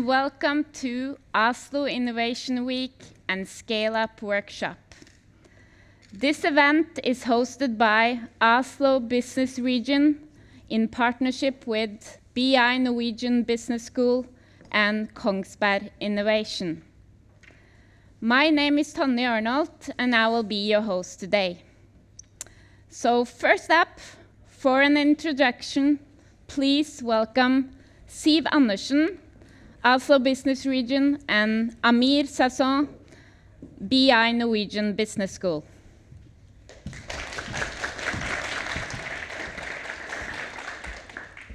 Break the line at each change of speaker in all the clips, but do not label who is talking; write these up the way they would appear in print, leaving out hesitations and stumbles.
and welcome to Oslo Innovation Week and Scaleup workshop. This event is hosted by Oslo Business Region in partnership with BI Norwegian Business School and Kongsberg Innovation. My name is Tonje Arnold, and I will be your host today. So first up, for an introduction, please welcome Siv Andersen, Oslo Business Region, and Amir Sasson, BI Norwegian Business School.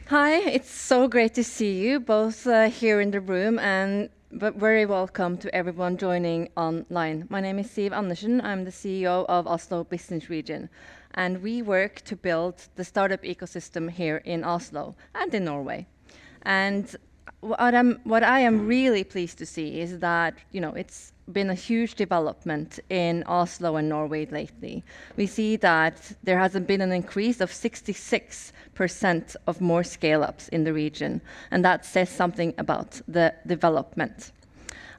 Hi, it's so great to see you both here in the room, and very welcome to everyone joining online. My name is Siv Andersen. I'm the CEO of Oslo Business Region, and we work to build the startup ecosystem here in Oslo and in Norway. And what I am really pleased to see is that, it's been a huge development in Oslo and Norway lately. We see that there has been an increase of 66% of more scale-ups in the region, and that says something about the development.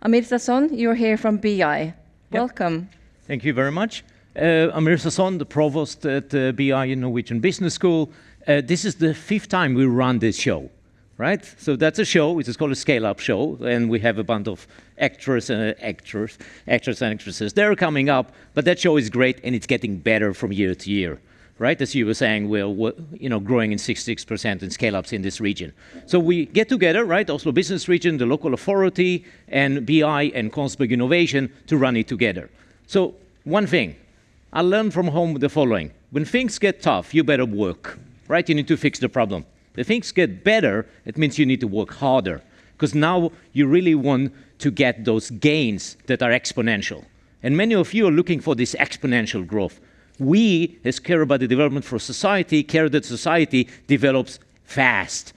Amir Sasson, you're here from BI. Yep. Welcome.
Thank you very much. Amir Sasson, the provost at BI Norwegian Business School. This is the 5th time we run this show. Right? So that's a show, it is called a Scaleup show, and we have a bunch of actors and actresses. They're coming up, but that show is great, and it's getting better from year to year. Right? As you were saying, we're growing in 66% in scale-ups in this region. So we get together, right? Oslo Business Region, the local authority, and BI and Kongsberg Innovation to run it together. So one thing, I learned from home the following. When things get tough, you better work. Right? You need to fix the problem. If things get better, it means you need to work harder, because now you really want to get those gains that are exponential. And many of you are looking for this exponential growth. We, as care about the development for society, care that society develops fast.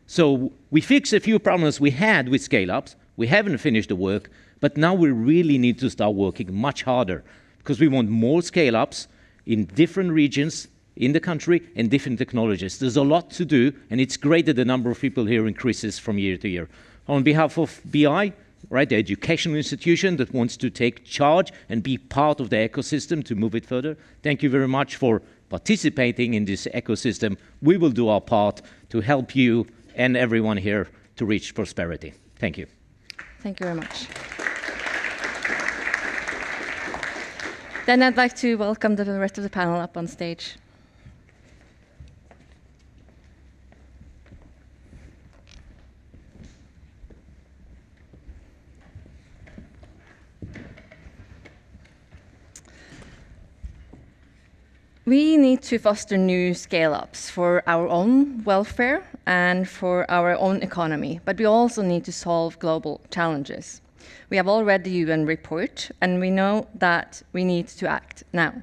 So we fix a few problems we had with scale-ups. We haven't finished the work, but now we really need to start working much harder, because we want more scale-ups in different regions in the country and different technologies. There's a lot to do, and it's great that the number of people here increases from year to year. On behalf of BI, right, the educational institution that wants to take charge and be part of the ecosystem to move it further, thank you very much for participating in this ecosystem. We will do our part to help you and everyone here to reach prosperity. Thank you.
Thank you very much. Then I'd like to welcome the rest of the panel up on stage. We need to foster new scale-ups for our own welfare and for our own economy, but we also need to solve global challenges. We have all read the UN report, and we know that we need to act now.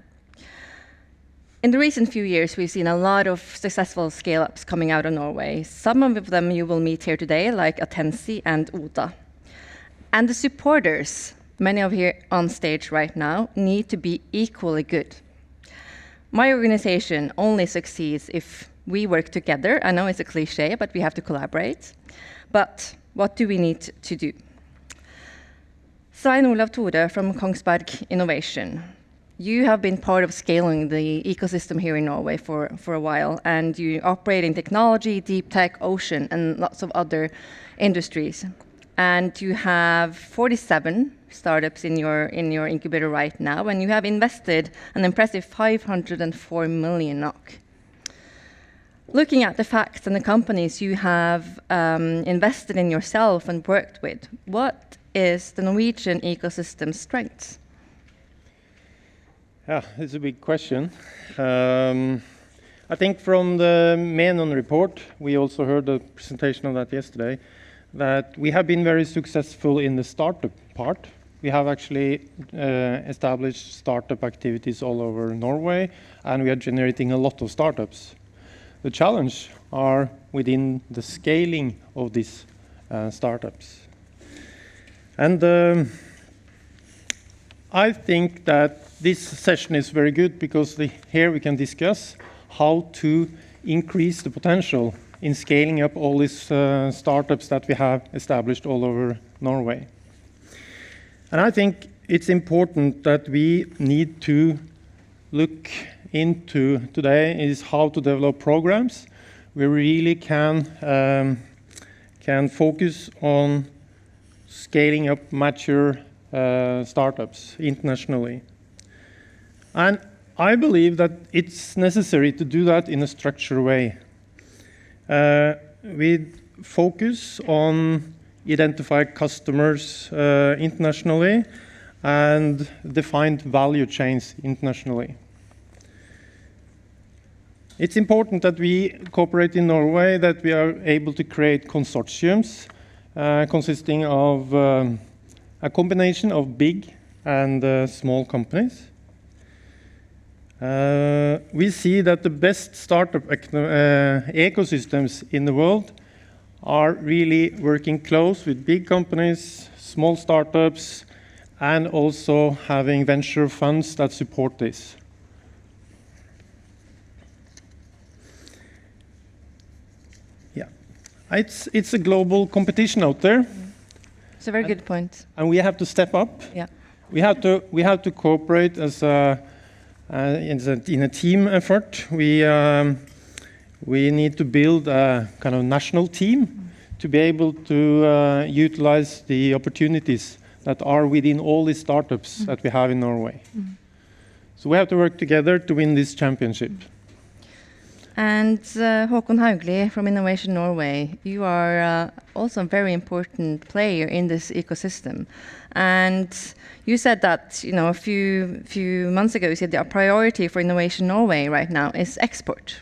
In the recent few years, we've seen a lot of successful scale-ups coming out of Norway. Some of them you will meet here today, like Attensi and Oda. And the supporters, many of here on stage right now, need to be equally good. My organization only succeeds if we work together. I know it's a cliche, but we have to collaborate. But what do we need to do? Svein Olav Tore from Kongsberg Innovation. You have been part of scaling the ecosystem here in Norway for a while, and you operate in technology, deep tech, ocean, and lots of other industries. And you have 47 startups in your incubator right now, and you have invested an impressive 504 million NOK. Looking at the facts and the companies you have invested in yourself and worked with, what is the Norwegian ecosystem's strengths?
Yeah, it's a big question. I think from the Menon report, we also heard the presentation of that yesterday, that we have been very successful in the startup part. We have actually established startup activities all over Norway, and we are generating a lot of startups. The challenge are within the scaling of these startups. And I think that this session is very good because here we can discuss how to increase the potential in scaling up all these startups that we have established all over Norway. And I think it's important that we need to look into today is how to develop programs. We really can focus on scaling up mature startups internationally. And I believe that it's necessary to do that in a structured way. We focus on identify customers internationally and defined value chains internationally. It's important that we cooperate in Norway, that we are able to create consortiums consisting of a combination of big and small companies. We see that the best startup ecosystems in the world are really working close with big companies, small startups, and also having venture funds that support this. Yeah, it's a global competition out there.
It's a very good point.
And we have to step up.
Yeah.
We have to cooperate as in a team effort. We need to build a kind of national team to be able to utilize the opportunities that are within all these startups that we have in Norway. So we have to work together to win this championship.
And Håkon Haugli from Innovation Norway, you are also a very important player in this ecosystem. And you said that, you know, a few months ago, you said the priority for Innovation Norway right now is export.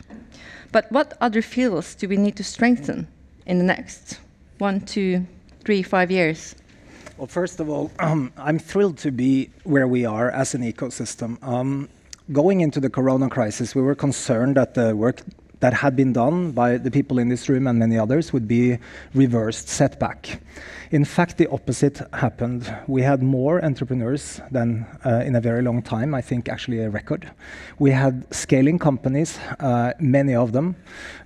But what other fields do we need to strengthen in the next 1, 2, 3, 5 years?
Well, first of all, I'm thrilled to be where we are as an ecosystem. Going into the corona crisis, we were concerned that the work that had been done by the people in this room and many others would be reversed, set back. In fact, the opposite happened. We had more entrepreneurs than in a very long time, I think actually a record. We had scaling companies, many of them.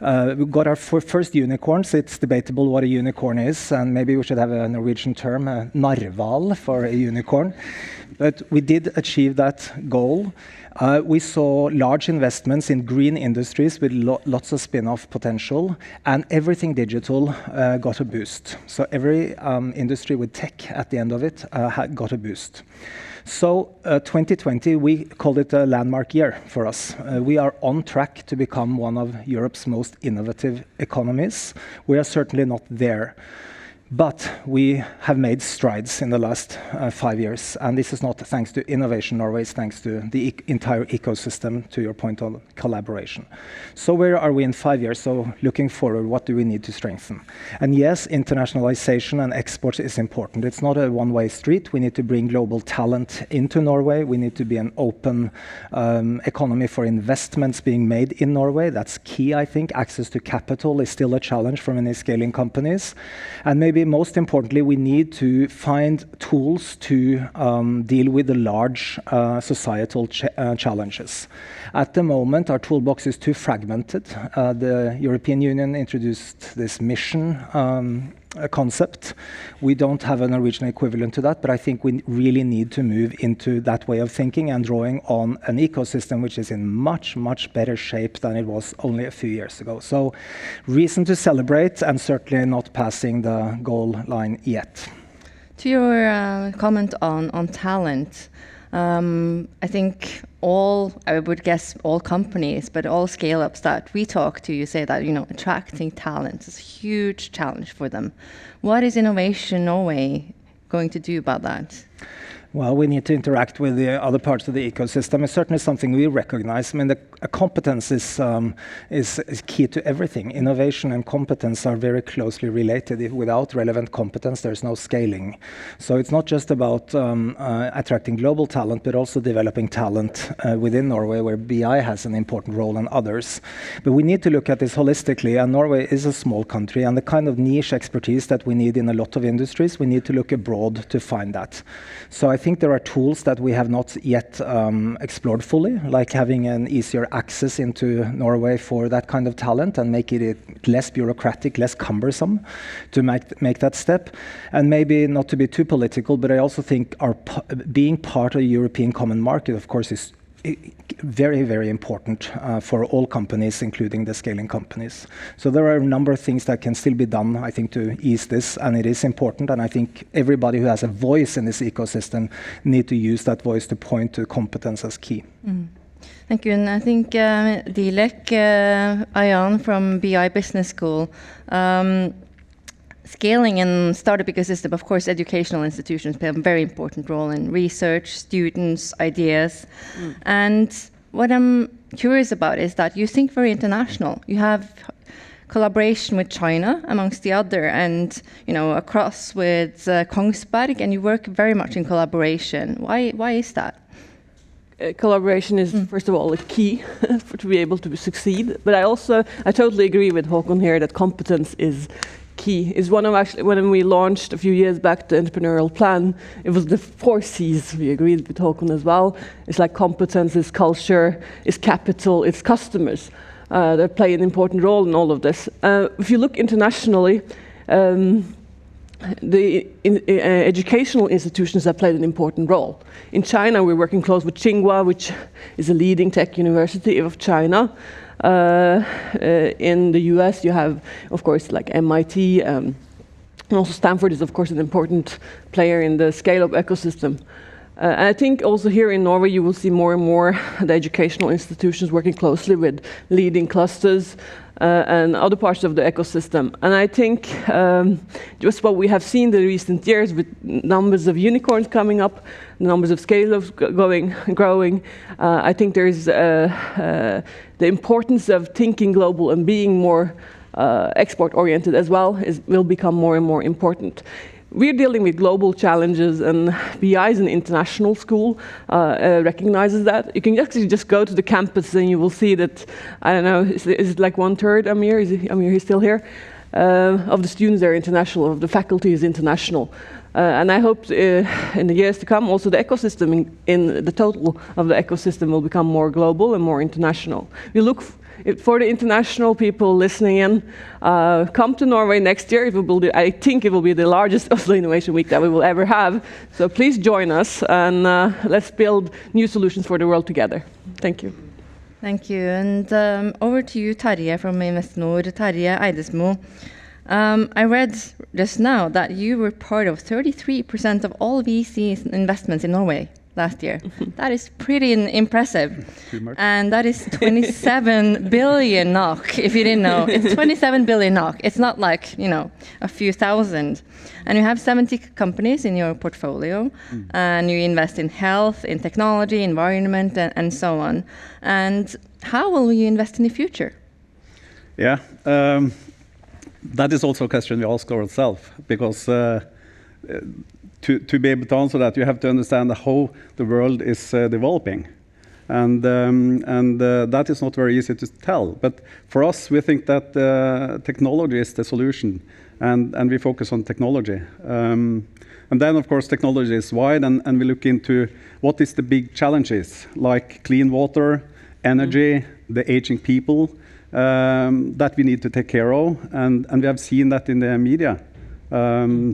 We got our first unicorns. It's debatable what a unicorn is, and maybe we should have a Norwegian term, narval, for a unicorn. But we did achieve that goal. We saw large investments in green industries with lots of spin-off potential, and everything digital got a boost. So every industry with tech at the end of it got a boost. So 2020, we called it a landmark year for us. We are on track to become one of Europe's most innovative economies. We are certainly not there. But we have made strides in the last 5 years, and this is not thanks to Innovation Norway, it's thanks to the entire ecosystem, to your point on collaboration. So where are we in 5 years? So looking forward, what do we need to strengthen? And yes, internationalization and export is important. It's not a one-way street. We need to bring global talent into Norway. We need to be an open economy for investments being made in Norway. That's key, I think. Access to capital is still a challenge for many scaling companies. And maybe most importantly, we need to find tools to deal with the large societal challenges. At the moment, our toolbox is too fragmented. The European Union introduced this mission concept. We don't have a Norwegian equivalent to that, but I think we really need to move into that way of thinking and drawing on an ecosystem which is in much, much better shape than it was only a few years ago. So reason to celebrate, and certainly not passing the goal line yet.
To your comment on talent, I think I would guess all companies, but all scale-ups that we talk to, you say that, you know, attracting talent is a huge challenge for them. What is Innovation Norway going to do about that?
Well, we need to interact with the other parts of the ecosystem. It's certainly something we recognize. I mean, a competence is key to everything. Innovation and competence are very closely related. Without relevant competence, there's no scaling. So it's not just about attracting global talent, but also developing talent within Norway, where BI has an important role and others. But we need to look at this holistically, and Norway is a small country, and the kind of niche expertise that we need in a lot of industries, we need to look abroad to find that. So I I think there are tools that we have not yet explored fully, like having an easier access into Norway for that kind of talent and make it less bureaucratic, less cumbersome to make that step. And maybe not to be too political, but I also think being part of the European common market, of course, is very, very important for all companies, including the scaling companies. So there are a number of things that can still be done, I think, to ease this, and it is important. And I think everybody who has a voice in this ecosystem need to use that voice to point to competence as key.
Thank you. And I think Dilek Ayan from BI Business School, scaling and startup ecosystem, of course, educational institutions play a very important role in research, students, ideas. And what I'm curious about is that you think very international. You have collaboration with China, amongst the other, and across with Kongsberg, and you work very much in collaboration. Why is that?
Collaboration is, first of all, a key to be able to succeed. But I totally agree with Håkon here that competence is key. Is one of when we launched a few years back the entrepreneurial plan, it was the 4 C's. We agreed with Håkon as well. It's like competence, it's culture, it's capital, it's customers that play an important role in all of this. If you look internationally, the educational institutions have played an important role. In China, we're working close with Tsinghua, which is a leading tech university of China. In the US, you have, of course, like MIT, and also Stanford is, of course, an important player in the Scaleup ecosystem. And I think also here in Norway, you will see more and more the educational institutions working closely with leading clusters and other parts of the ecosystem. And I think just what we have seen in the recent years with numbers of unicorns coming up, numbers of scale-ups growing, I think there's the importance of thinking global and being more export-oriented as well will become more and more important. We're dealing with global challenges, and BI is an international school, recognizes that. You can actually just go to the campus and you will see that, I don't know, is it like 1/3, Amir? Amir, he's still here? Of the students are international, of the faculty is international. And I hope in the years to come, also the ecosystem, in the total of the ecosystem will become more global and more international. We look for the international people listening in, come to Norway next year. I think it will be the largest Oslo Innovation Week that we will ever have. So please join us, and let's build new solutions for the world together. Thank you.
Thank you. And over to you, Terje from Investinor, Terje Eidesmo. I read just now that you were part of 33% of all VC investments in Norway last year. That is pretty impressive.
Too much.
And that is 27 billion NOK, if you didn't know. It's 27 billion NOK. It's not like, a few thousand. And you have 70 companies in your portfolio, and you invest in health, in technology, environment, and so on. And how will you invest in the future?
Yeah, that is also a question we ask ourselves, because to be able to answer that, you have to understand how the world is developing. And that is not very easy to tell. But for us, we think that technology is the solution, and we focus on technology. And then, of course, technology is wide, and we look into what is the big challenges, like clean water, energy, the aging people, that we need to take care of. And we have seen that in the media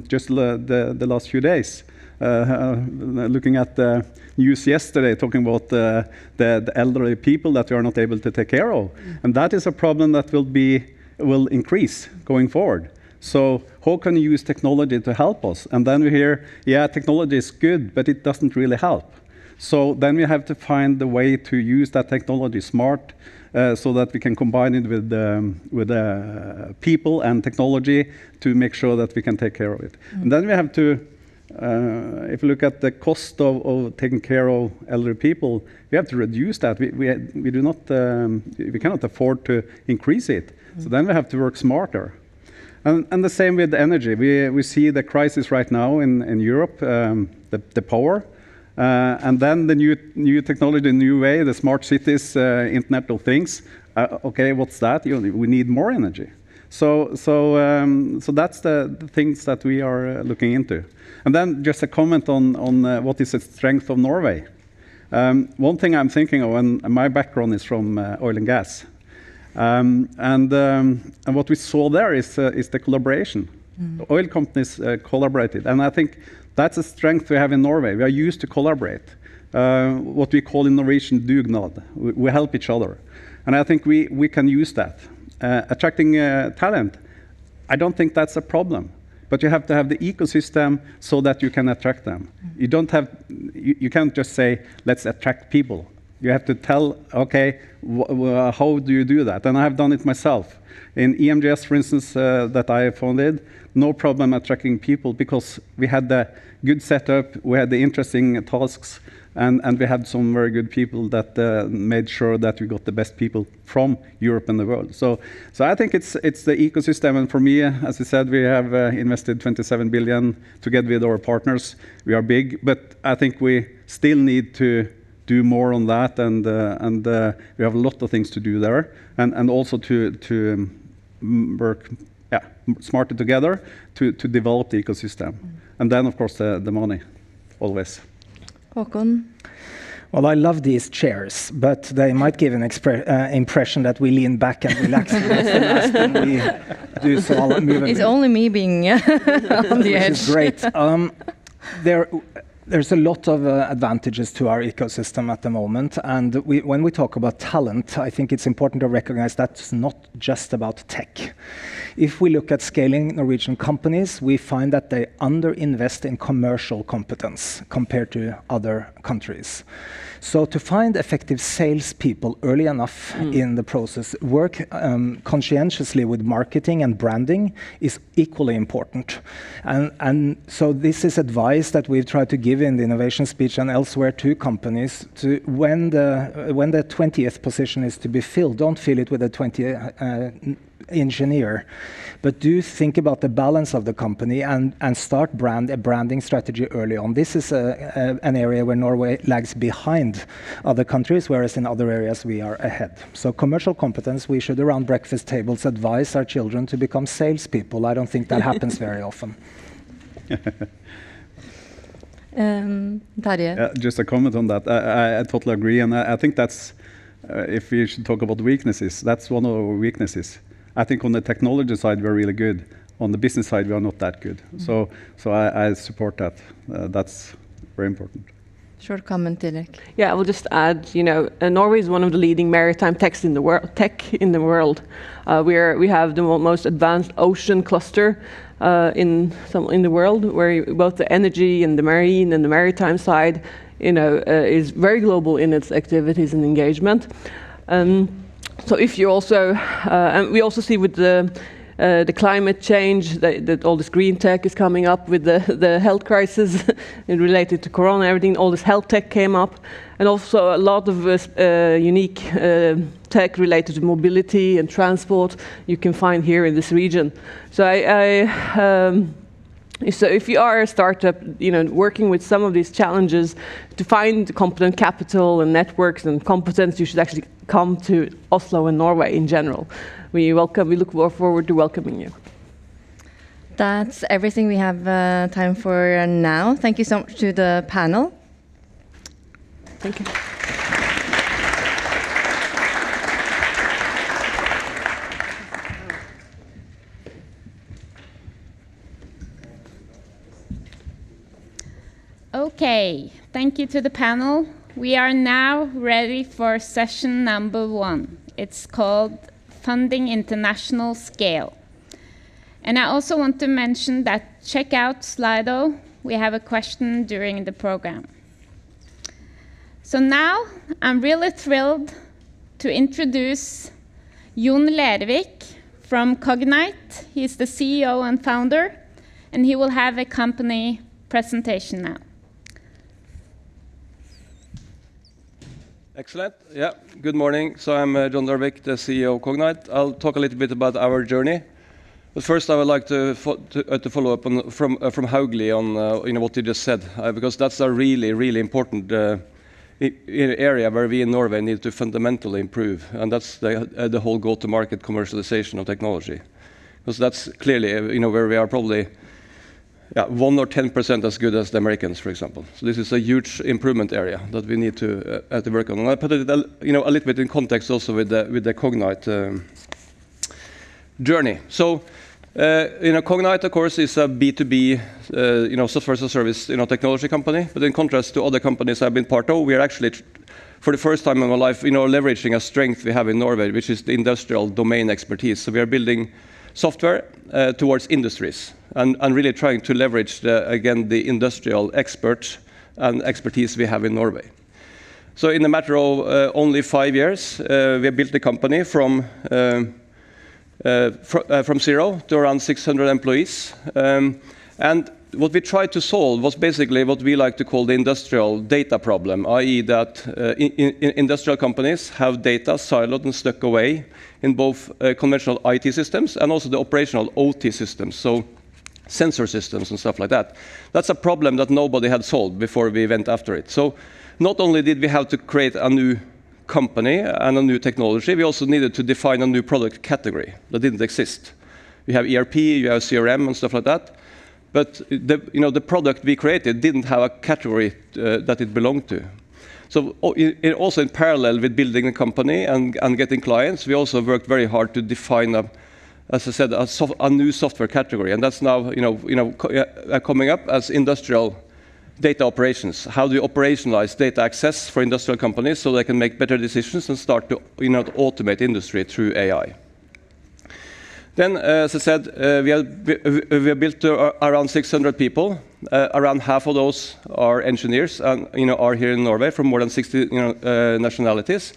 just the last few days. Looking at the news yesterday, talking about the elderly people that we are not able to take care of. And that is a problem that will increase going forward. So how can you use technology to help us? And then we hear, yeah, technology is good, but it doesn't really help. So then we have to find the way to use that technology smart, so that we can combine it with people and technology to make sure that we can take care of it. And then we have to, if you look at the cost of taking care of elderly people, we have to reduce that. We do not, we cannot afford to increase it. So then we have to work smarter. And the same with energy. We see the crisis right now in Europe, the power. And then the new technology, the new way, the smart cities, Internet of Things. Okay, what's that? We need more energy. So that's the things that we are looking into. And then just a comment on what is the strength of Norway. One thing I'm thinking of, and my background is from oil and gas, and what we saw there is the collaboration. The oil companies collaborated, and I think that's a strength we have in Norway. We are used to collaborate. What we call in Norwegian dugnad. We help each other. And I think we can use that. Attracting talent, I don't think that's a problem. But you have to have the ecosystem so that you can attract them. You don't have, you can't just say, let's attract people. You have to tell, okay, how do you do that? And I have done it myself. In EMGS, for instance, that I founded, no problem attracting people because we had the good setup, we had the interesting tasks, and we had some very good people that made sure that we got the best people from Europe and the world. So I think it's the ecosystem, and for me, as I said, we have invested 27 billion together with our partners. We are big, but I think we still need to do more on that, and we have a lot of things to do there, and also to work smarter together to develop the ecosystem. And then, of course, the money, always.
Håkon?
Well, I love these chairs, but they might give an impression that we lean back and relax. That's the last thing we do, so I'll move
It's only me being on the edge.
Which is great. There's a lot of advantages to our ecosystem at the moment, and when we talk about talent, I think it's important to recognize that's not just about tech. If we look at scaling Norwegian companies, we find that they underinvest in commercial competence compared to other countries. So to find effective salespeople early enough in the process, work conscientiously with marketing and branding is equally important. And so this is advice that we've tried to give in the innovation speech and elsewhere to companies. To when the 20th position is to be filled, don't fill it with a 20th engineer, but do think about the balance of the company and start a branding strategy early on. This is an area where Norway lags behind other countries, whereas in other areas we are ahead. So commercial competence, we should around breakfast tables advise our children to become salespeople. I don't think that happens very often.
Terje?
Just a comment on that. I totally agree, and I think that's, if we should talk about weaknesses, that's one of our weaknesses. I think on the technology side, we're really good. On the business side, we are not that good. So I support that. That's very important.
Short comment, Dilek.
Yeah, I will just add, Norway is one of the leading maritime tech in the world. We have the most advanced ocean cluster in the world, where both the energy and the marine and the maritime side, is very global in its activities and engagement. So if you also, and we also see with the climate change that all this green tech is coming up with the health crisis related to corona, everything, all this health tech came up, and also a lot of unique tech related to mobility and transport you can find here in this region. So so if you are a startup, working with some of these challenges, to find competent capital and networks and competence, you should actually come to Oslo and Norway in general. We look forward to welcoming you.
That's everything we have time for now. Thank you so much to the panel.
Thank you.
Okay, thank you to the panel. We are now ready for session number 1. It's called Funding International Scale. And I also want to mention that check out Slido. We have a question during the program. So now I'm really thrilled to introduce John Lervik from Cognite. He's the CEO and founder, and he will have a company presentation now.
Excellent. Yeah, good morning. So I'm John Lervik, the CEO of Cognite. I'll talk a little bit about our journey. But first, I would like to follow up from Haugli on what you just said, because that's a really, really important area where we in Norway need to fundamentally improve, and that's the whole go-to-market commercialization of technology. because that's clearly where we are probably 1 or 10% as good as the Americans, for example. So this is a huge improvement area that we need to work on. And I put it a little bit in context also with the Cognite journey. So Cognite, of course, is a B2B software as a service technology company. But in contrast to other companies I've been part of, we are actually, for the first time in my life, leveraging a strength we have in Norway, which is the industrial domain expertise. So we are building software towards industries and really trying to leverage, the industrial experts and expertise we have in Norway. So in a matter of only 5 years, we have built the company from 0 to around 600 employees. And what we tried to solve was basically what we like to call the industrial data problem, i.e. that industrial companies have data siloed and stuck away in both conventional IT systems and also the operational OT systems, so sensor systems and stuff like that. That's a problem that nobody had solved before we went after it. So not only did we have to create a new company and a new technology, we also needed to define a new product category that didn't exist. We have ERP, you have CRM and stuff like that, but the product we created didn't have a category that it belonged to. So also in parallel with building a company and getting clients, we also worked very hard to define as I said, a new software category, and that's now coming up as industrial data operations. How do you operationalize data access for industrial companies so they can make better decisions and start to automate industry through AI? Then, as I said, we have built around 600 people. Around half of those are engineers and are here in Norway from more than 60 nationalities.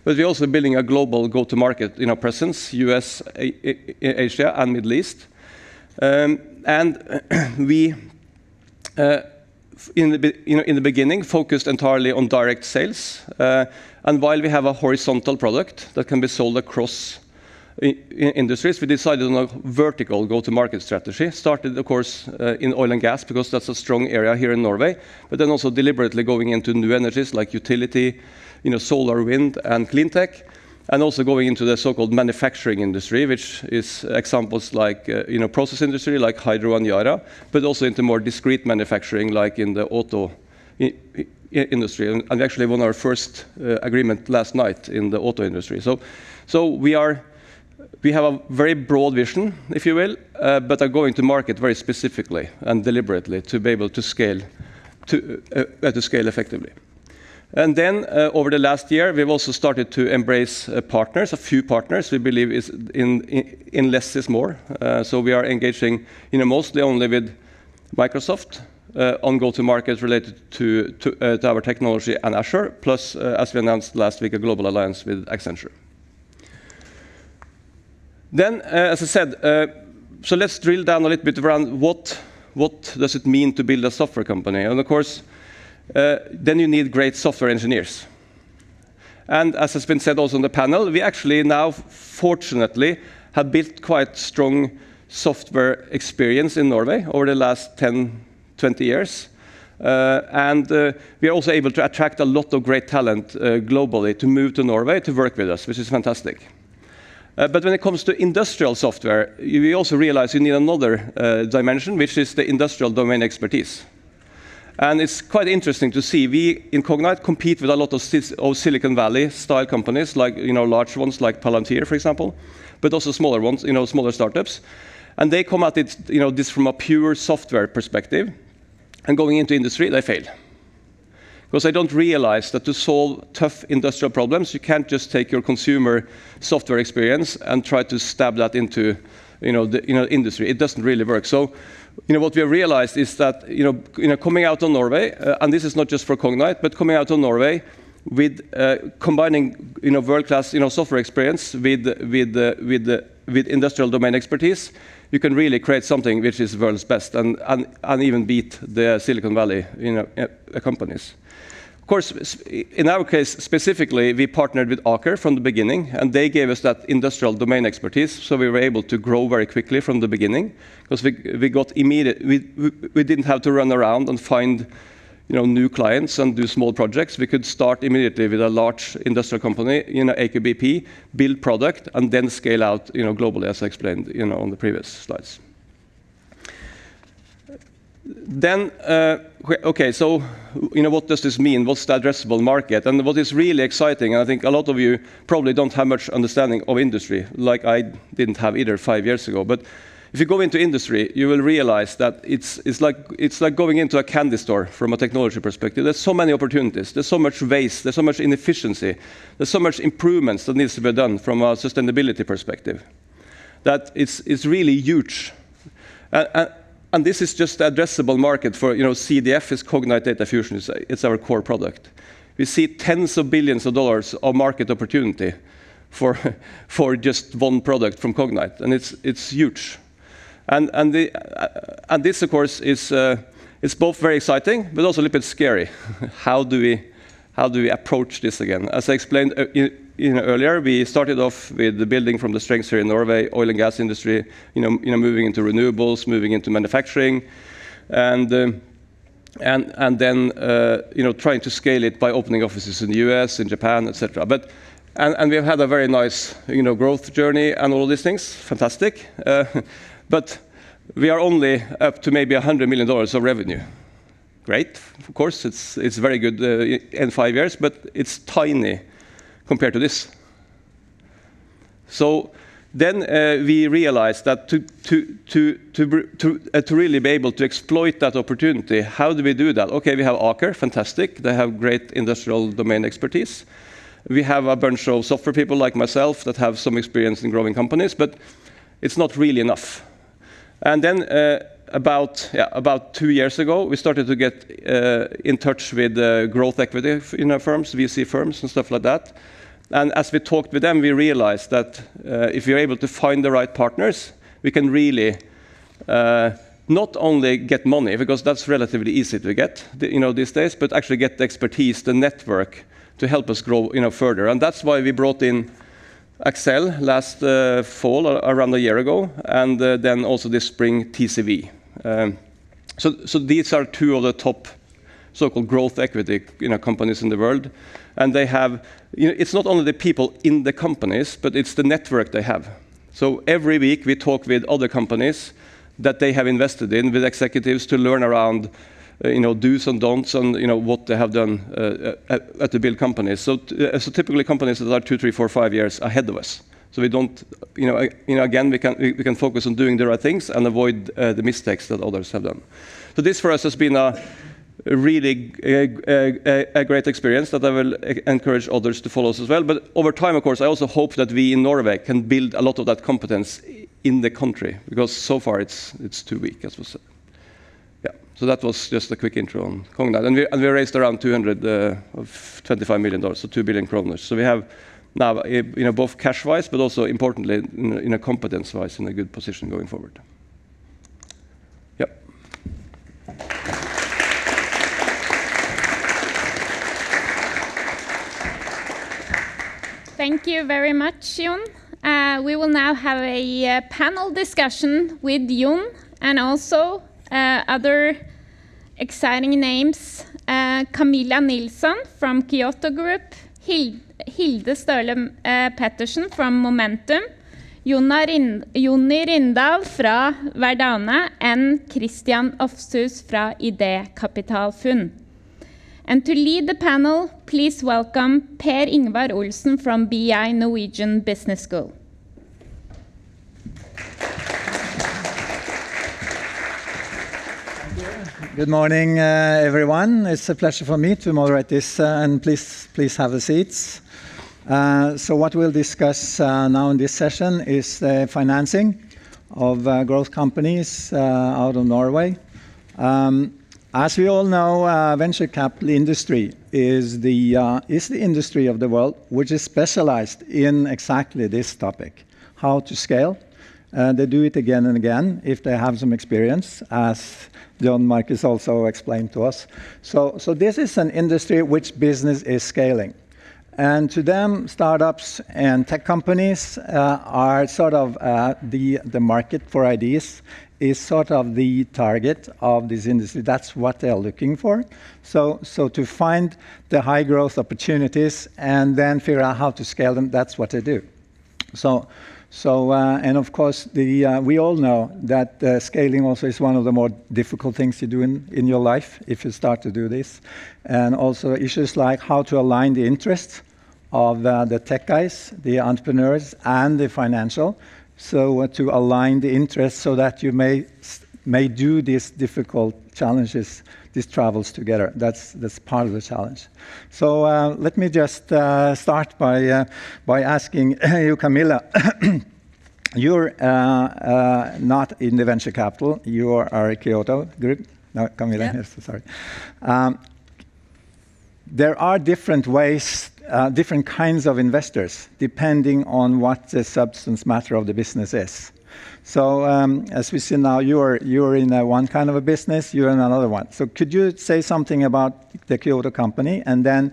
But we're also building a global go-to-market presence, US, Asia, and Middle East. And we, in the beginning, focused entirely on direct sales. And while we have a horizontal product that can be sold across industries, we decided on a vertical go-to-market strategy. Started, of course, in oil and gas, because that's a strong area here in Norway, but then also deliberately going into new energies like utility, solar, wind, and clean tech, and also going into the so-called manufacturing industry, which is examples like process industry, like Hydro and Yara, but also into more discrete manufacturing, like in the auto industry. And we actually won our first agreement last night in the auto industry. So we have a very broad vision, if you will, but are going to market very specifically and deliberately to be able to scale effectively. And then over the last year, we've also started to embrace partners, a few partners. We believe is in less is more. So we are engaging mostly only with Microsoft on go-to-market related to our technology and Azure, plus, as we announced last week, a global alliance with Accenture. Then, as I said, so let's drill down a little bit around what does it mean to build a software company. And of course, then you need great software engineers. And as has been said also on the panel, we actually now, fortunately, have built quite strong software experience in Norway over the last 10, 20 years. And we are also able to attract a lot of great talent globally to move to Norway to work with us, which is fantastic. But when it comes to industrial software, we also realize you need another dimension, which is the industrial domain expertise. And it's quite interesting to see. We, in Cognite, compete with a lot of Silicon Valley-style companies, like large ones like Palantir, for example, but also smaller ones, smaller startups. And they come at it, this from a pure software perspective, and going into industry, they fail. Because they don't realize that to solve tough industrial problems, you can't just take your consumer software experience and try to stab that into the industry. It doesn't really work. So what we have realized is that coming out of Norway, and this is not just for Cognite, but coming out of Norway with combining world-class software experience with industrial domain expertise, you can really create something which is world's best and even beat the Silicon Valley companies. Of course, in our case specifically, we partnered with Aker from the beginning, and they gave us that industrial domain expertise, so we were able to grow very quickly from the beginning, because we got immediate. We didn't have to run around and find new clients and do small projects. We could start immediately with a large industrial company, AKBP, build product, and then scale out, globally, as I explained, on the previous slides. Then, okay, so what does this mean? What's the addressable market? And what is really exciting, and I think a lot of you probably don't have much understanding of industry, like I didn't have either 5 years ago. But if you go into industry, you will realize that it's like going into a candy store from a technology perspective. There's so many opportunities. There's so much waste. There's so much inefficiency. There's so much improvements that needs to be done from a sustainability perspective. That it's really huge. And this is just the addressable market for, CDF is Cognite Data Fusion. It's our core product. We see tens of billions of dollars of market opportunity for just one product from Cognite, and it's huge. And this, of course, is it's both very exciting, but also a little bit scary. How do we approach this again? As I explained earlier, we started off with the building from the strengths here in Norway, oil and gas industry, moving into renewables, moving into manufacturing, and then trying to scale it by opening offices in the US, in Japan, etc. And we've had a very nice growth journey and all of these things, fantastic. But we are only up to maybe $100 million of revenue. Great, of course, it's very good in 5 years, but it's tiny compared to this. So then we realized that to really be able to exploit that opportunity, how do we do that? Okay, we have Aker, fantastic. They have great industrial domain expertise. We have a bunch of software people like myself that have some experience in growing companies, but it's not really enough. And then about 2 years ago, we started to get in touch with growth equity firms, VC firms, and stuff like that. And as we talked with them, we realized that if you're able to find the right partners, we can really not only get money, because that's relatively easy to get, these days, but actually get the expertise, the network, to help us grow, further. And that's why we brought in Accel last fall, around a year ago, and then also this spring TCV. So these are two of the top so-called growth equity companies in the world, and they have it's not only the people in the companies, but it's the network they have. So every week we talk with other companies that they have invested in, with executives, to learn around do's and don'ts, and what they have done at the build companies. So typically companies that are 2, 3, 4, 5 years ahead of us. So we don't, again, we can focus on doing the right things and avoid the mistakes that others have done. So this for us has been a really a great experience that I will encourage others to follow us as well. But over time, of course, I also hope that we in Norway can build a lot of that competence in the country, because so far it's too weak, as was said. Yeah, so that was just a quick intro on Cognite. And we raised around $225 million, so 2 billion kroner. So we have now, both cash-wise, but also importantly, in a competence-wise, in a good position going forward. Yep.
Thank you very much, Jon. We will now have a panel discussion with Jon and also other exciting names. Camilla Nilsson from Kyoto Group, Hilde Støle Pettersen from Momentum, Jonny Rindal fra Verdane, and Christian Ofshus fra Idékapital Fund. And to lead the panel, please welcome Per Ingvar Olsen from BI Norwegian Business School.
Good morning, everyone. It's a pleasure for me to moderate this, and please have the seats. So what we'll discuss now in this session is the financing of growth companies out of Norway. As we all know, venture capital industry is the industry of the world which is specialized in exactly this topic, how to scale. They do it again and again if they have some experience, as John Marcus also explained to us. So this is an industry which business is scaling. And to them, startups and tech companies are sort of the market for ideas is sort of the target of this industry. That's what they're looking for. So to find the high growth opportunities and then figure out how to scale them, that's what they do. And of course, we all know that scaling also is one of the more difficult things you do in your life if you start to do this. And also issues like how to align the interests of the tech guys, the entrepreneurs, and the financial. So to align the interests so that you may do these difficult challenges, these travels together. That's part of the challenge. So let me just start by asking you, Camilla. You're not in the venture capital. You are a Kyoto group. No, Camilla.
Yeah.
Yes, sorry. There are different ways, different kinds of investors, depending on what the substance matter of the business is. So as we see now, you're in one kind of a business, you're in another one. So could you say something about the Kyoto company, and then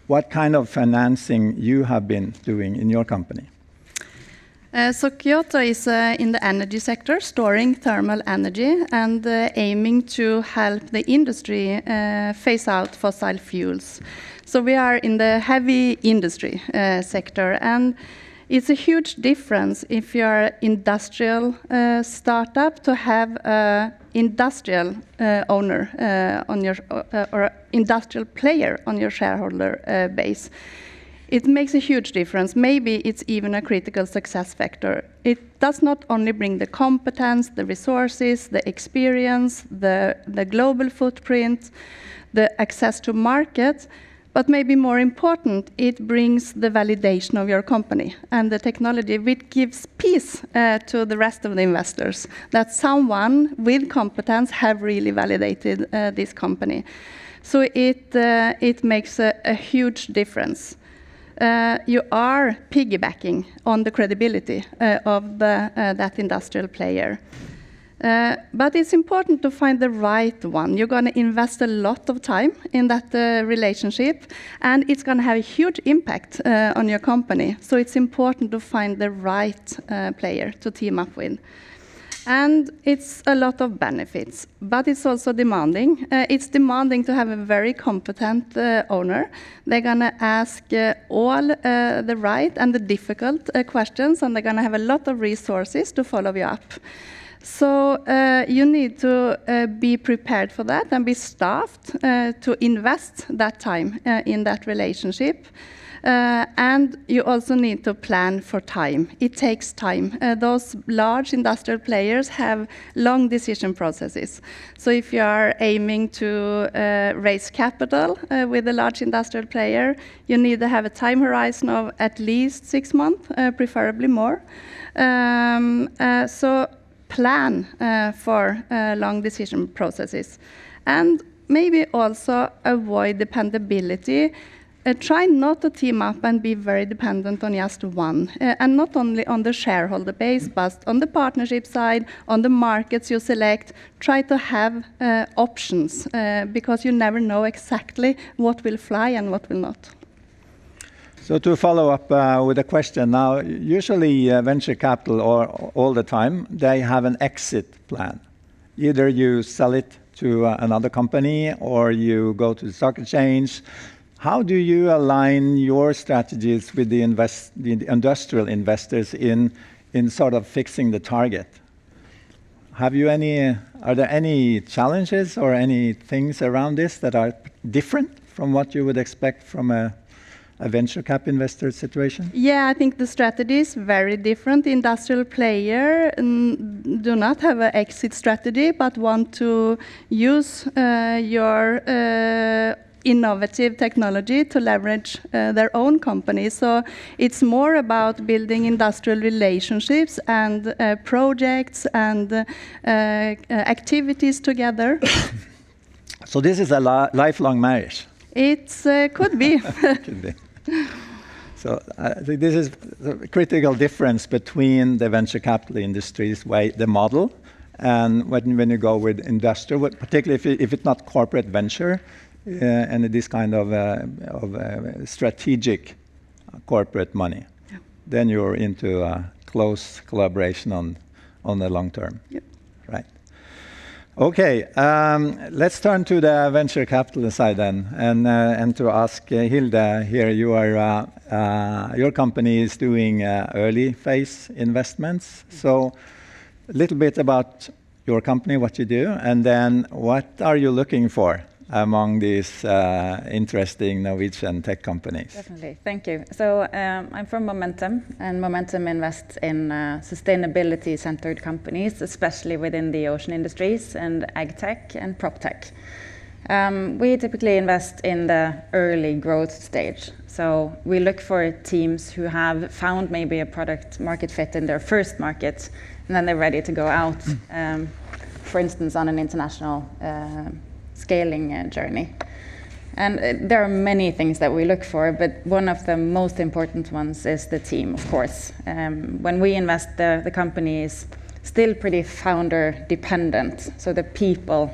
what kind of financing you have been doing in your company?
So Kyoto is in the energy sector, storing thermal energy and aiming to help the industry phase out fossil fuels. So we are in the heavy industry sector, and it's a huge difference if you are industrial startup to have an industrial owner on your or industrial player on your shareholder base. It makes a huge difference. Maybe it's even a critical success factor. It does not only bring the competence, the resources, the experience, the global footprint, the access to market, but maybe more important, it brings the validation of your company and the technology, which gives peace to the rest of the investors, that someone with competence have really validated this company. So it makes a huge difference. You are piggybacking on the credibility of that industrial player. But it's important to find the right one. You're going to invest a lot of time in that relationship, and it's going to have a huge impact on your company. So it's important to find the right player to team up with. And it's a lot of benefits, but it's also demanding. It's demanding to have a very competent owner. They're going to ask all the right and the difficult questions, and they're going to have a lot of resources to follow you up. So you need to be prepared for that and be staffed to invest that time in that relationship. And you also need to plan for time. It takes time. Those large industrial players have long decision processes. So if you are aiming to raise capital with a large industrial player, you need to have a time horizon of at least 6 months, preferably more. So plan for long decision processes. And maybe also avoid dependability. Try not to team up and be very dependent on just one, and not only on the shareholder base, but on the partnership side, on the markets you select. Try to have options, because you never know exactly what will fly and what will not.
So to follow up with a question now, usually venture capital, or all the time, they have an exit plan. Either you sell it to another company or you go to the stock exchange. How do you align your strategies with the industrial investors in sort of fixing the target? Are there any challenges or any things around this that are different from what you would expect from a venture cap investor situation?
Yeah, I think the strategy is very different. The industrial player do not have an exit strategy, but want to use your innovative technology to leverage their own company. So it's more about building industrial relationships and projects and activities together.
So this is a lifelong marriage?
It could be.
Could be. So I think this is the critical difference between the venture capital industry's way, the model, and when you go with industrial, particularly if it's not corporate venture, and this kind of strategic corporate money, then you're into close collaboration on the long term.
Yep.
right. Okay, let's turn to the venture capital side then, and to ask Hilde here. You are your company is doing early phase investments. So, a little bit about your company, what you do, and then what are you looking for among these interesting Norwegian tech companies?
Definitely, thank you. So I'm from Momentum, and Momentum invests in sustainability-centered companies, especially within the ocean industries and ag tech and prop tech. We typically invest in the early growth stage. So we look for teams who have found maybe a product market fit in their first market, and then they're ready to go out, for instance, on an international scaling journey. And there are many things that we look for, but one of the most important ones is the team, of course. When we invest, the company is still pretty founder dependent, so the people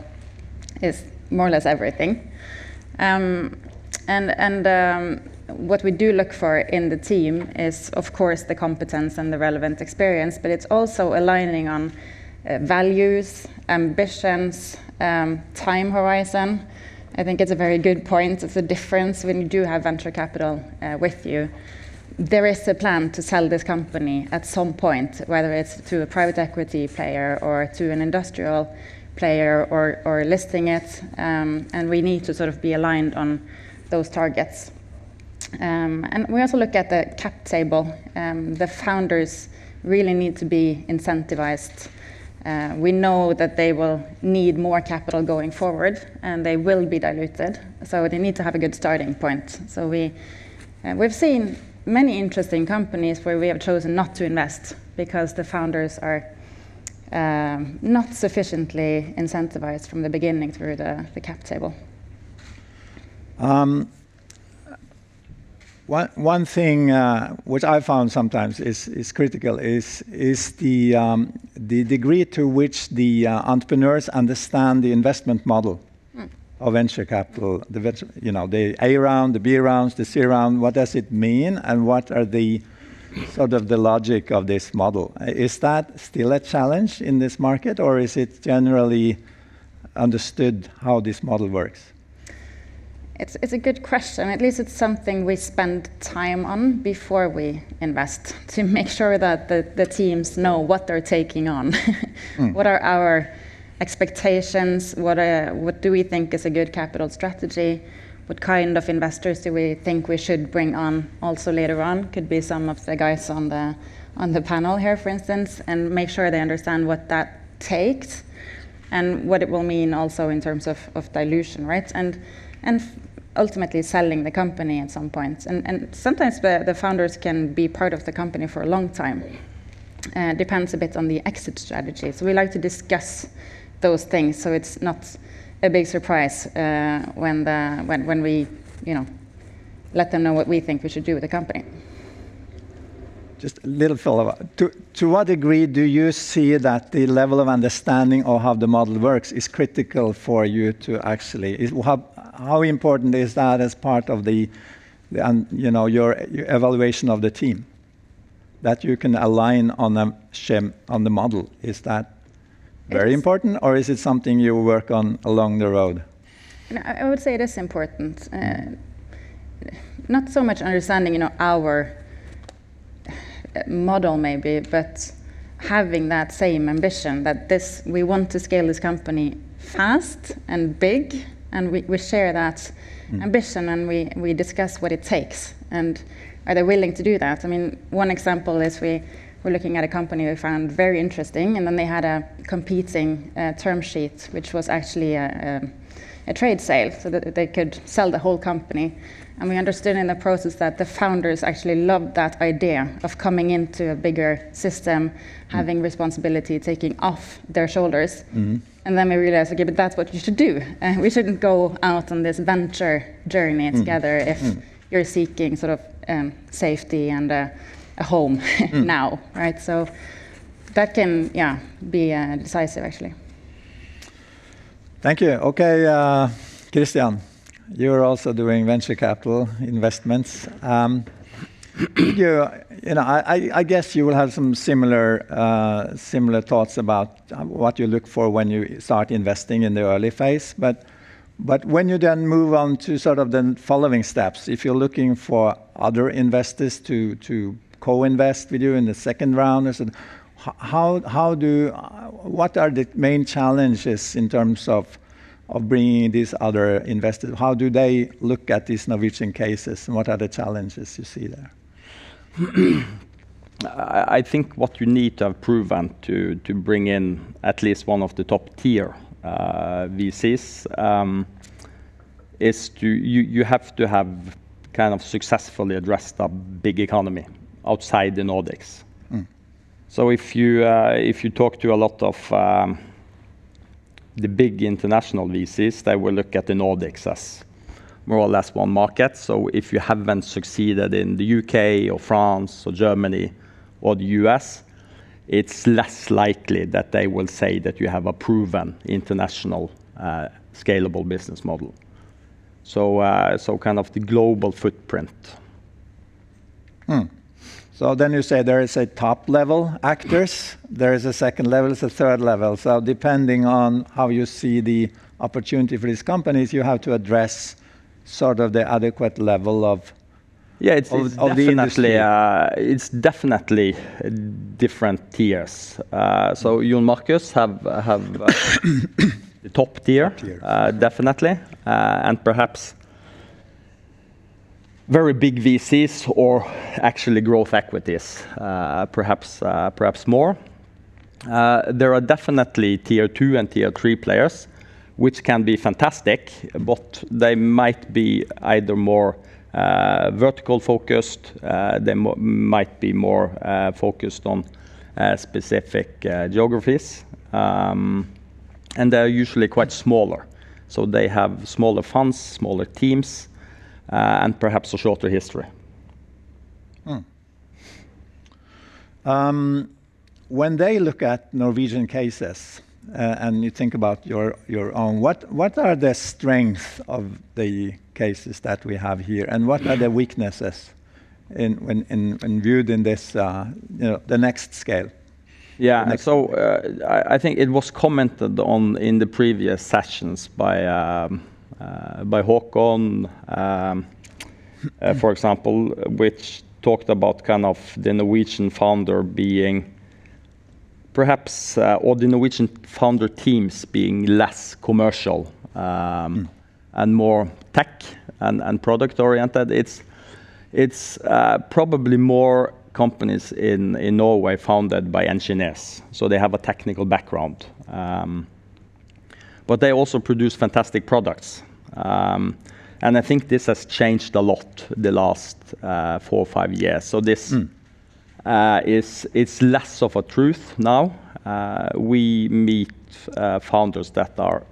is more or less everything. What we do look for in the team is, of course, the competence and the relevant experience, but it's also aligning on values, ambitions, time horizon. I think it's a very good point. It's a difference when you do have venture capital with you. There is a plan to sell this company at some point, whether it's to a private equity player or to an industrial player or listing it, and we need to sort of be aligned on those targets. And we also look at the cap table. The founders really need to be incentivized. We know that they will need more capital going forward, and they will be diluted. So they need to have a good starting point. So we've seen many interesting companies where we have chosen not to invest because the founders are not sufficiently incentivized from the beginning through the cap table.
One thing which I found sometimes is critical is the degree to which the entrepreneurs understand the investment model of venture capital. The A round, the B rounds, the C round. What does it mean, and what are the sort of the logic of this model? Is that still a challenge in this market, or is it generally understood how this model works?
It's a good question. At least it's something we spend time on before we invest to make sure that the teams know what they're taking on. What are our expectations? What do we think is a good capital strategy? What kind of investors do we think we should bring on also later on? Could be some of the guys on the panel here, for instance, and make sure they understand what that takes and what it will mean also in terms of dilution, right? And ultimately selling the company at some point. And sometimes the founders can be part of the company for a long time. Depends a bit on the exit strategy. So we like to discuss those things so it's not a big surprise when we let them know what we think we should do with the company.
Just a little follow-up. To what degree do you see that the level of understanding of how the model works is critical for you to actually? How important is that as part of your evaluation of the team? That you can align on the model. Is that very important, or is it something you work on along the road?
I would say it is important. Not so much understanding, our model maybe, but having that same ambition that we want to scale this company fast and big, and we share that ambition, and we discuss what it takes, and are they willing to do that? I mean, one example is we're looking at a company we found very interesting, and then they had a competing term sheet, which was actually a trade sale, so that they could sell the whole company. And we understood in the process that the founders actually loved that idea of coming into a bigger system, having responsibility taking off their shoulders. And then we realized, okay, but that's what you should do. We shouldn't go out on this venture journey together if you're seeking sort of safety and a home now, right? So that can, be decisive actually.
Thank you. Okay, Christian. You're also doing venture capital investments. I guess you will have some similar thoughts about what you look for when you start investing in the early phase. But when you then move on to sort of the following steps, if you're looking for other investors to co-invest with you in the second round, what are the main challenges in terms of bringing these other investors? How do they look at these Norwegian cases, and what are the challenges you see there?
I think what you need to have proven to bring in at least one of the top tier VCs is you have to have kind of successfully addressed a big economy outside the Nordics. So if you talk to a lot of the big international VCs, they will look at the Nordics as more or less one market. So if you haven't succeeded in the UK or France or Germany or the US, it's less likely that they will say that you have a proven international scalable business model. So kind of the global footprint.
So then you say there is a top level actors, there is a second level, there's a third level. So depending on how you see the opportunity for these companies, you have to address sort of the adequate level of
it's
the industry.
It's definitely different tiers. So Jon Markus have the top tier. Definitely, and perhaps very big VCs or actually growth equities, perhaps more. There are definitely tier 2 and tier 3 players, which can be fantastic, but they might be either more vertical focused, they might be more focused on specific geographies, and they're usually quite smaller. So they have smaller funds, smaller teams, and perhaps a shorter history.
When they look at Norwegian cases, and you think about your own, what are the strengths of the cases that we have here, and what are the weaknesses when viewed in this, the next scale?
Yeah, so I think it was commented on in the previous sessions by Håkon, for example, which talked about kind of the Norwegian founder being perhaps, or the Norwegian founder teams being less commercial and more tech and product oriented. It's probably more companies in Norway founded by engineers, so they have a technical background. But they also produce fantastic products. And I think this has changed a lot the last 4 or 5 years. So this it's less of a truth now. We meet founders that are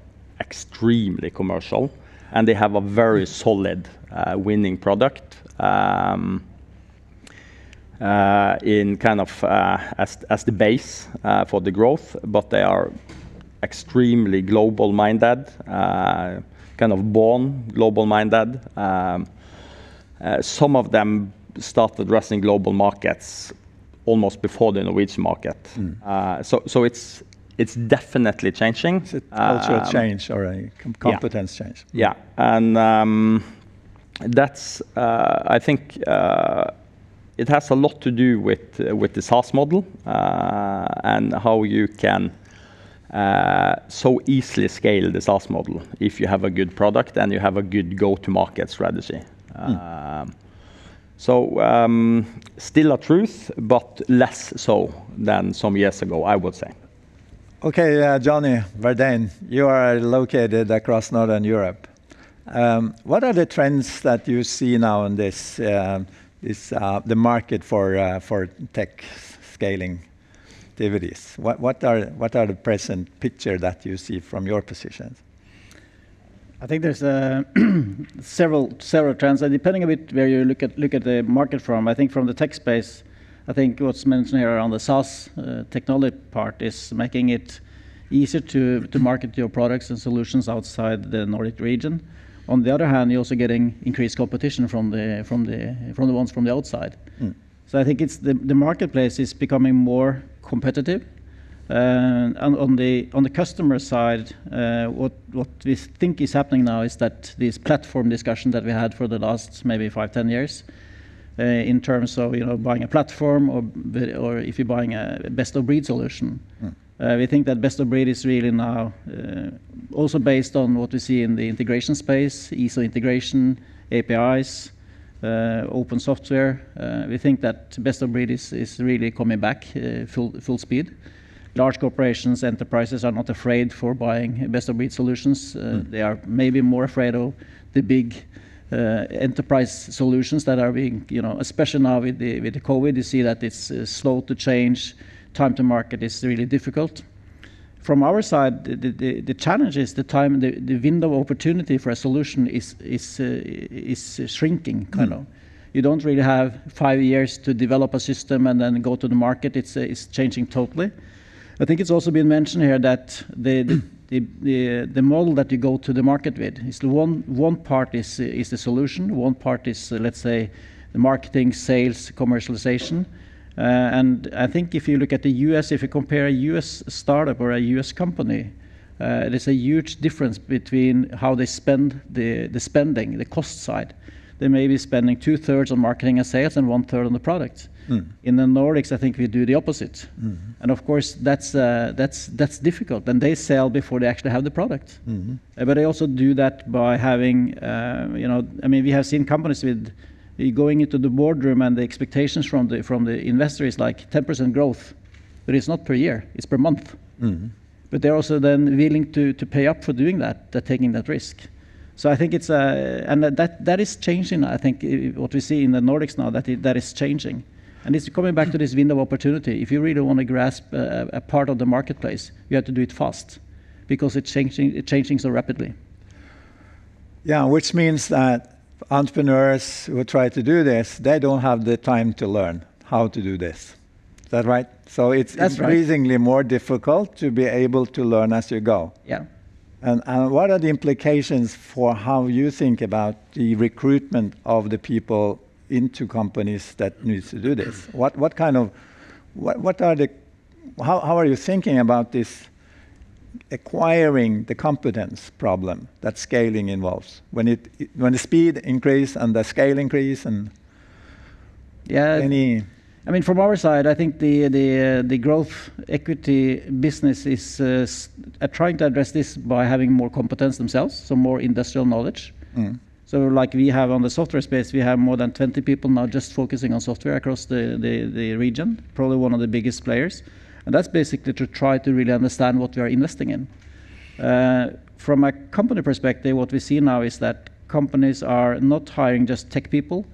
extremely commercial, and they have a very solid winning product in kind of as the base for the growth, but they are extremely global minded, kind of born global minded. Some of them start addressing global markets almost before the Norwegian market. So it's definitely changing.
It's a cultural change or a competence change.
Yeah, and that's I think it has a lot to do with the SaaS model and how you can so easily scale the SaaS model if you have a good product and you have a good go-to-market strategy. So still a truth, but less so than some years ago, I would say.
Okay, Johnny Verdane, you are located across Northern Europe. What are the trends that you see now in this, the market for tech scaling activities? What are the present picture that you see from your positions?
I think there's several trends, and depending a bit where you look at the market from. I think from the tech space, I think what's mentioned here on the SaaS technology part is making it easier to market your products and solutions outside the Nordic region. On the other hand, you're also getting increased competition from the ones from the outside. So I think it's the marketplace is becoming more competitive. And on the customer side, what we think is happening now is that this platform discussion that we had for the last maybe 5-10 years, in terms of buying a platform or if you're buying a best of breed solution, we think that best of breed is really now also based on what we see in the integration space, ease of integration, APIs, open software. We think that best of breed is really coming back full speed. Large corporations, enterprises are not afraid for buying best of breed solutions. They are maybe more afraid of the big enterprise solutions that are being, especially now with the COVID, you see that it's slow to change. Time to market is really difficult. From our side, the challenge is the window of opportunity for a solution is shrinking, kind of. You don't really have 5 years to develop a system and then go to the market. It's changing totally. I think it's also been mentioned here that the model that you go to the market with is one part is the solution, one part is let's say the marketing, sales, commercialization. And I think if you look at the US, if you compare a US startup or a US company, there's a huge difference between how they spend the spending, the cost side. They may be spending 2/3 on marketing and sales and 1/3 on the product. In the Nordics, I think we do the opposite. And of course, that's difficult. And they sell before they actually have the product. But they also do that by having, we have seen companies with going into the boardroom and the expectations from the investor is like 10% growth, but it's not per year, it's per month. But they're also then willing to pay up for doing that, taking that risk. So I think it's and that is changing. I think what we see in the Nordics now that is changing, and it's coming back to this window of opportunity. If you really want to grasp a part of the marketplace, you have to do it fast, because it's changing so rapidly.
Yeah, which means that entrepreneurs who try to do this, they don't have the time to learn how to do this. Is that right? So it's increasingly more difficult to be able to learn as you go.
Yeah.
And what are the implications for how you think about the recruitment of the people into companies that needs to do this? How are you thinking about this acquiring the competence problem that scaling involves when the speed increase and the scale increase and
from our side, I think the growth equity business is trying to address this by having more competence themselves, so more industrial knowledge. So like we have on the software space, we have more than 20 people now just focusing on software across the region, probably one of the biggest players. And that's basically to try to really understand what we are investing in. From a company perspective, what we see now is that companies are not hiring just tech people.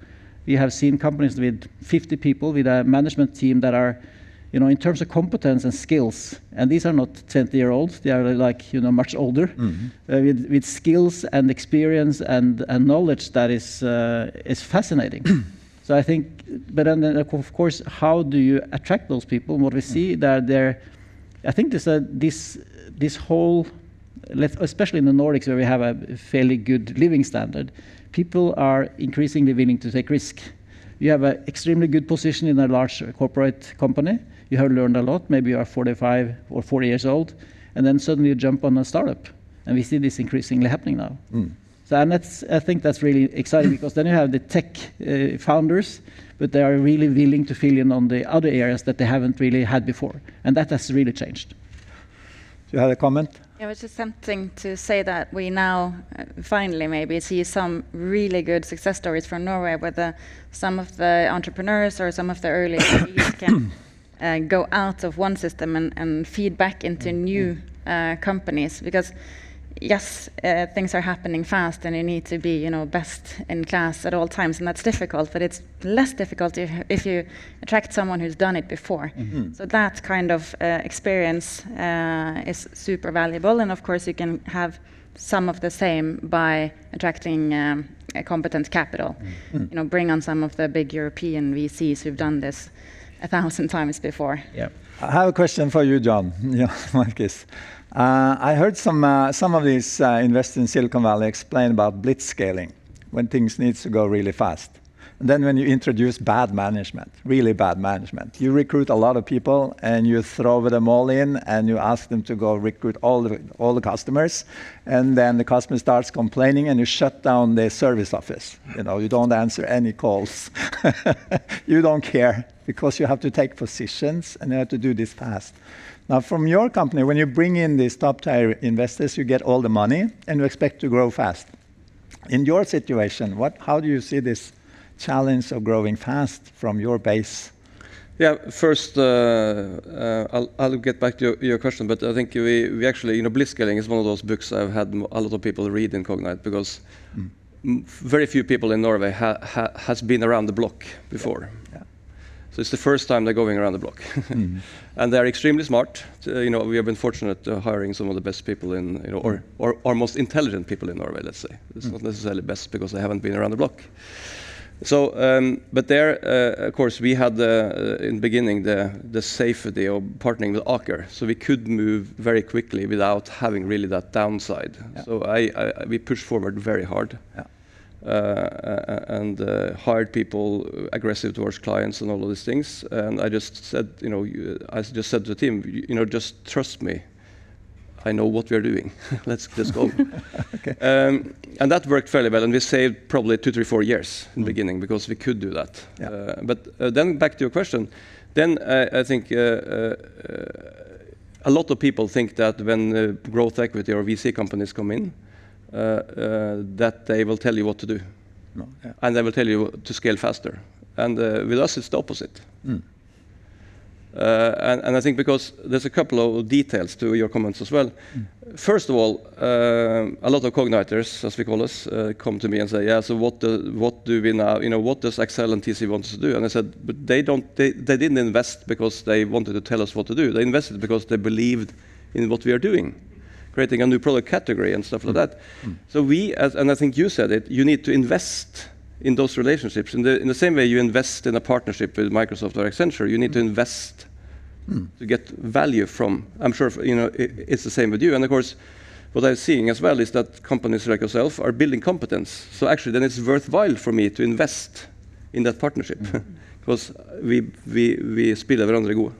We have seen companies with 50 people with a management team that are, in terms of competence and skills, and these are not 20-year-olds, they are like, much older, with skills and experience and knowledge that is fascinating. So I think, but then of course, how do you attract those people? And what we see that I think this whole, especially in the Nordics where we have a fairly good living standard, people are increasingly willing to take risk. You have an extremely good position in a large corporate company. You have learned a lot. Maybe you are 45 or 40 years old, and then suddenly you jump on a startup. And we see this increasingly happening now. So, and I think that's really exciting, because then you have the tech founders, but they are really willing to fill in on the other areas that they haven't really had before. And that has really changed.
Do you have a comment?
Yeah, it was just something to say that we now finally maybe see some really good success stories from Norway, where some of the entrepreneurs or some of the early employees can go out of one system and feed back into new companies. Because yes, things are happening fast, and you need to be, best in class at all times, and that's difficult. But it's less difficult if you attract someone who's done it before. So that kind of experience is super valuable, and of course you can have some of the same by attracting a competent capital. Bring on some of the big European VCs who've done this 1,000 times before.
Yeah.
I have a question for you, John. Yeah, Marcus. I heard some of these investors in Silicon Valley explain about blitzscaling, when things need to go really fast. And then when you introduce bad management, really bad management, you recruit a lot of people and you throw them all in and you ask them to go recruit all the customers. And then the customer starts complaining and you shut down the service office. You know, you don't answer any calls. You don't care because you have to take positions and you have to do this fast. Now, from your company, when you bring in these top-tier investors, you get all the money and you expect to grow fast. In your situation, how do you see this challenge of growing fast from your base?
Yeah, first, I'll get back to your question, but I think we actually, blitzscaling is one of those books I've had a lot of people read in Cognite, because very few people in Norway has been around the block before. Yeah. So it's the first time they're going around the block. And they're extremely smart. We have been fortunate hiring some of the best people in, or most intelligent people in Norway, let's say. It's not necessarily best because they haven't been around the block. So, but there, of course, we had in the beginning the safety of partnering with Aker, so we could move very quickly without having really that downside. Yeah. So we pushed forward very hard, and hired people aggressive towards clients and all of these things. And I just said, I just said to the team, just trust me. I know what we are doing. Let's go. Okay. And that worked fairly well, and we saved probably 2, 3, 4 years in the beginning because we could do that. Yeah. But then back to your question, then I think a lot of people think that when growth equity or VC companies come in, that they will tell you what to do. No. Yeah. And they will tell you to scale faster. And with us, it's the opposite. And I think because there's a couple of details to your comments as well. First of all, a lot of Cogniters, as we call us, come to me and say, yeah, so what do we now, what does Excel and TC want us to do? And I said, but they didn't invest because they wanted to tell us what to do. They invested because they believed in what we are doing, creating a new product category and stuff like that. So and I think you said it, you need to invest in those relationships. In the same way you invest in a partnership with Microsoft or Accenture, you need to invest to get value from. I'm sure it's the same with you. And of course, what I'm seeing as well is that companies like yourself are building competence. So actually, then it's worthwhile for me to invest in that partnership because we spiller hverandre gode.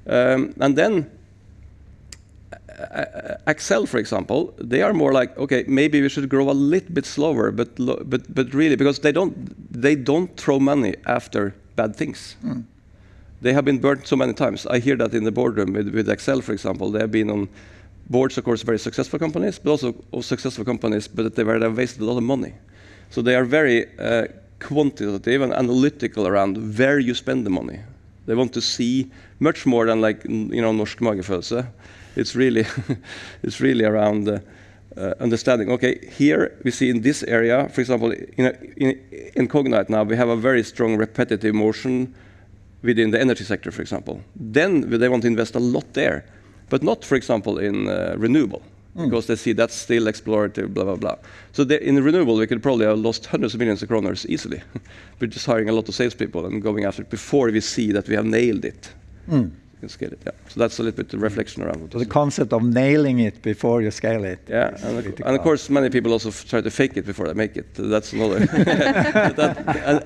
And then Excel, for example, they are more like, okay, maybe we should grow a little bit slower, but really, because they don't throw money after bad things. They have been burnt so many times. I hear that in the boardroom with Excel, for example. They have been on boards, of course, very successful companies, but also successful companies, but they have wasted a lot of money. So they are very quantitative and analytical around where you spend the money. They want to see much more than like, norsk magefølelse. It's really around understanding. Okay, here we see in this area, for example, in Cognite now, we have a very strong repetitive motion within the energy sector, for example. Then they want to invest a lot there, but not, for example, in renewable, because they see that's still explorative, blah, blah, blah. So in renewable, we could probably have lost hundreds of millions of kroners easily. We're just hiring a lot of salespeople and going after it before we see that we have nailed it. Can scale it, yeah. So that's a little bit the reflection around it.
So the concept of nailing it before you scale it.
Yeah, and of course, many people also try to fake it before they make it. That's another.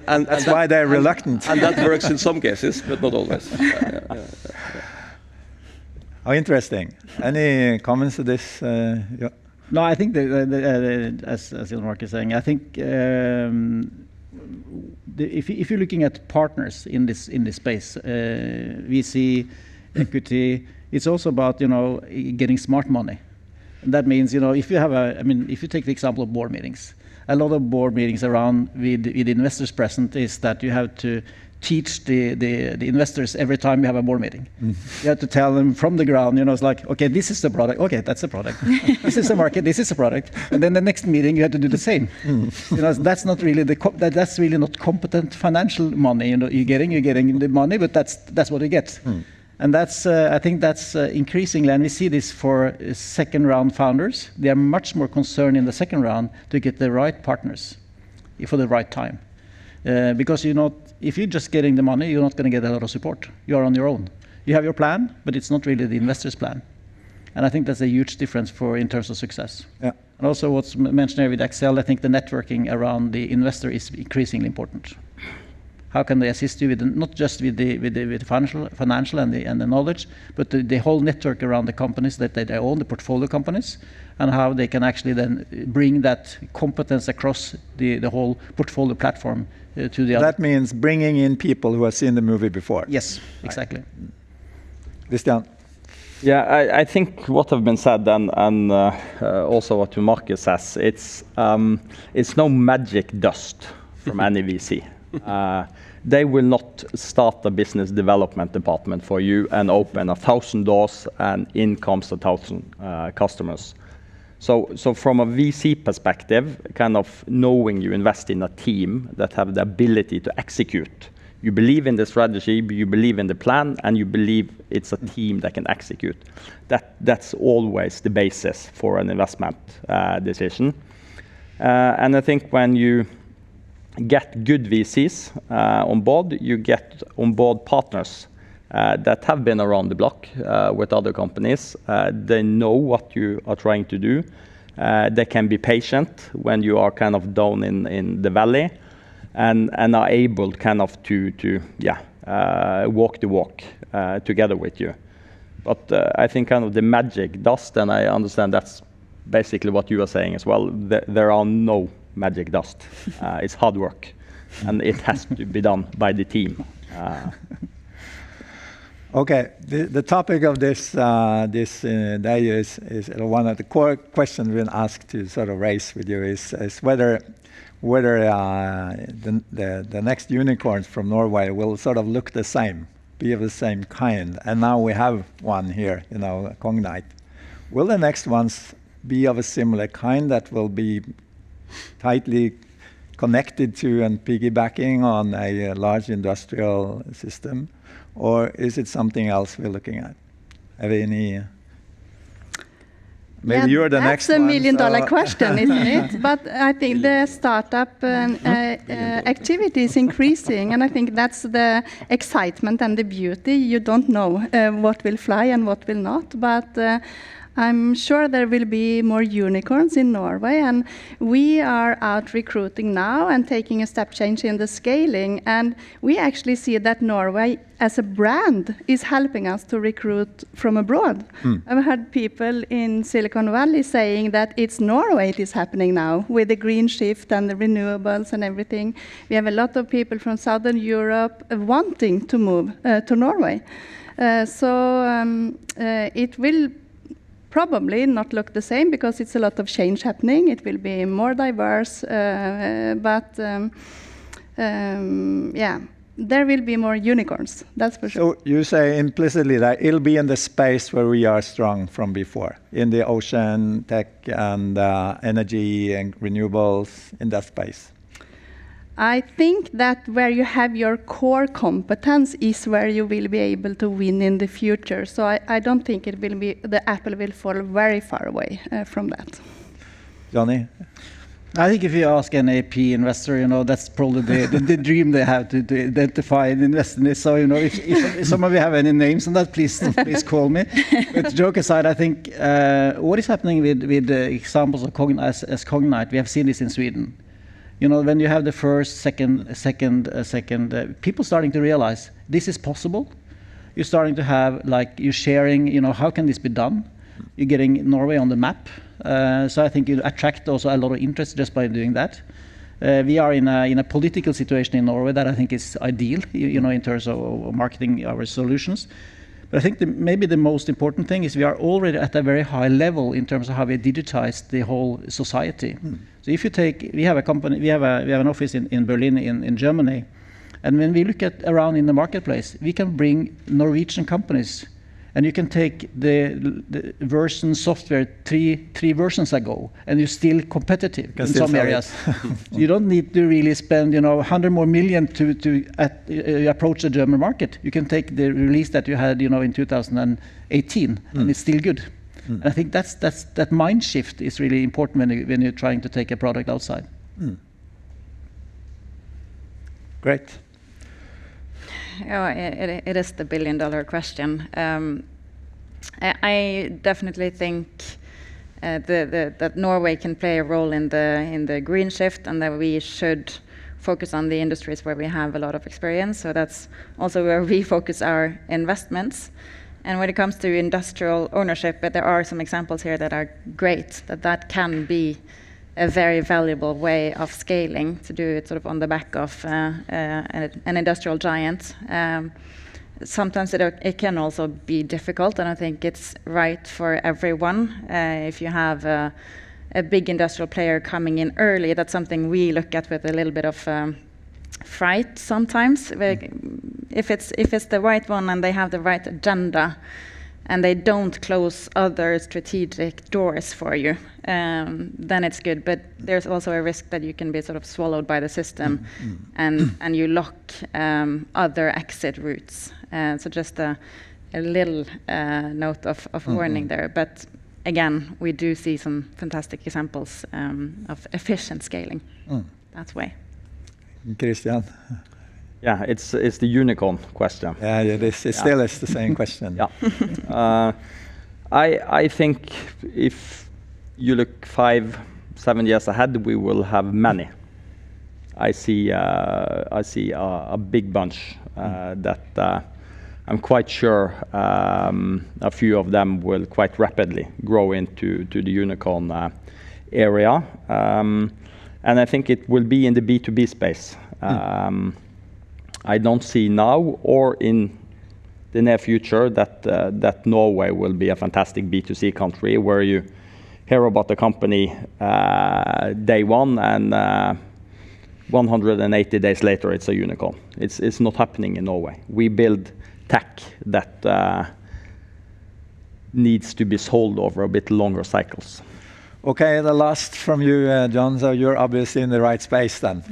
That's why they're reluctant.
And that works in some cases, but not always.
Oh, interesting. Any comments to this? Yeah.
No, I think as Jan Mark is saying, I think if you're looking at partners in this space, VC, equity, it's also about getting smart money. And that means if you have if you take the example of board meetings, a lot of board meetings around with investors present is that you have to teach the investors every time you have a board meeting. You have to tell them from the ground, it's like, okay, this is the product, okay, that's the product. This is the market, this is the product. And then the next meeting you have to do the same. That's not really that's really not competent financial money. You're getting the money, but that's what you get. And that's I think that's increasingly, and we see this for second round founders. They are much more concerned in the second round to get the right partners for the right time. Because if you're just getting the money, you're not going to get a lot of support. You are on your own. You have your plan, but it's not really the investor's plan. And I think that's a huge difference in terms of success.
Yeah.
And also what's mentioned here with Excel, I think the networking around the investor is increasingly important. How can they assist you with not just with the financial and the knowledge, but the whole network around the companies that they own, the portfolio companies, and how they can actually then bring that competence across the whole portfolio platform to the other.
That means bringing in people who have seen the movie before.
Yes, exactly.
Christian.
Yeah, I think what have been said and also what Marcus says, it's no magic dust from any VC. They will not start a business development department for you and open 1,000 doors and in comes 1,000 customers. So from a VC perspective, kind of knowing you invest in a team that have the ability to execute. You believe in the strategy, you believe in the plan, and you believe it's a team that can execute. That's always the basis for an investment decision. And I think when you get good VCs on board, you get on board partners that have been around the block with other companies. They know what you are trying to do. They can be patient when you are kind of down in the valley. And are able kind of to walk the walk together with you. But I think kind of the magic dust, and I understand that's basically what you are saying as well, there are no magic dust. It's hard work, and it has to be done by the team.
Okay, the topic of this day is one of the core questions we've been asked to sort of raise with you is whether the next unicorns from Norway will sort of look the same, be of the same kind. And now we have one here, Cognite. Will the next ones be of a similar kind that will be tightly connected to and piggybacking on a large industrial system? Or is it something else we're looking at? Have any... Maybe you're the next one.
That's a million-dollar question, isn't it? But I think the startup activity is increasing, and I think that's the excitement and the beauty. You don't know what will fly and what will not, but I'm sure there will be more unicorns in Norway, and we are out recruiting now and taking a step change in the scaling, and we actually see that Norway as a brand is helping us to recruit from abroad. I've heard people in Silicon Valley saying that it's Norway it is happening now with the green shift and the renewables and everything. We have a lot of people from Southern Europe wanting to move to Norway. So it will probably not look the same because it's a lot of change happening. It will be more diverse, but yeah, there will be more unicorns, that's for sure.
So you say implicitly that it'll be in the space where we are strong from before, in the ocean, tech, and energy and renewables, in that space.
I think that where you have your core competence is where you will be able to win in the future. So I don't think it will be the apple will fall very far away from that.
Johnny?
I think if you ask an AP investor, that's probably the dream they have to identify and invest in this. So, if some of you have any names on that, please call me. But joke aside, I think what is happening with the examples of Cognite, we have seen this in Sweden. When you have the first, second, people starting to realize this is possible. You're starting to have, you're sharing, how can this be done? You're getting Norway on the map. So I think you attract also a lot of interest just by doing that. We are in a political situation in Norway that I think is ideal, in terms of marketing our solutions. But I think maybe the most important thing is we are already at a very high level in terms of how we digitize the whole society. So if you take, we have a company, we have an office in Berlin, in Germany, and when we look around in the marketplace, we can bring Norwegian companies, and you can take the version software three versions ago, and you're still competitive in some areas. You don't need to really spend 100 more million to approach the German market. You can take the release that you had in 2018, and it's still good. And I think that mind shift is really important when you're trying to take a product outside.
Great.
it is the billion-dollar question. I definitely think that Norway can play a role in the green shift, and that we should focus on the industries where we have a lot of experience. So that's also where we focus our investments. And when it comes to industrial ownership, but there are some examples here that are great, that can be a very valuable way of scaling, to do it sort of on the back of an industrial giant. Sometimes it can also be difficult, and I think it's right for everyone. If you have a big industrial player coming in early, that's something we look at with a little bit of fright sometimes. If it's the right one and they have the right agenda, and they don't close other strategic doors for you, then it's good. But there's also a risk that you can be sort of swallowed by the system, and you lock other exit routes. So just a little note of warning there. But again, we do see some fantastic examples of efficient scaling that way.
Christian?
Yeah, it's the unicorn question.
Yeah, it is. It still is the same question.
Yeah. I think if you look 5-7 years ahead, we will have many. I see a big bunch that I'm quite sure a few of them will quite rapidly grow into the unicorn area, and I think it will be in the B2B space. I don't see now or in the near future that Norway will be a fantastic B2C country where you hear about the company day one and 180 days later it's a unicorn. It's not happening in Norway. We build tech that needs to be sold over a bit longer cycles.
Okay, the last from you, John. So you're obviously in the right space then.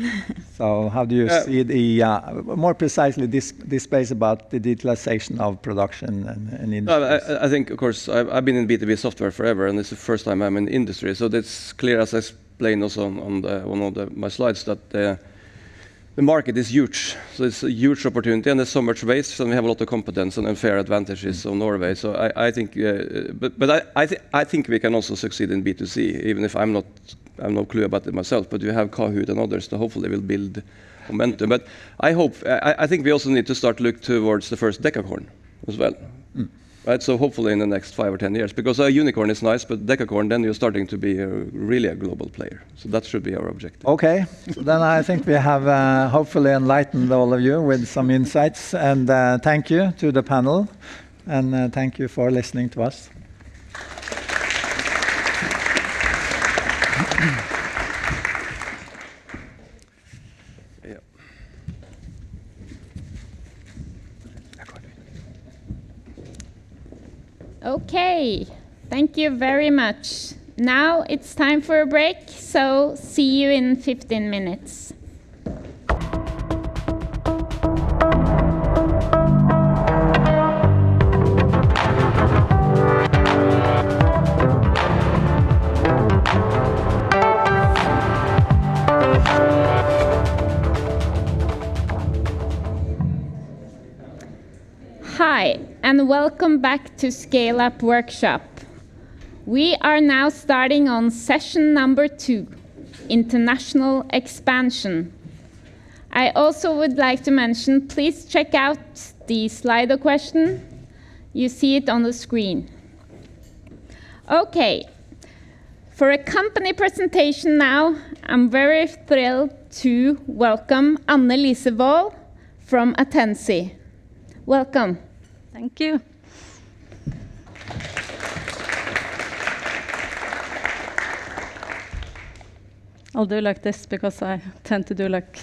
So how do you see the, more precisely, this space about the digitalization of production and industry?
I think, of course, I've been in B2B software forever, and it's the first time I'm in the industry. So that's clear, as I explained also on one of my slides, that the market is huge. So it's a huge opportunity, and there's so much waste, and we have a lot of competence and unfair advantages of Norway. So I think, I think we can also succeed in B2C, even if I have no clue about it myself. But we have Kahoot and others that hopefully will build momentum. But I think we also need to start to look towards the first decacorn as well. Right, so hopefully in the next 5 or 10 years, because a unicorn is nice, but decacorn, then you're starting to be really a global player. So that should be our objective.
Okay, so then I think we have hopefully enlightened all of you with some insights, and thank you to the panel, and thank you for listening to us.
Okay, thank you very much. Now it's time for a break, so see you in 15 minutes. Hi, and welcome back to Scaleup Workshop. We are now starting on session number 2, International Expansion. I also would like to mention, please check out the Slido question. You see it on the screen. Okay, for a company presentation now, I'm very thrilled to welcome Lise Waal from Attensi. Welcome.
Thank you. I'll do like this because I tend to do like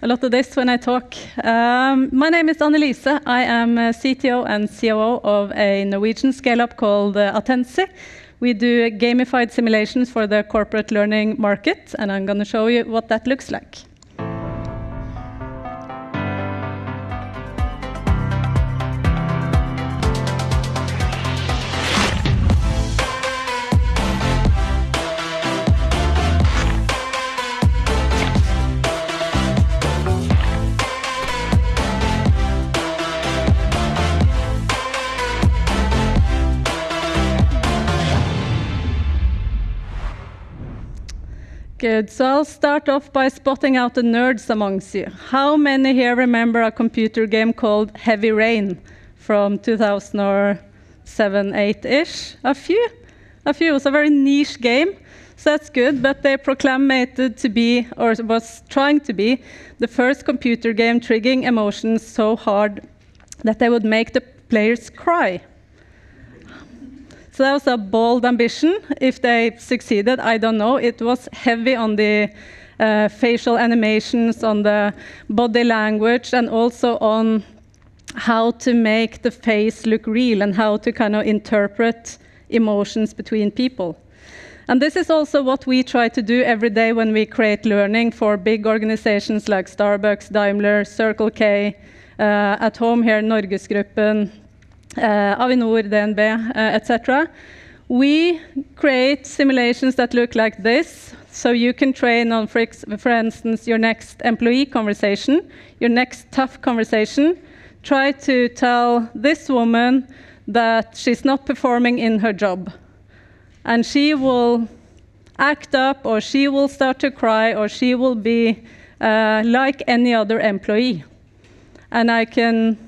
a lot of this when I talk. My name is Lise. I am CTO and COO of a Norwegian scale-up called Attensi. We do gamified simulations for the corporate learning market, and I'm going to show you what that looks like. Good. So I'll start off by spotting out the nerds amongst you. How many here remember a computer game called Heavy Rain from 2007, 8-ish? A few. It was a very niche game, so that's good. But they proclaimed to be, or was trying to be, the first computer game triggering emotions so hard that they would make the players cry. So that was a bold ambition. If they succeeded, I don't know. It was heavy on the facial animations, on the body language, and also on how to make the face look real and how to kind of interpret emotions between people. And this is also what we try to do every day when we create learning for big organizations like Starbucks, Daimler, Circle K, at home here, Norgesgruppen, Avinor, DNB, etc. We create simulations that look like this, so you can train on, for instance, your next employee conversation, your next tough conversation. Try to tell this woman that she's not performing in her job. And she will act up, or she will start to cry, or she will be like any other employee. And I can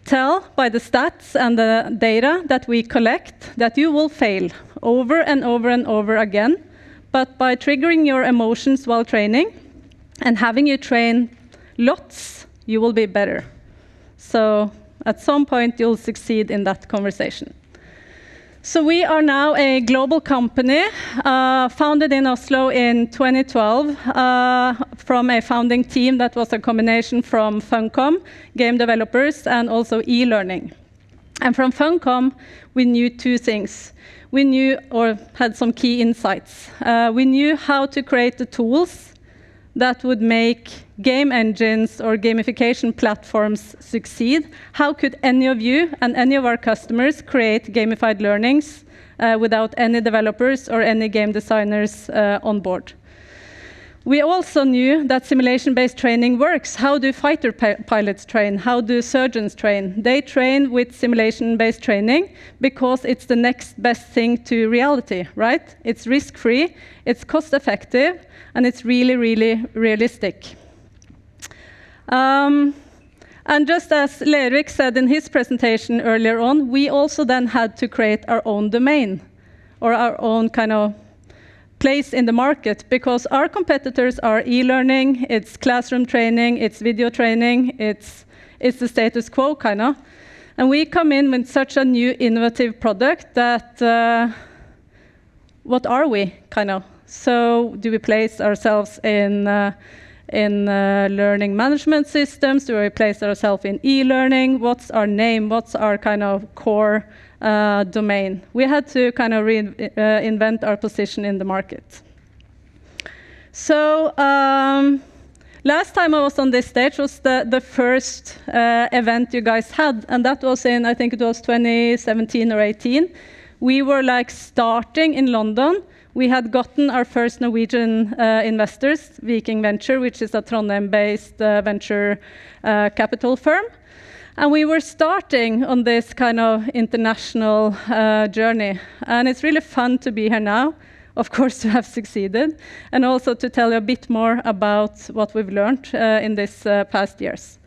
tell by the stats and the data that we collect that you will fail over and over and over again. But by triggering your emotions while training and having you train lots, you will be better. So at some point, you'll succeed in that conversation. So we are now a global company founded in Oslo in 2012 from a founding team that was a combination from Funcom, game developers, and also e-learning. And from Funcom, we knew two things. We knew, or had some key insights. We knew how to create the tools that would make game engines or gamification platforms succeed. How could any of you and any of our customers create gamified learnings without any developers or any game designers on board? We also knew that simulation-based training works. How do fighter pilots train? How do surgeons train? They train with simulation-based training because it's the next best thing to reality, right? It's risk-free, it's cost-effective, and it's really, really realistic. And just as Lervik said in his presentation earlier on, we also then had to create our own domain, or our own kind of place in the market, because our competitors are e-learning, it's classroom training, it's video training, it's the status quo, kind of. And we come in with such a new innovative product that, what are we, kind of? So do we place ourselves in learning management systems? Do we place ourselves in e-learning? What's our name? What's our kind of core domain? We had to kind of reinvent our position in the market. So last time I was on this stage was the first event you guys had, and that was in, I think it was 2017 or 18. We were like starting in London. We had gotten our first Norwegian investors, Viking Venture, which is a Trondheim-based venture capital firm. And we were starting on this kind of international journey. And it's really fun to be here now, of course, to have succeeded, and also to tell you a bit more about what we've learned in these past years.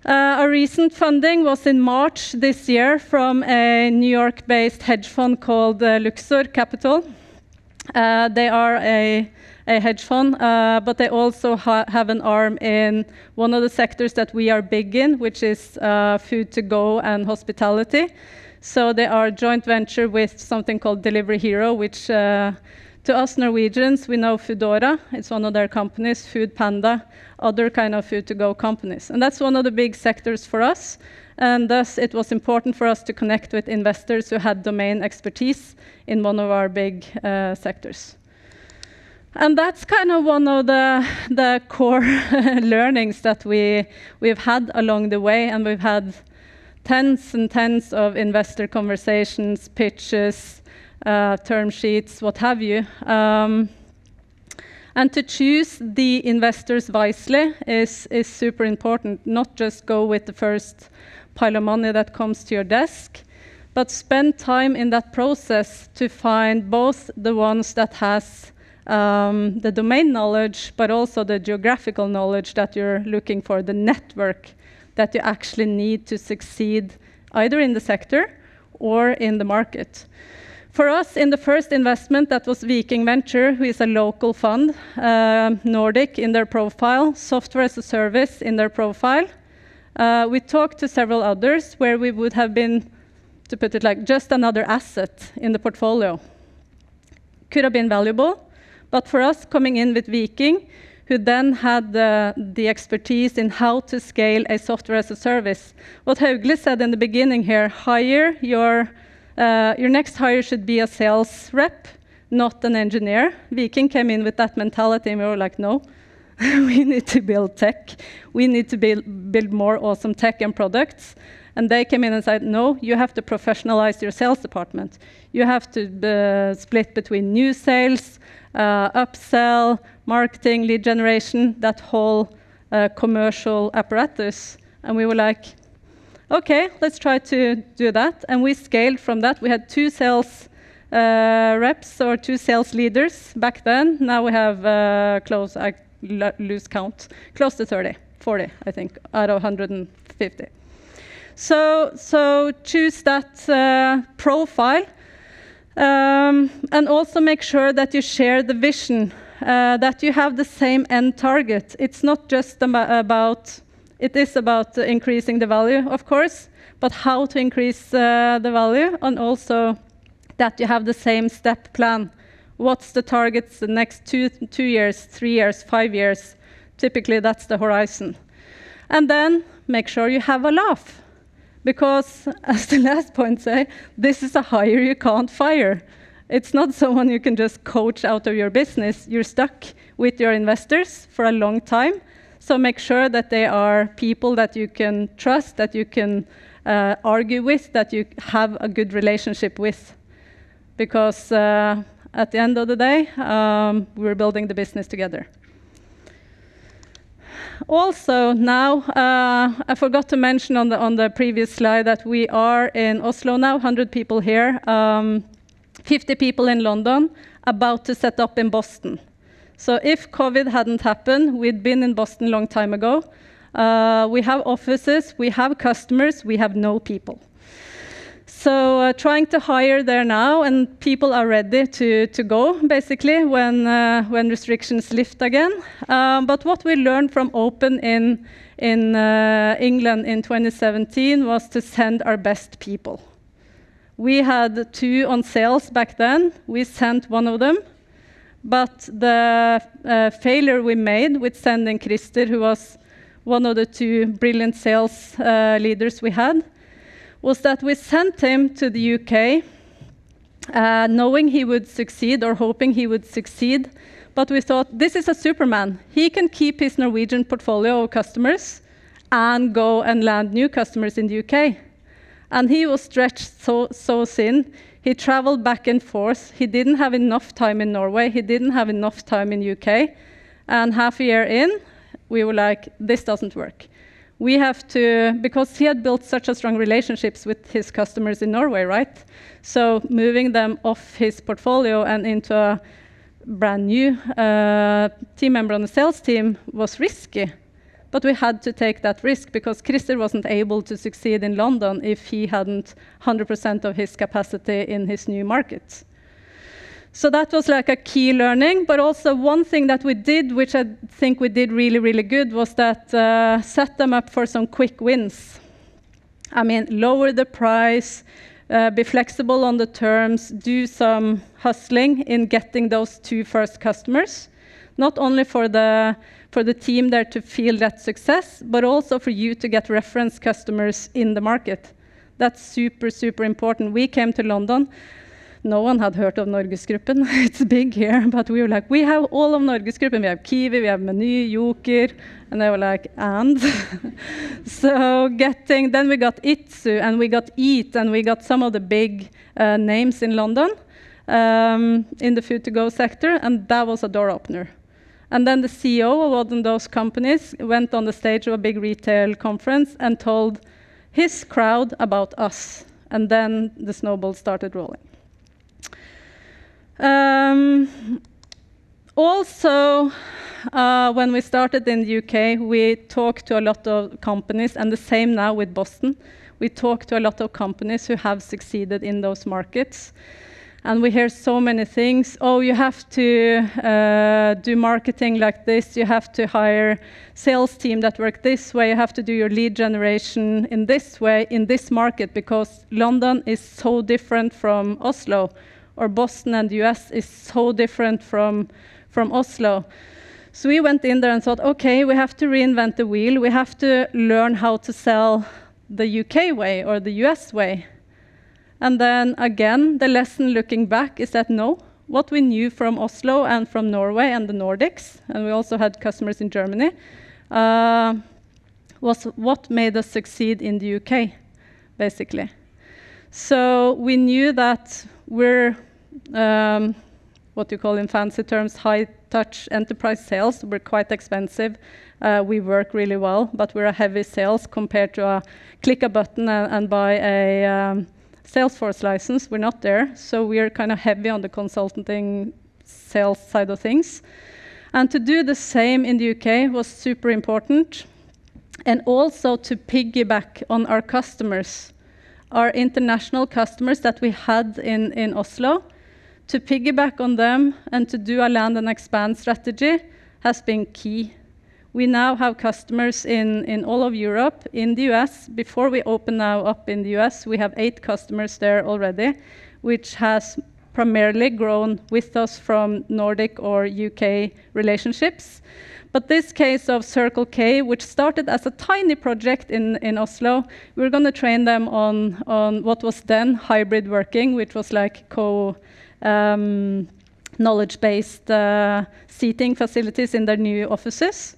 Our recent funding was in March this year from a New York-based hedge fund called Luxor Capital. They are a hedge fund, but they also have an arm in one of the sectors that we are big in, which is food to go and hospitality. So they are a joint venture with something called Delivery Hero, which to us Norwegians, we know Foodora. It's one of their companies, Food Panda, other kind of food to go companies. And that's one of the big sectors for us. And thus, it was important for us to connect with investors who had domain expertise in one of our big sectors. And that's kind of one of the core learnings that we've had along the way. And we've had tens and tens of investor conversations, pitches, term sheets, what have you. And to choose the investors wisely is super important. Not just go with the first pile of money that comes to your desk, but spend time in that process to find both the ones that has the domain knowledge, but also the geographical knowledge that you're looking for, the network that you actually need to succeed either in the sector or in the market. For us, in the first investment, that was Viking Venture, who is a local fund, Nordic in their profile, software as a service in their profile. We talked to several others where we would have been, to put it like, just another asset in the portfolio. Could have been valuable, but for us, coming in with Viking, who then had the expertise in how to scale a software as a service. What Haugli said in the beginning here, hire your next hire should be a sales rep, not an engineer. Viking came in with that mentality, and we were like, no, we need to build tech. We need to build more awesome tech and products. And they came in and said, no, you have to professionalize your sales department. You have to split between new sales, upsell, marketing, lead generation, that whole commercial apparatus. And we were like, okay, let's try to do that. And we scaled from that. We had 2 sales reps or 2 sales leaders back then. Now we have I lose count, close to 30, 40, I think, out of 150. So choose that profile and also make sure that you share the vision, that you have the same end target. It's not just about, it is about increasing the value, of course, but how to increase the value, and also that you have the same step plan. What's the targets the next 2 years, 3 years, 5 years? Typically, that's the horizon. And then make sure you have a laugh. Because, as the last point say, this is a hire you can't fire. It's not someone you can just coach out of your business. You're stuck with your investors for a long time. So make sure that they are people that you can trust, that you can argue with, that you have a good relationship with. Because at the end of the day, we're building the business together. Also, now, I forgot to mention on the previous slide that we are in Oslo now, 100 people here, 50 people in London, about to set up in Boston. So if COVID hadn't happened, we'd been in Boston a long time ago. We have offices, we have customers, we have no people. So trying to hire there now, and people are ready to go, basically, when restrictions lift again. But what we learned from Open in England in 2017 was to send our best people. We had 2 on sales back then. We sent one of them. But the failure we made with sending Christer, who was one of the 2 brilliant sales leaders we had, was that we sent him to the UK, knowing he would succeed or hoping he would succeed. But we thought, this is a Superman. He can keep his Norwegian portfolio of customers and go and land new customers in the UK. And he was stretched so thin. He traveled back and forth. He didn't have enough time in Norway. He didn't have enough time in UK. And half a year in, we were like, this doesn't work. We have to, because he had built such a strong relationships with his customers in Norway, right? So moving them off his portfolio and into a brand new team member on the sales team was risky. But we had to take that risk because Christer wasn't able to succeed in London if he hadn't 100% of his capacity in his new market. So that was like a key learning, but also one thing that we did, which I think we did really, really good, was that set them up for some quick wins. I mean, lower the price, be flexible on the terms, do some hustling in getting those 2 first customers, not only for the team there to feel that success, but also for you to get reference customers in the market. That's super, super important. We came to London. No one had heard of Norgesgruppen. It's big here, but we were like, we have all of Norgesgruppen. We have Kiwi, we have Meny, Joker, and they were like, and? So then we got Itsu, and we got Eat, and we got some of the big names in London in the food-to-go sector, and that was a door opener. And then the CEO of one of those companies went on the stage of a big retail conference and told his crowd about us, and then the snowball started rolling. Also, when we started in the UK, we talked to a lot of companies, and the same now with Boston. We talk to a lot of companies who have succeeded in those markets. And we hear so many things. Oh, you have to do marketing like this. You have to hire sales team that work this way. You have to do your lead generation in this way, in this market, because London is so different from Oslo, or Boston and the US is so different from Oslo. So we went in there and thought, okay, we have to reinvent the wheel. We have to learn how to sell the UK way or the US way. And then again, the lesson looking back is that no, what we knew from Oslo and from Norway and the Nordics, and we also had customers in Germany, was what made us succeed in the UK, basically. So we knew that we're, what you call in fancy terms, high-touch enterprise sales. We're quite expensive. We work really well, but we're a heavy sales compared to click a button and buy a Salesforce license. We're not there, so we're kind of heavy on the consulting sales side of things. And to do the same in the UK was super important, and also to piggyback on our customers, our international customers that we had in Oslo. To piggyback on them and to do a land and expand strategy has been key. We now have customers in all of Europe, in the US. Before we open now up in the US, we have 8 customers there already, which has primarily grown with us from Nordic or UK relationships. But this case of Circle K, which started as a tiny project in Oslo, we're going to train them on what was then hybrid working, which was like knowledge-based seating facilities in their new offices.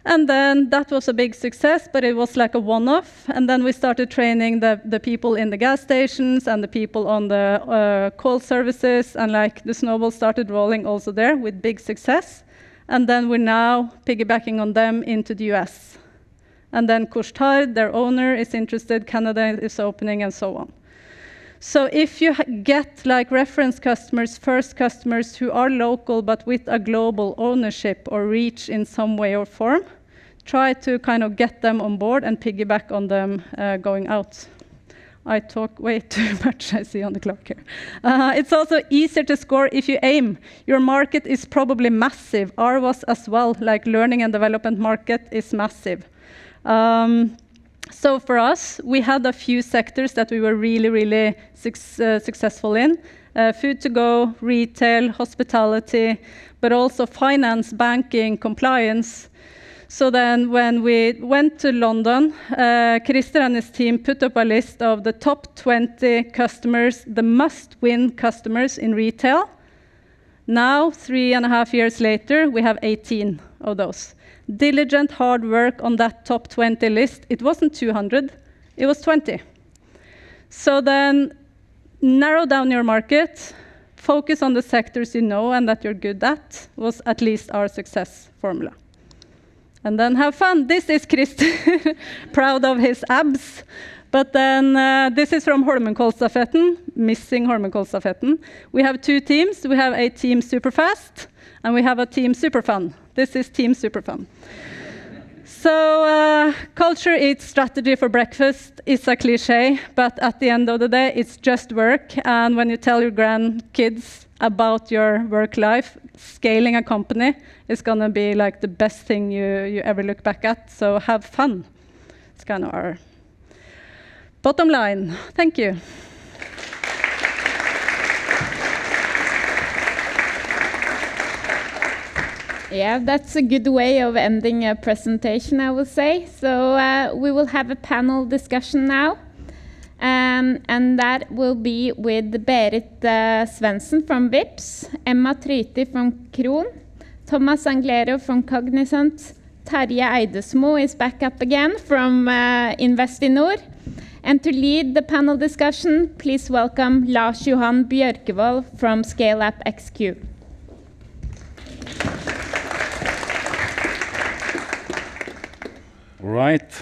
And then that was a big success, but it was like a one-off. And then we started training the people in the gas stations and the people on the call services, and like the snowball started rolling also there with big success. And then we're now piggybacking on them into the US. And then Couche-Tard, their owner, is interested, Canada is opening, and so on. So if you get like reference customers, first customers who are local but with a global ownership or reach in some way or form, try to kind of get them on board and piggyback on them going out. I talk way too much, I see on the clock here. It's also easier to score if you aim. Your market is probably massive. Ours was as well, like learning and development market is massive. So for us, we had a few sectors that we were really successful in. Food to go, retail, hospitality, but also finance, banking, compliance. So then when we went to London, Christer and his team put up a list of the top 20 customers, the must-win customers in retail. Now, 3.5 years later, we have 18 of those. Diligent hard work on that top 20 list. It wasn't 200, it was 20. So then narrow down your market, focus on the sectors you know and that you're good at, was at least our success formula. And then have fun. This is Christer, proud of his abs. But then this is from Holmenkollstafetten, missing Holmenkollstafetten. We have 2 teams. We have a team Superfast, and we have a team Superfun. This is team Superfun. So culture eats strategy for breakfast is a cliche, but at the end of the day, it's just work. And when you tell your grandkids about your work life, scaling a company is going to be like the best thing you ever look back at. So have fun. It's kind of our bottom line. Thank you.
Yeah, that's a good way of ending a presentation, I would say. So we will have a panel discussion now. And that will be with Berit Svensson from Vips, Emma Tryti from Kron, Thomas Anglero from Cognizant, Terje Eidesmo is back up again from Investinor. And to lead the panel discussion, please welcome Lars Johan Bjørkevold from Scaleup XQ.
All right,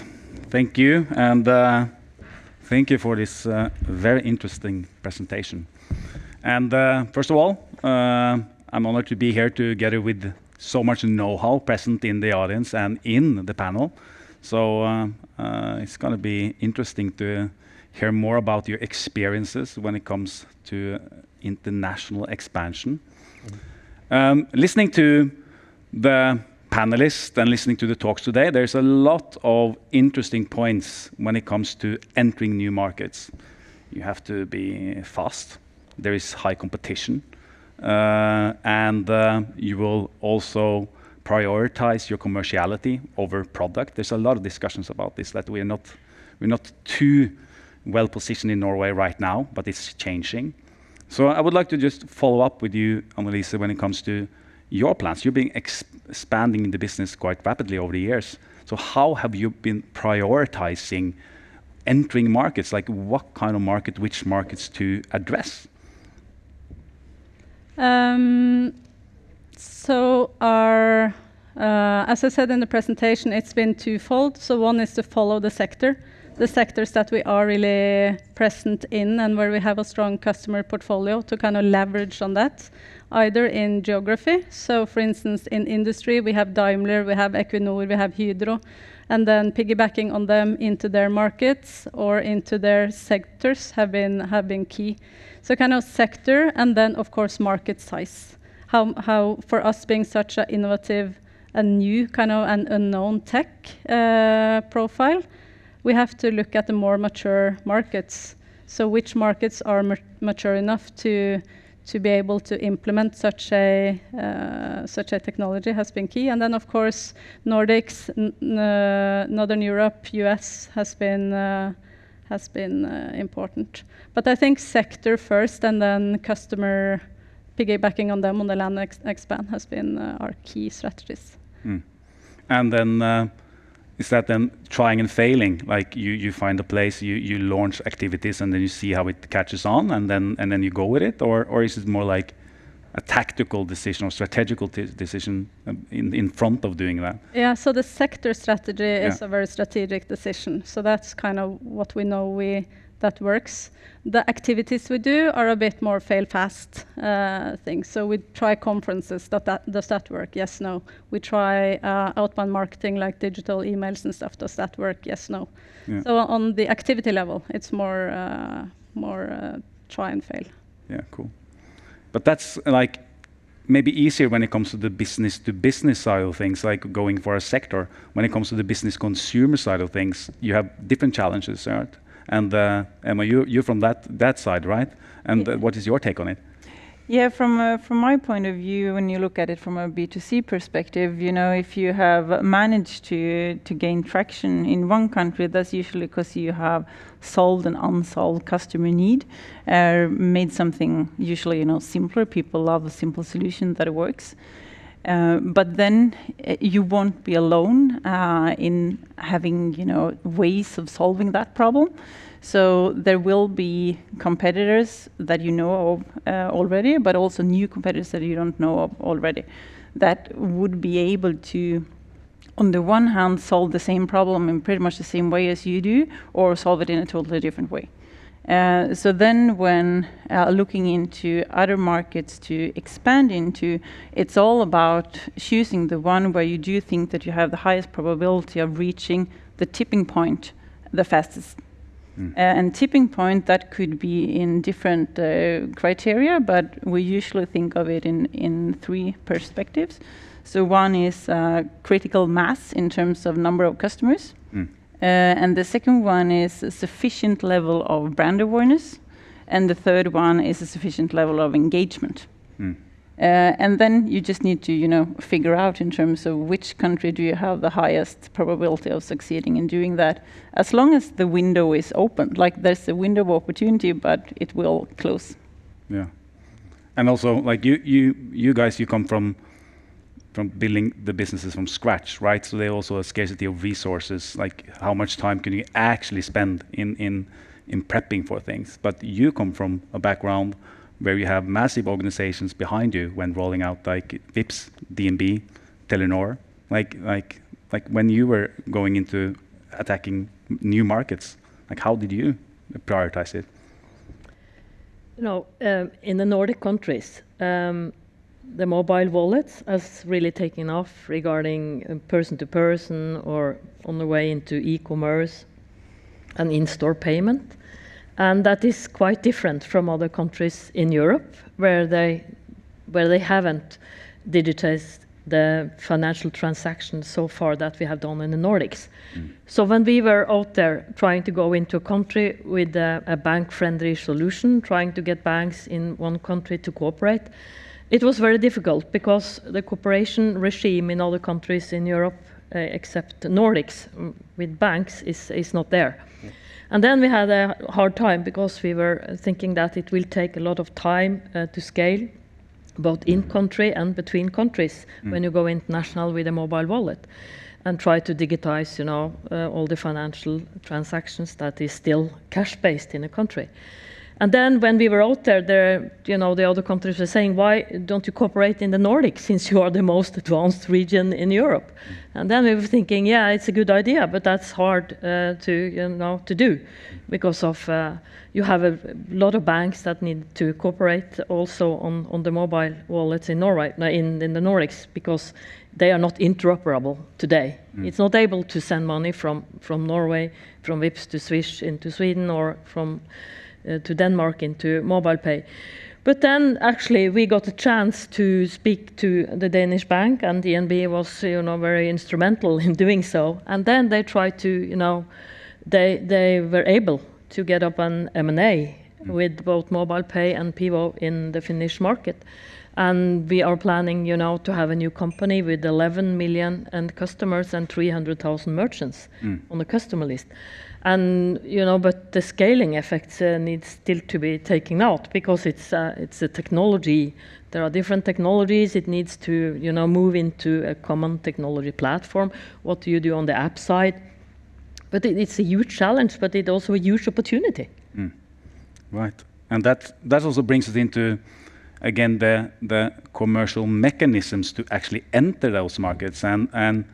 thank you, and thank you for this very interesting presentation. And first of all, I'm honored to be here together with so much know-how present in the audience and in the panel. So it's going to be interesting to hear more about your experiences when it comes to international expansion. Listening to the panelists and listening to the talks today, there's a lot of interesting points when it comes to entering new markets. You have to be fast. There is high competition. And you will also prioritize your commerciality over product. There's a lot of discussions about this, that we're not too well positioned in Norway right now, but it's changing. So I would like to just follow up with you, Annelise, when it comes to your plans. You've been expanding in the business quite rapidly over the years. So how have you been prioritizing entering markets? Like what kind of market, which markets to address?
So our, as I said in the presentation, it's been twofold. So one is to follow the sectors that we are really present in and where we have a strong customer portfolio to kind of leverage on that, either in geography. So for instance, in industry, we have Daimler, we have Equinor, we have Hydro, and then piggybacking on them into their markets or into their sectors have been key. So kind of sector, and then of course market size. How for us being such an innovative and new kind of an unknown tech profile, we have to look at the more mature markets. So which markets are mature enough to be able to implement such a technology has been key. And then of course Nordics, Northern Europe, US has been important. But I think sector first and then customer piggybacking on them on the land expand has been our key strategies.
And then is that then trying and failing? Like you find a place, you launch activities, and then you see how it catches on, and then you go with it, or is it more like a tactical decision or strategical decision in front of doing that?
Yeah, so the sector strategy is a very strategic decision. So that's kind of what we know that works. The activities we do are a bit more fail fast things. So we try conferences. Does that work? Yes, no. We try outbound marketing like digital emails and stuff. Does that work? Yes, no. Yeah. So on the activity level, it's more try and fail.
Yeah, cool. But that's like maybe easier when it comes to the business side of things, like going for a sector. When it comes to the business consumer side of things, you have different challenges, right? And Emma, you're from that side, right? And what is your take on it?
Yeah, from my point of view, when you look at it from a B2C perspective, you know, if you have managed to gain traction in one country, that's usually because you have solved an unsolved customer need, made something usually, you know, simpler. People love a simple solution that works. But then you won't be alone in having, you know, ways of solving that problem. So there will be competitors that you know of already, but also new competitors that you don't know of already, that would be able to, on the one hand, solve the same problem in pretty much the same way as you do, or solve it in a totally different way. So then when looking into other markets to expand into, it's all about choosing the one where you do think that you have the highest probability of reaching the tipping point the fastest. And tipping point, that could be in different criteria, but we usually think of it in three perspectives. So one is critical mass in terms of number of customers. And the second one is a sufficient level of brand awareness. And the third one is a sufficient level of engagement. And then you just need to, you know, figure out in terms of which country do you have the highest probability of succeeding in doing that, as long as the window is open. Like there's a window of opportunity, but it will close.
Yeah. And also, like you guys, you come from building the businesses from scratch, right? So there's also a scarcity of resources, like how much time can you actually spend in prepping for things? But you come from a background where you have massive organizations behind you when rolling out, like Vipps, DNB, Telenor. Like when you were going into attacking new markets, like how did you prioritize it?
You know, in the Nordic countries, the mobile wallets has really taken off regarding person-to-person or on the way into e-commerce and in-store payment. And that is quite different from other countries in Europe where they haven't digitized the financial transactions so far that we have done in the Nordics. So when we were out there trying to go into a country with a bank-friendly solution, trying to get banks in one country to cooperate, it was very difficult because the cooperation regime in other countries in Europe, except the Nordics, with banks, is not there. And then we had a hard time because we were thinking that it will take a lot of time to scale, both in-country and between countries, when you go international with a mobile wallet and try to digitize, all the financial transactions that is still cash-based in a country. And then when we were out there, the other countries were saying, why don't you cooperate in the Nordic since you are the most advanced region in Europe? And then we were thinking, yeah, it's a good idea, but that's hard to do because of you have a lot of banks that need to cooperate also on the mobile wallets in Norway, in the Nordics, because they are not interoperable today. It's not able to send money from Norway, from Vipps to Swish into Sweden, or from to Denmark into mobile pay. But then actually we got a chance to speak to the Danish bank, and DNB was very instrumental in doing so. And then they tried to, they were able to get up an M&A with both mobile pay and Pivo in the Finnish market. And we are planning, to have a new company with 11 million end customers and 300,000 merchants on the customer list. And but the scaling effects needs still to be taken out because it's a technology. There are different technologies. It needs to move into a common technology platform. What do you do on the app side? But it's a huge challenge, but it's also a huge opportunity.
Right, and that also brings us into, again, the commercial mechanisms to actually enter those markets. And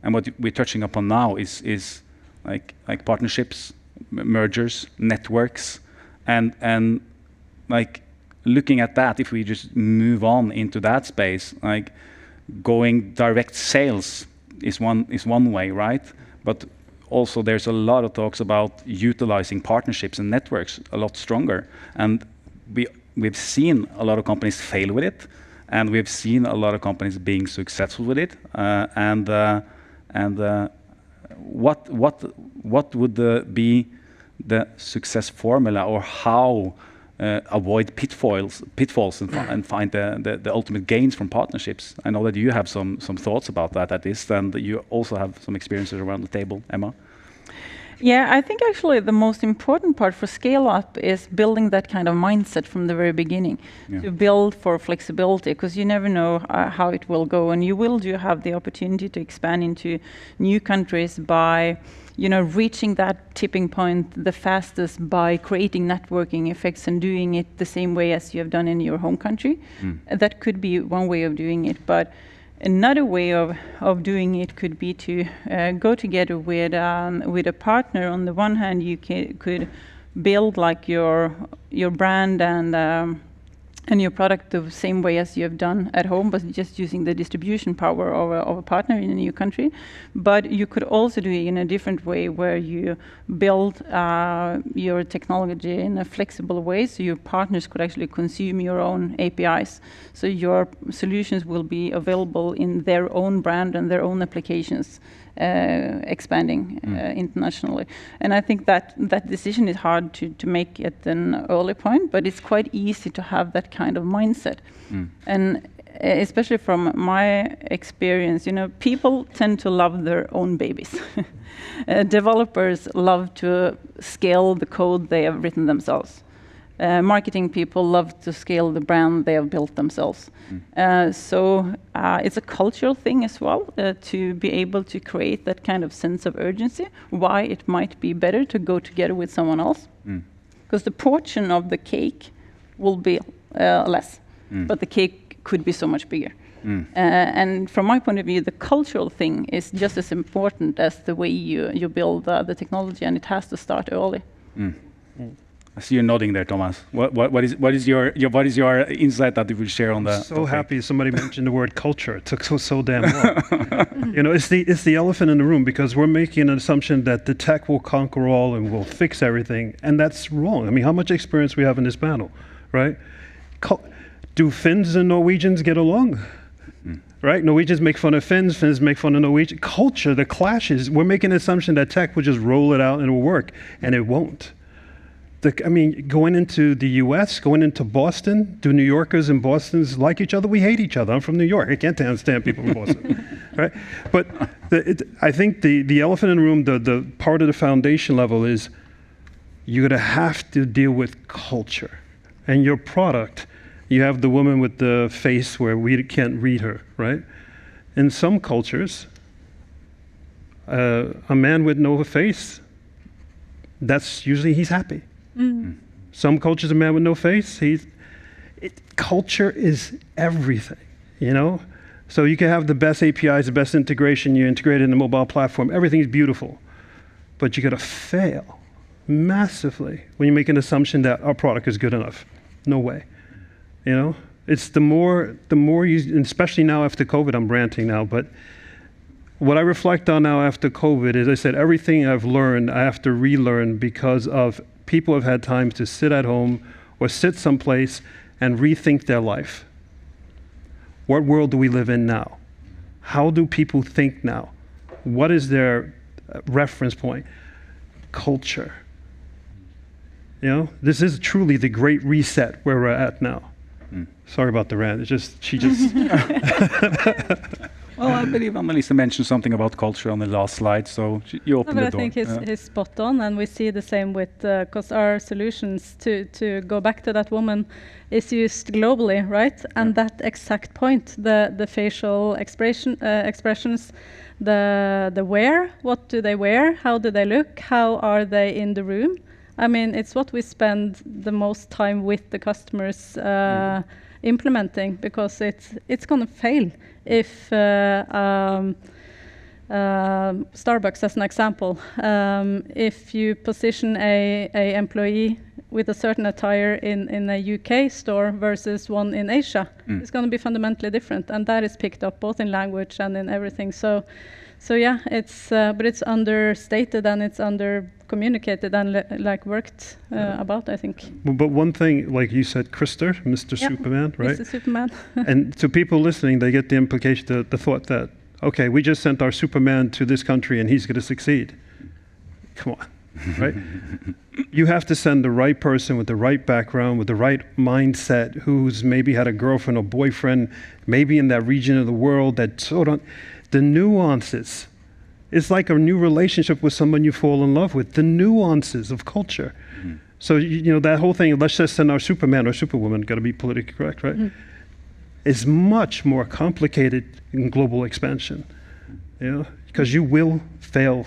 what we're touching upon now is like partnerships, mergers, networks, and like looking at that, if we just move on into that space, like going direct sales is one way, right? But also there's a lot of talks about utilizing partnerships and networks a lot stronger. And we've seen a lot of companies fail with it, and we've seen a lot of companies being successful with it. What would be the success formula, or how avoid pitfalls and find the ultimate gains from partnerships? I know that you have some thoughts about that at this, and you also have some experiences around the table, Emma.
Yeah, I think actually the most important part for Scaleup is building that kind of mindset from the very beginning, to build for flexibility, because you never know how it will go, and you do have the opportunity to expand into new countries by reaching that tipping point the fastest by creating networking effects and doing it the same way as you have done in your home country. That could be one way of doing it, but another way of doing it could be to go together with a partner. On the one hand, you could build like your brand and your product the same way as you have done at home, but just using the distribution power of a partner in a new country. But you could also do it in a different way, where you build your technology in a flexible way, so your partners could actually consume your own APIs. So your solutions will be available in their own brand and their own applications, expanding internationally. And I think that decision is hard to make at an early point, but it's quite easy to have that kind of mindset. And especially from my experience, people tend to love their own babies. Developers love to scale the code they have written themselves. Marketing people love to scale the brand they have built themselves. So it's a cultural thing as well, to be able to create that kind of sense of urgency, why it might be better to go together with someone else. Because the portion of the cake will be less, but the cake could be so much bigger. And from my point of view, the cultural thing is just as important as the way you build the technology, and it has to start early.
I see you nodding there, Thomas. What is your insight that you will share on that?
So happy somebody mentioned the word culture. It took so damn long. You know, it's the elephant in the room, because we're making an assumption that the tech will conquer all and will fix everything, and that's wrong. I mean, how much experience we have in this panel, right? Do Finns and Norwegians get along? Right? Norwegians make fun of Finns, Finns make fun of Norwegian. Culture, the clashes, we're making an assumption that tech will just roll it out and it will work, and it won't. I mean, going into the US, going into Boston, do New Yorkers and Bostons like each other? We hate each other. I'm from New York. I can't stand people from Boston, right? But I think the elephant in the room, the part of the foundation level is you're gonna have to deal with culture. And your product, you have the woman with the face where we can't read her, right? In some cultures, a man with no face, that's usually he's happy. Some cultures, a man with no face, culture is everything, you know? So you can have the best APIs, the best integration, you integrate it in the mobile platform, everything's beautiful. But you gotta fail massively when you make an assumption that our product is good enough. No way, you know? It's the more you, and especially now after COVID, I'm ranting now, but what I reflect on now after COVID is, I said, everything I've learned, I have to relearn because of people have had time to sit at home or sit someplace and rethink their life. What world do we live in now? How do people think now? What is their reference point? Culture. You know, this is truly the great reset where we're at now. Sorry about the rant. It's just, she just...
Well, I believe Annelise mentioned something about culture on the last slide, so you opened the door.
I think he's spot on, and we see the same with, because our solutions, to go back to that woman, is used globally, right? And that exact point, the facial expressions, the wear, what do they wear, how do they look, how are they in the room? I mean, it's what we spend the most time with the customers implementing, because it's going to fail if Starbucks, as an example, if you position a employee with a certain attire in a UK store versus one in Asia, it's going to be fundamentally different, and that is picked up both in language and in everything. So yeah, it's but it's understated and it's under-communicated and like worked about, I think.
But one thing, like you said, Krister, Mr. Superman, right?
Mr. Superman.
And to people listening, they get the implication, the thought that, okay, we just sent our Superman to this country and he's going to succeed. Come on, right? You have to send the right person with the right background, with the right mindset, who's maybe had a girlfriend or boyfriend, maybe in that region of the world, that sort of, the nuances. It's like a new relationship with someone you fall in love with, the nuances of culture. So, you know, that whole thing, let's just send our Superman or Superwoman, got to be politically correct, right? Is much more complicated in global expansion, you know, because you will fail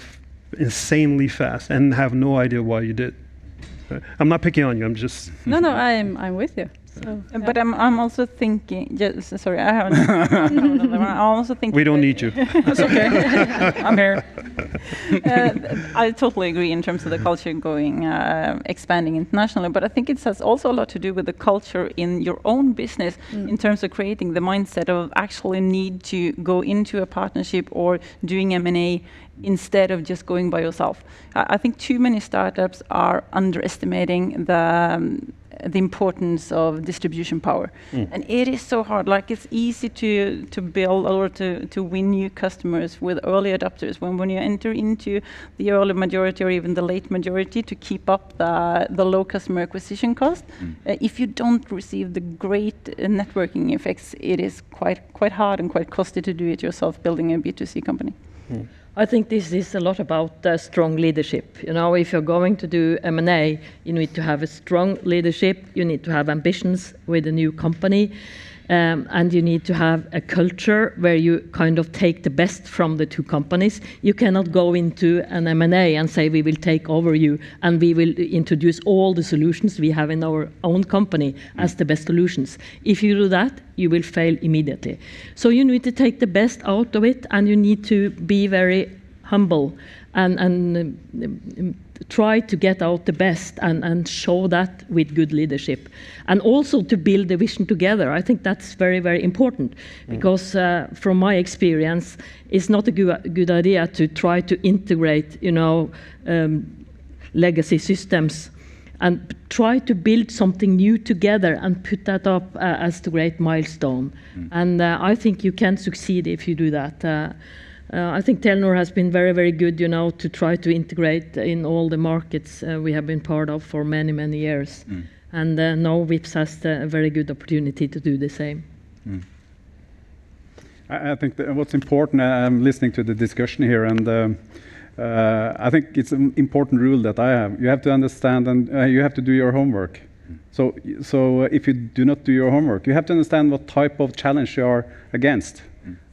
insanely fast and have no idea why you did. I'm not picking on you, I'm just...
No, I'm with you. So,
but I'm also thinking. Just, sorry, I haven't. I'm also thinking.
We don't need you.
That's okay. I'm here. I totally agree in terms of the culture going expanding internationally, but I think it has also a lot to do with the culture in your own business in terms of creating the mindset of actually need to go into a partnership or doing M&A instead of just going by yourself. I think too many startups are underestimating the importance of distribution power. And it is so hard. Like, it's easy to build or to win new customers with early adopters. When you enter into the early majority or even the late majority, to keep up the low customer acquisition cost, if you don't receive the great networking effects, it is quite hard and quite costly to do it yourself, building a B2C company.
I think this is a lot about strong leadership. You know, if you're going to do M&A, you need to have a strong leadership, you need to have ambitions with a new company, and you need to have a culture where you kind of take the best from the two companies. You cannot go into an M&A and say, we will take over you and we will introduce all the solutions we have in our own company as the best solutions. If you do that, you will fail immediately. So you need to take the best out of it, and you need to be very humble and try to get out the best and show that with good leadership. And also to build the vision together. I think that's very, very important, because from my experience, it's not a good idea to try to integrate, legacy systems, and try to build something new together and put that up as the great milestone. And I think you can succeed if you do that. I think Telenor has been very, very good, to try to integrate in all the markets we have been part of for many, many years. And now VIPS has a very good opportunity to do the same.
I think that what's important, I'm listening to the discussion here, and I think it's an important rule that I have. You have to understand, and you have to do your homework. So if you do not do your homework, you have to understand what type of challenge you are against.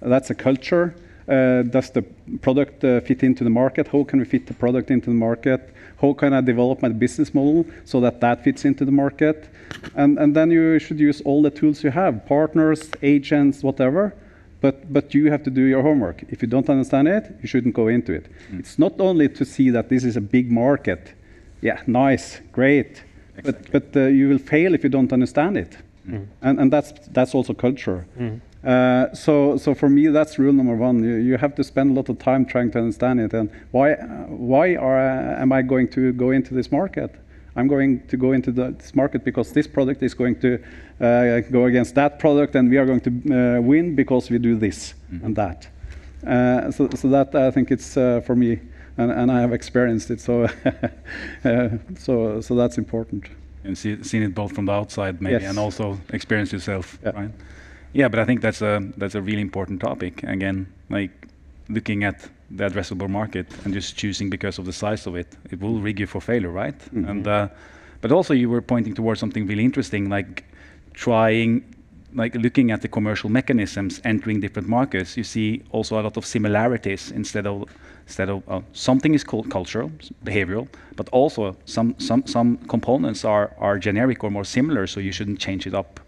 That's a culture. Does the product fit into the market? How can we fit the product into the market? How can I develop my business model so that fits into the market? And then you should use all the tools you have, partners, agents, whatever. But you have to do your homework. If you don't understand it, you shouldn't go into it. It's not only to see that this is a big market. Yeah, nice, great. Exactly. But you will fail if you don't understand it. And that's also culture. So for me, that's rule number one. You have to spend a lot of time trying to understand it. And why am I going to go into this market? I'm going to go into this market because this product is going to go against that product, and we are going to win because we do this and that. So that, I think, it's for me, and I have experienced it. So so that's important.
And seen it both from the outside, maybe,
Yes.
and also experience yourself, right? Yeah, but I think that's a really important topic. Again, like looking at the addressable market and just choosing because of the size of it, it will rig you for failure, right? And but also you were pointing towards something really interesting, like looking at the commercial mechanisms entering different markets. You see also a lot of similarities instead of something is called cultural, behavioral, but also some components are generic or more similar, so you shouldn't change it up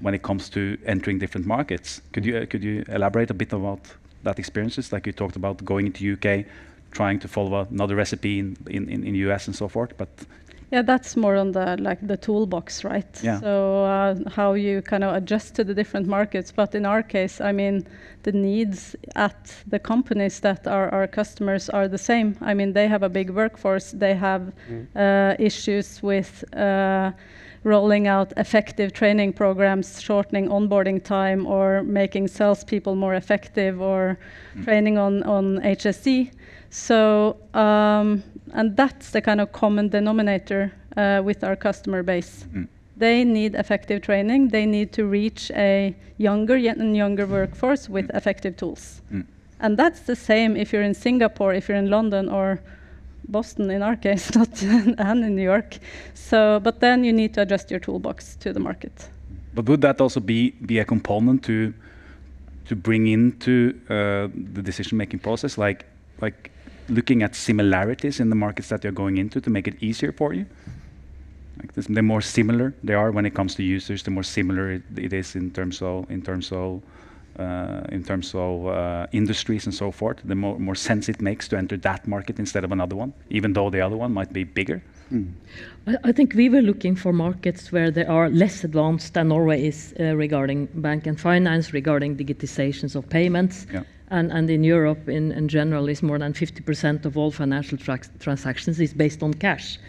when it comes to entering different markets. Could you elaborate a bit about that experiences, like you talked about going into UK, trying to follow another recipe in US and so forth, but
yeah, that's more on the toolbox, right?
Yeah.
So how you kind of adjust to the different markets. But in our case, I mean, the needs at the companies that are our customers are the same. I mean, they have a big workforce. They have issues with rolling out effective training programs, shortening onboarding time, or making salespeople more effective, or training on HSE. So, and that's the kind of common denominator with our customer base. They need effective training. They need to reach a younger and younger workforce with effective tools. And that's the same if you're in Singapore, if you're in London, or Boston in our case, not and in New York. So, but then you need to adjust your toolbox to the market.
But would that also be a component to bring into the decision-making process, like looking at similarities in the markets that you're going into to make it easier for you? Like this, the more similar they are when it comes to users, the more similar it is in terms of industries and so forth, the more sense it makes to enter that market instead of another one, even though the other one might be bigger.
I think we were looking for markets where they are less advanced than Norway is regarding bank and finance, regarding digitizations of payments.
Yeah.
And in Europe, in general, is more than 50% of all financial transactions is based on cash.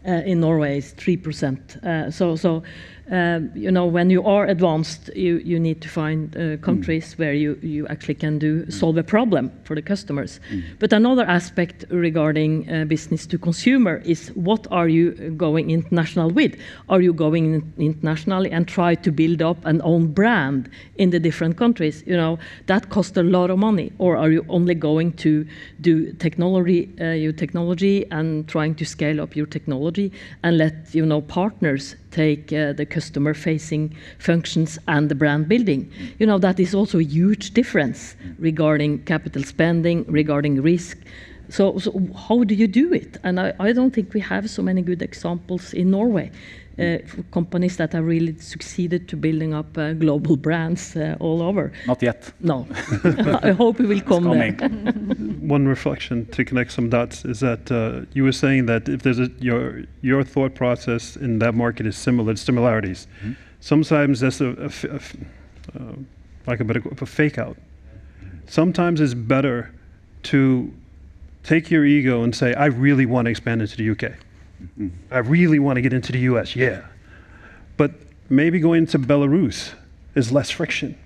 In Norway, it's 3%. So when you are advanced, you need to find countries where you actually can solve a problem for the customers. But another aspect regarding business to consumer is, what are you going international with? Are you going internationally and try to build up an own brand in the different countries? That costs a lot of money. Or are you only going to do your technology and trying to scale up your technology and let partners take the customer-facing functions and the brand building? That is also a huge difference regarding capital spending, regarding risk. So how do you do it? And I don't think we have so many good examples in Norway. companies that have really succeeded to building up global brands all over.
Not yet.
No. I hope it will come there.
One reflection to connect some dots is that you were saying that if there's your thought process in that market is similar, similarities. Mm-hmm. Sometimes that's a fake out. Sometimes it's better to take your ego and say, I really want to expand into the UK. Mm-hmm. I really want to get into the US, yeah. But maybe going into Belarus is less friction.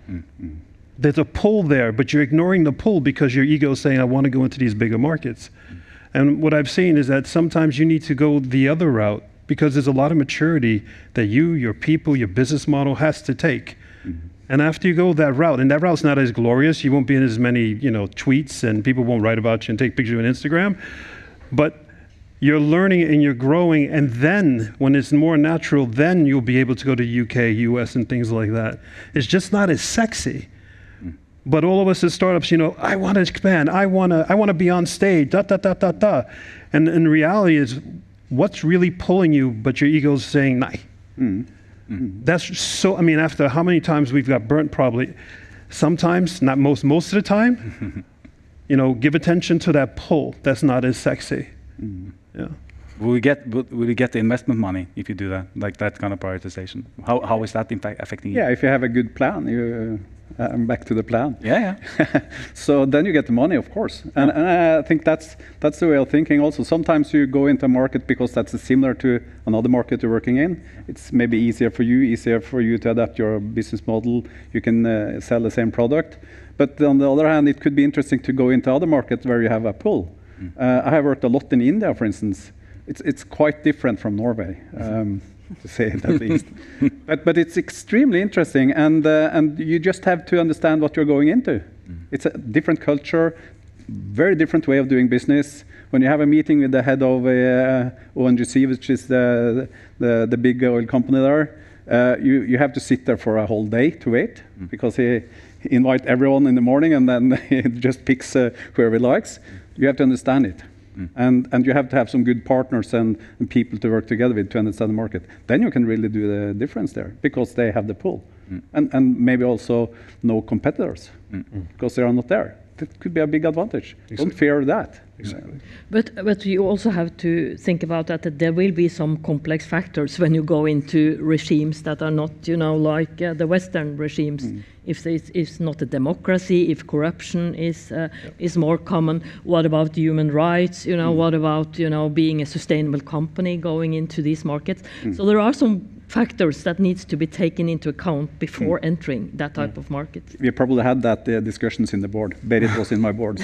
Mm-hmm. There's a pull there, but you're ignoring the pull because your ego is saying, I want to go into these bigger markets. Mm-hmm. And what I've seen is that sometimes you need to go the other route because there's a lot of maturity that your people, your business model has to take. Mm-hmm. And after you go that route, and that route's not as glorious, you won't be in as many, tweets, and people won't write about you and take pictures on Instagram. But you're learning and you're growing, and then when it's more natural, then you'll be able to go to UK, US, and things like that. It's just not as sexy. But all of us as startups, I want to expand. I want to be on stage. And in reality, is what's really pulling you? But your ego's saying, "Nah." Mm-hmm. That's so. After how many times we've got burnt, probably. Sometimes, not most of the time. Give attention to that pull. That's not as sexy. Mm-hmm. Yeah.
Will you get the investment money if you do that, like that kind of prioritization? How is that in fact affecting you?
Yeah, if you have a good plan, I'm back to the plan.
Yeah.
So then you get the money, of course, and I think that's the way of thinking. Also, sometimes you go into a market because that's similar to another market you're working in. It's maybe easier for you to adapt your business model. You can sell the same product, but on the other hand, it could be interesting to go into other markets where you have a pull. I have worked a lot in India, for instance. It's quite different from Norway, to say it at least. But it's extremely interesting, and you just have to understand what you're going into. It's a different culture, very different way of doing business. When you have a meeting with the head of ONGC, which is the big oil company there, you have to sit there for a whole day to wait, because he invites everyone in the morning and then he just picks whoever he likes. You have to understand it. And you have to have some good partners and people to work together with to understand the market. Then you can really do the difference there, because they have the pull. And maybe also no competitors, because they are not there. That could be a big advantage. Exactly. Don't fear that.
Exactly. But you also have to think about that there will be some complex factors when you go into regimes that are not, like the Western regimes. If it's not a democracy, if corruption is more common, what about human rights? What about being a sustainable company going into these markets? So there are some factors that needs to be taken into account before entering that type of market.
We probably had that discussions in the board. Berit was in my board.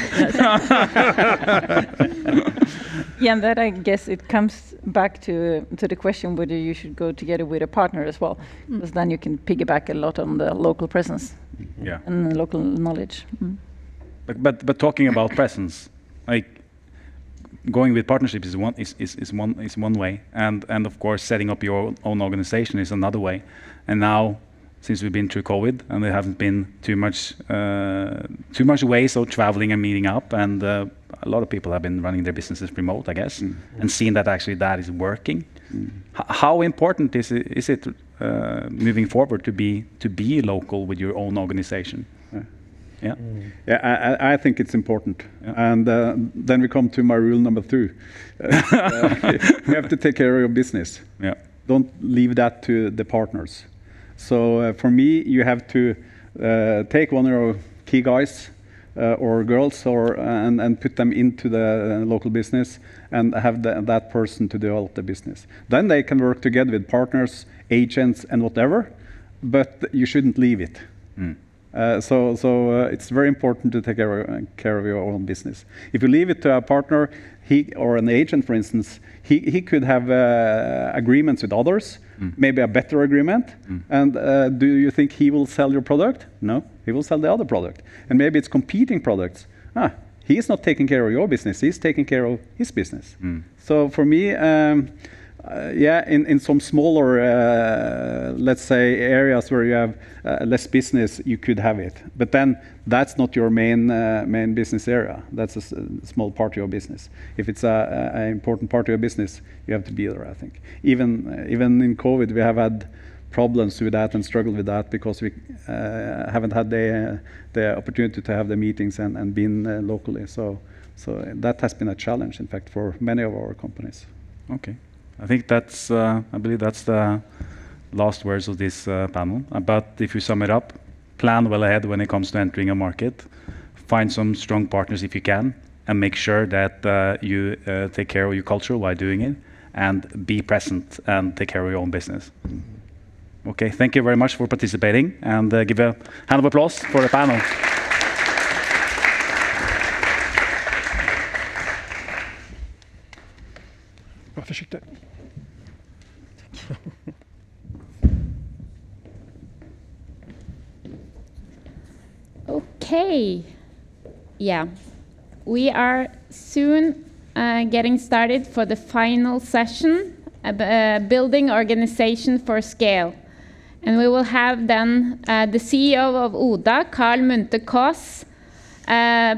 Yeah, and that I guess it comes back to the question whether you should go together with a partner as well, because then you can piggyback a lot on the local presence and the local knowledge.
But talking about presence, like going with partnerships is one way, and of course setting up your own organization is another way. And now, since we've been through COVID and there haven't been too much ways of traveling and meeting up, and a lot of people have been running their businesses remote, I guess, and seeing that actually that is working. How important is it moving forward to be local with your own organization?
Yeah, I think it's important. And then we come to my rule number 2. You have to take care of your business. Don't leave that to the partners. So for me, you have to take one of your key guys or girls and put them into the local business and have that person to develop the business. Then they can work together with partners, agents, and whatever, but you shouldn't leave it. So it's very important to take care of your own business. If you leave it to a partner, or an agent, for instance, he could have agreements with others, maybe a better agreement. And do you think he will sell your product? No, he will sell the other product. And maybe it's competing products. He is not taking care of your business, he's taking care of his business. So for me, Yeah, in some smaller, let's say, areas where you have less business, you could have it. But then that's not your main business area. That's a small part of your business. If it's an important part of your business, you have to be there, I think. Even in COVID, we have had problems with that and struggled with that because we haven't had the opportunity to have the meetings and been locally. So that has been a challenge, in fact, for many of our companies.
Okay. I think that's, I believe that's the last words of this panel. But if you sum it up, plan well ahead when it comes to entering a market, find some strong partners if you can, and make sure that you take care of your culture while doing it, and be present and take care of your own business. Okay, thank you very much for participating, and give a hand of applause for the panel.
Var försiktig.
Okay. Yeah. We are soon getting started for the final session, Building Organization for Scale. And we will have then the CEO of ODA, Karl Munthe-Kaas,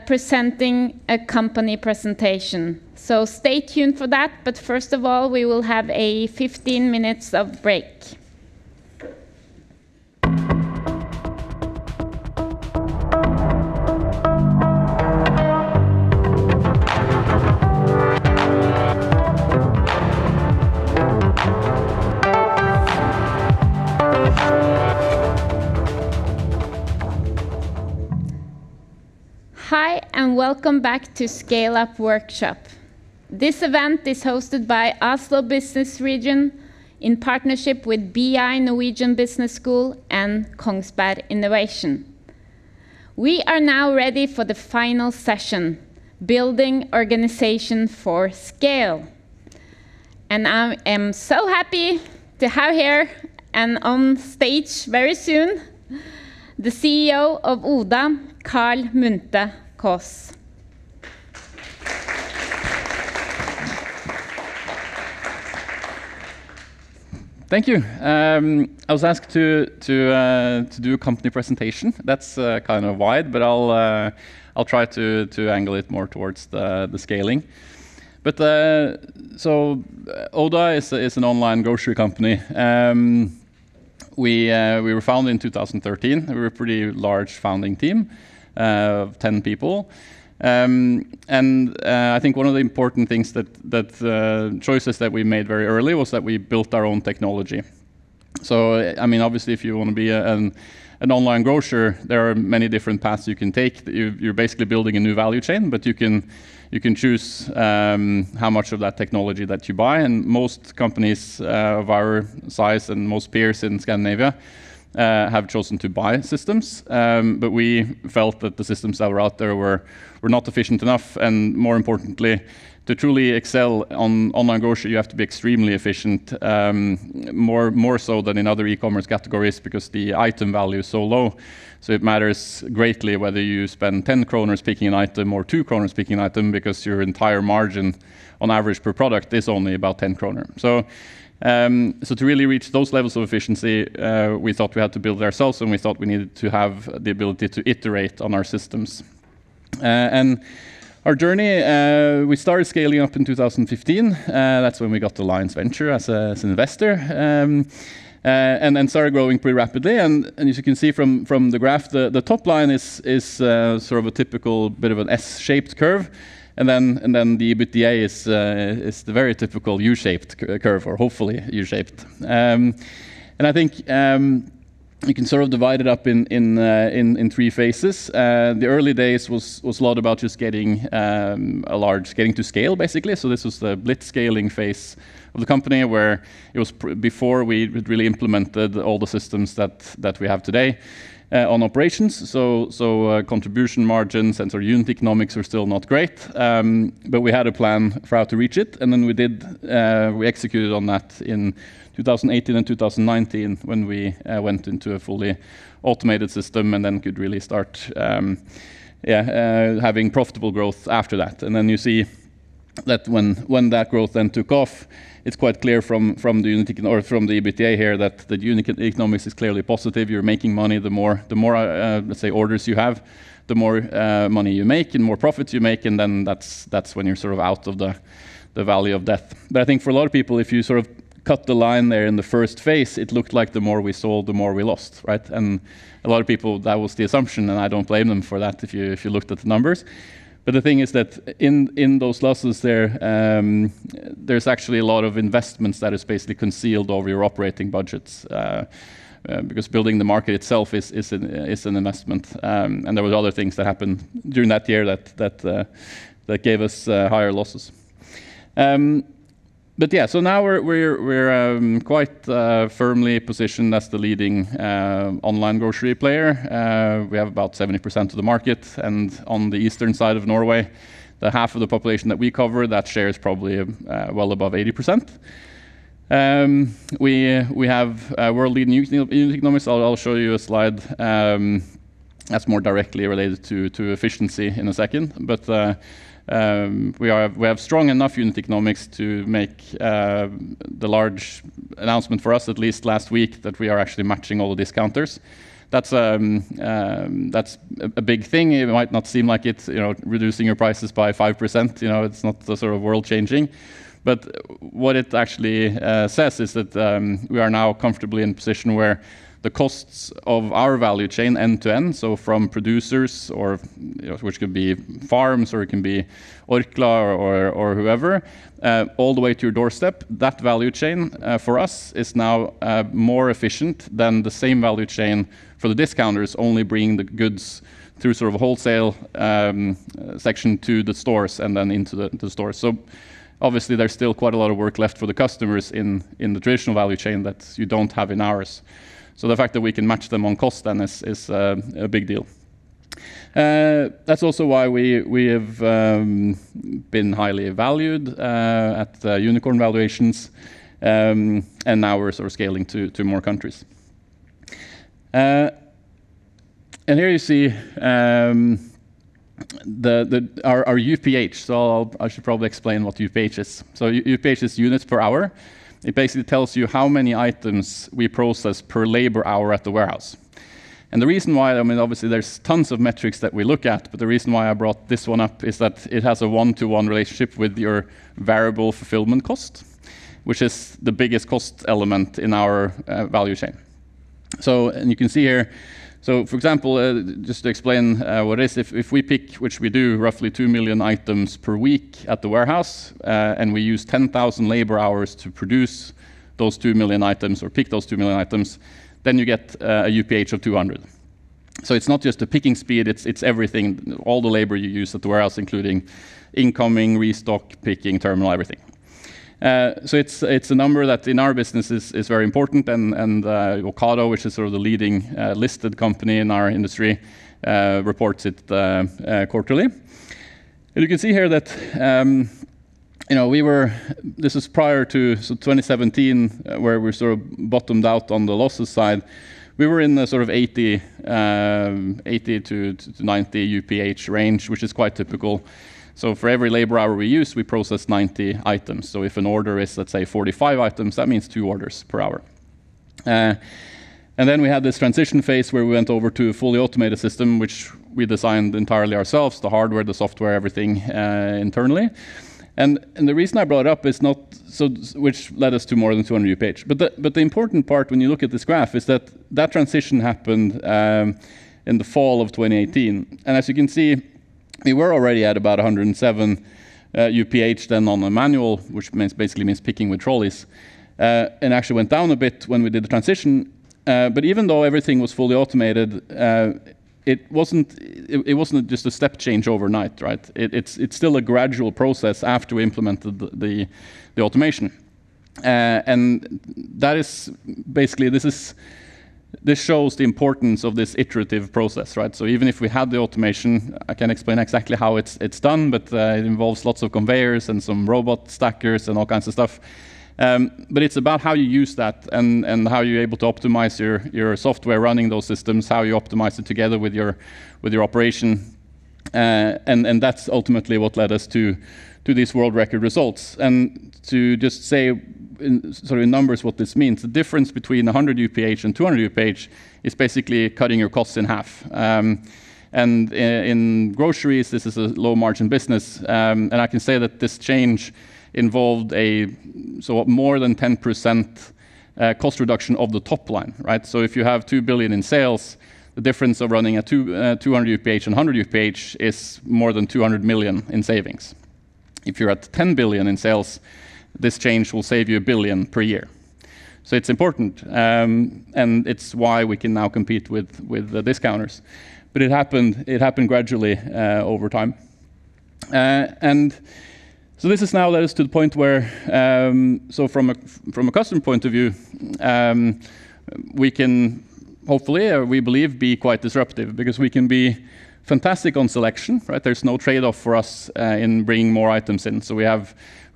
presenting a company presentation. So stay tuned for that, but first of all, we will have a 15 minutes of break. Hi, and welcome back to Scaleup Workshop. This event is hosted by Oslo Business Region in partnership with BI Norwegian Business School and Kongsberg Innovation. We are now ready for the final session, Building Organization for Scale. And I am so happy to have here and on stage very soon the CEO of ODA, Karl Munthe-Kaas.
Thank you. I was asked to do a company presentation. That's kind of wide, but I'll try to angle it more towards the scaling. But so ODA is an online grocery company. We were founded in 2013. We were a pretty large founding team of 10 people. I think one of the important things that choices that we made very early was that we built our own technology. So, I mean, obviously, if you want to be an online grocer, there are many different paths you can take. You're basically building a new value chain, but you can choose how much of that technology that you buy. And most companies of our size and most peers in Scandinavia have chosen to buy systems, but we felt that the systems that were out there were not efficient enough, and more importantly, to truly excel on online grocery, you have to be extremely efficient, more so than in other e-commerce categories, because the item value is so low. So it matters greatly whether you spend 10 kroners picking an item or 2 kroners picking an item, because your entire margin on average per product is only about 10 kroner. So to really reach those levels of efficiency, we thought we had to build it ourselves, and we thought we needed to have the ability to iterate on our systems. And our journey, we started scaling up in 2015. That's when we got Alliance Venture as an investor, and then started growing pretty rapidly. And as you can see from the graph, the top line is sort of a typical bit of an S-shaped curve. And then the EBITDA is the very typical U-shaped curve, or hopefully U-shaped. And I think you can sort of divide it up in 3 phases. The early days was a lot about just getting getting to scale, basically. So this was the blitz scaling phase of the company, where it was before we had really implemented all the systems that we have today. On operations, so contribution margins and sort of unit economics were still not great, but we had a plan for how to reach it, and then we executed on that in 2018 and 2019 when we went into a fully automated system, and then could really start having profitable growth after that. And then you see that when that growth then took off, it's quite clear from the unit or from the EBITDA here that the unit economics is clearly positive. You're making money the more let's say orders you have, the more money you make and more profits you make, and then that's when you're sort of out of the valley of death. But I think for a lot of people, if you sort of cut the line there in the first phase, it looked like the more we sold, the more we lost, right? And a lot of people, that was the assumption, and I don't blame them for that if you looked at the numbers. But the thing is that in those losses there, there's actually a lot of investments that is basically concealed over your operating budgets, because building the market itself is an investment, and there was other things that happened during that year that gave us higher losses. But yeah, so now we're quite firmly positioned as the leading online grocery player. We have about 70% of the market, and on the eastern side of Norway, the half of the population that we cover, that share is probably well above 80%. We have world-leading unit economics. I'll show you a slide that's more directly related to efficiency in a second, but we have strong enough unit economics to make the large announcement for us, at least last week, that we are actually matching all the discounters. That's a big thing. It might not seem like it's reducing your prices by 5%. It's not the sort of world changing. But what it actually says is that we are now comfortably in a position where the costs of our value chain end to end, so from producers, or which could be farms, or it can be Orkla or whoever, all the way to your doorstep, that value chain for us is now more efficient than the same value chain for the discounters, only bringing the goods through sort of a wholesale section to the stores and then into the stores. So obviously there's still quite a lot of work left for the customers in the traditional value chain that you don't have in ours. So the fact that we can match them on cost then is a big deal. That's also why we have been highly valued at unicorn valuations, and now we're sort of scaling to more countries. And here you see our UPH. So I should probably explain what UPH is. So UPH is units per hour. It basically tells you how many items we process per labor hour at the warehouse. And the reason why, obviously there's tons of metrics that we look at, but the reason why I brought this one up is that it has a one-to-one relationship with your variable fulfillment cost, which is the biggest cost element in our value chain. So, and you can see here, so for example, just to explain what it is, if we pick, which we do, roughly 2 million items per week at the warehouse, and we use 10,000 labor hours to produce those 2 million items or pick those 2 million items, then you get a UPH of 200. So it's not just the picking speed, it's everything, all the labor you use at the warehouse, including incoming, restock, picking, terminal, everything. So it's a number that in our business is very important, and Ocado, which is sort of the leading listed company in our industry, reports it quarterly. And you can see here that this is prior to 2017, where we sort of bottomed out on the losses side. We were in the sort of 80 to 90 UPH range, which is quite typical. So for every labor hour we use, we process 90 items. So if an order is, let's say, 45 items, that means 2 orders per hour. And then we had this transition phase where we went over to a fully automated system, which we designed entirely ourselves, the hardware, the software, everything internally. And the reason I brought it up is not so, which led us to more than 200 UPH. But the important part when you look at this graph is that transition happened in the fall of 2018. And as you can see, we were already at about 107 UPH then on a manual, which basically means picking with trolleys, and actually went down a bit when we did the transition. But even though everything was fully automated, it wasn't just a step change overnight, right? It's still a gradual process after we implemented the automation, and that is basically this shows the importance of this iterative process, right? So even if we had the automation, I can't explain exactly how it's done, but it involves lots of conveyors and some robot stackers and all kinds of stuff. But it's about how you use that and how you're able to optimize your software running those systems, how you optimize it together with your operation. And that's ultimately what led us to these world record results. And to just say in numbers what this means, the difference between 100 UPH and 200 UPH is basically cutting your costs in half. And in groceries, this is a low margin business. And I can say that this change involved more than 10% cost reduction of the top line, right? So if you have 2 billion in sales, the difference of running a 200 UPH and 100 UPH is more than 200 million in savings. If you're at 10 billion in sales, this change will save you 1 billion per year. So it's important, and it's why we can now compete with the discounters. But it happened gradually over time. And so this has now led us to the point where, so from a customer point of view, we can hopefully, or we believe, be quite disruptive, because we can be fantastic on selection, right? There's no trade-off for us in bringing more items in. So we're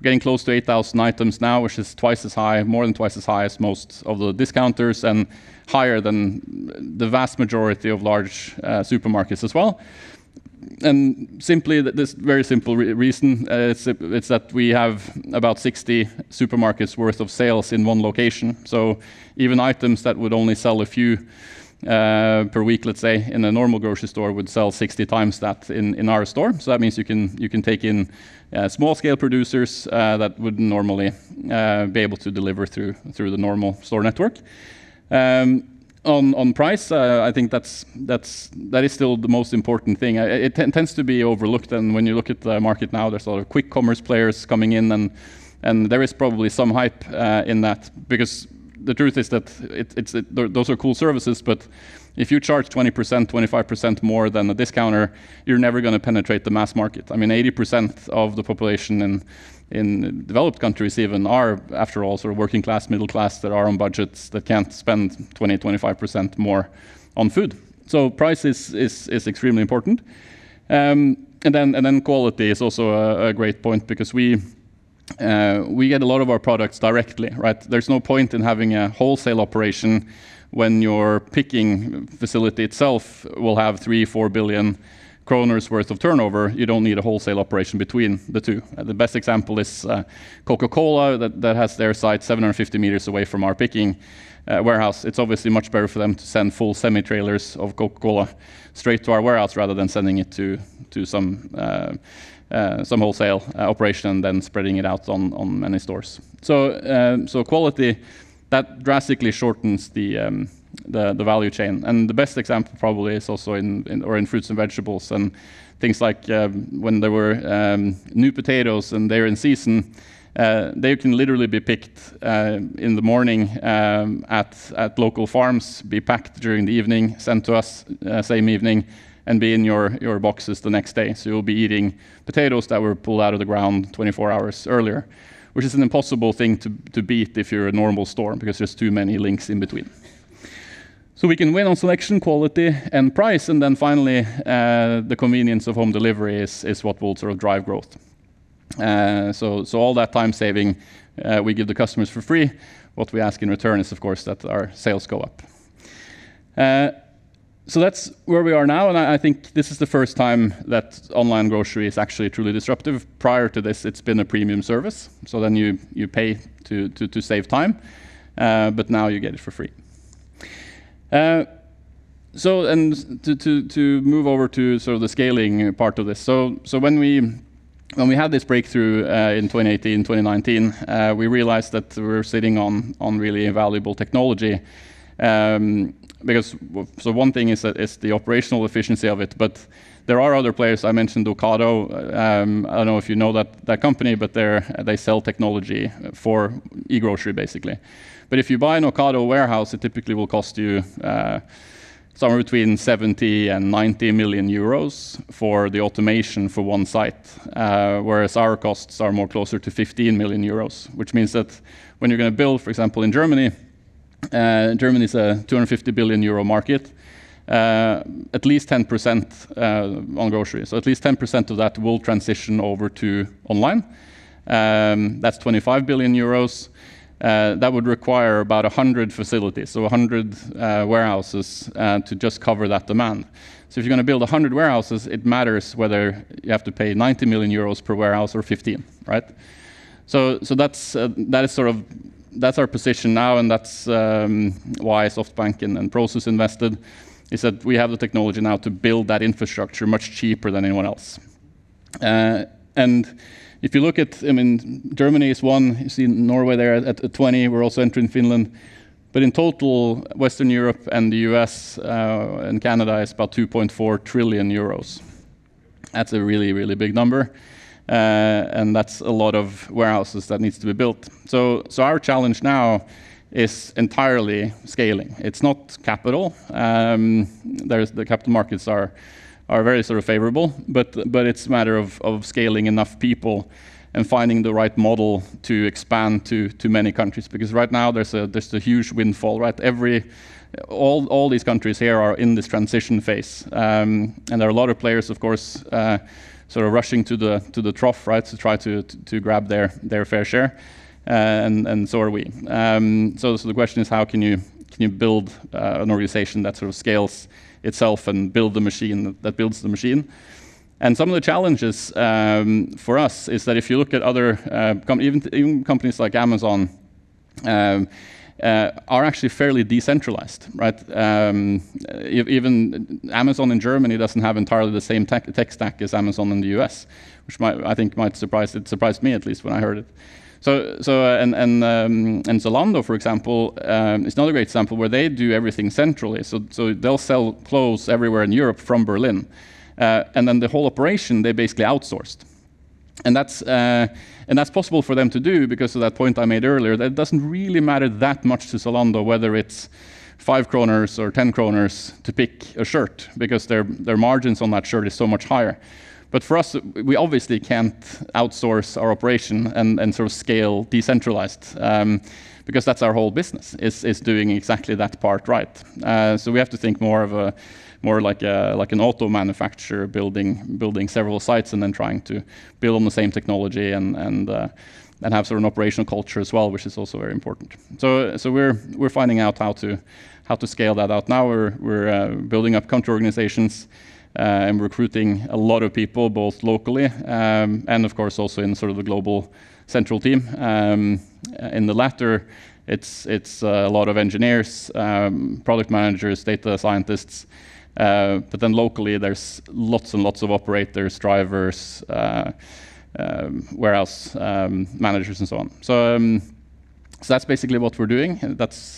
getting close to 8,000 items now, which is twice as high, more than twice as high as most of the discounters, and higher than the vast majority of large supermarkets as well. And simply, this very simple reason, it's that we have about 60 supermarkets worth of sales in one location. So even items that would only sell a few per week, let's say, in a normal grocery store would sell 60 times that in our store. So that means you can take in small scale producers that wouldn't normally be able to deliver through the normal store network. On price, I think that is still the most important thing. It tends to be overlooked, and when you look at the market now, there's a lot of quick commerce players coming in, and there is probably some hype in that, because the truth is that those are cool services, but if you charge 20%, 25% more than a discounter, you're never going to penetrate the mass market. I mean, 80% of the population in developed countries even are, after all, sort of working class, middle class, that are on budgets that can't spend 20, 25% more on food. So price is extremely important. And then quality is also a great point, because we get a lot of our products directly, right? There's no point in having a wholesale operation when your picking facility itself will have 3-4 billion kroners worth of turnover. You don't need a wholesale operation between the two. The best example is Coca-Cola that has their site 750 meters away from our picking warehouse. It's obviously much better for them to send full semi-trailers of Coca-Cola straight to our warehouse rather than sending it to some wholesale operation and then spreading it out on many stores. So quality, that drastically shortens the value chain. And the best example probably is also in fruits and vegetables, and things like when there were new potatoes and they're in season, they can literally be picked in the morning at local farms, be packed during the evening, sent to us same evening, and be in your boxes the next day. So you'll be eating potatoes that were pulled out of the ground 24 hours earlier, which is an impossible thing to beat if you're a normal store, because there's too many links in between. So we can win on selection, quality, and price, and then finally the convenience of home delivery is what will sort of drive growth. So all that time saving we give the customers for free. What we ask in return is, of course, that our sales go up. So that's where we are now, and I think this is the first time that online grocery is actually truly disruptive. Prior to this, it's been a premium service, so then you pay to save time, but now you get it for free. So, and to move over to sort of the scaling part of this. So when we had this breakthrough in 2018, 2019, we realized that we were sitting on really valuable technology. Because so one thing is the operational efficiency of it, but there are other players. I mentioned Ocado. I don't know if you know that company, but they sell technology for e-grocery basically. But if you buy an Ocado warehouse, it typically will cost you somewhere between 70 and 90 million euros for the automation for one site, whereas our costs are more closer to 15 million euros, which means that when you're going to build, for example, in Germany, Germany is a 250 billion euro market, at least 10% on grocery. So at least 10% of that will transition over to online. That's 25 billion euros. that would require about 100 facilities, so 100 warehouses to just cover that demand. So if you're going to build 100 warehouses, it matters whether you have to pay 90 million euros per warehouse or 15, right? So that's that's our position now, and that's why SoftBank and Prosus invested, is that we have the technology now to build that infrastructure much cheaper than anyone else. And if you look at, I mean, Germany is one, you see Norway there at 20, we're also entering Finland. But in total, Western Europe and the US and Canada is about 2.4 trillion euros. That's a really, really big number. And that's a lot of warehouses that needs to be built. So our challenge now is entirely scaling. It's not capital. The capital markets are very sort of favorable, but it's a matter of scaling enough people and finding the right model to expand to many countries. Because right now there's a huge windfall, right? All these countries here are in this transition phase, and there are a lot of players, of course, sort of rushing to the trough, right, to try to grab their fair share, and so are we. So the question is, how can you build an organization that sort of scales itself and build the machine that builds the machine? And some of the challenges for us is that if you look at other even companies like Amazon are actually fairly decentralized, right? Even Amazon in Germany doesn't have entirely the same tech stack as Amazon in the US, which might surprise. It surprised me, at least when I heard it. And Zalando, for example, is another great example where they do everything centrally. So they'll sell clothes everywhere in Europe from Berlin, and then the whole operation they basically outsourced. And that's possible for them to do because of that point I made earlier, that it doesn't really matter that much to Zalando whether it's 5 kroners or 10 kroners to pick a shirt, because their margins on that shirt is so much higher. But for us, we obviously can't outsource our operation and sort of scale decentralized, because that's our whole business, is doing exactly that part right. So we have to think more like an auto manufacturer building several sites and then trying to build on the same technology and have sort of an operational culture as well, which is also very important. So we're finding out how to scale that out now. We're building up country organizations and recruiting a lot of people, both locally and of course also in sort of the global central team. In the latter, it's a lot of engineers, product managers, data scientists. But then locally, there's lots and lots of operators, drivers, warehouse managers, and so on. So that's basically what we're doing. That's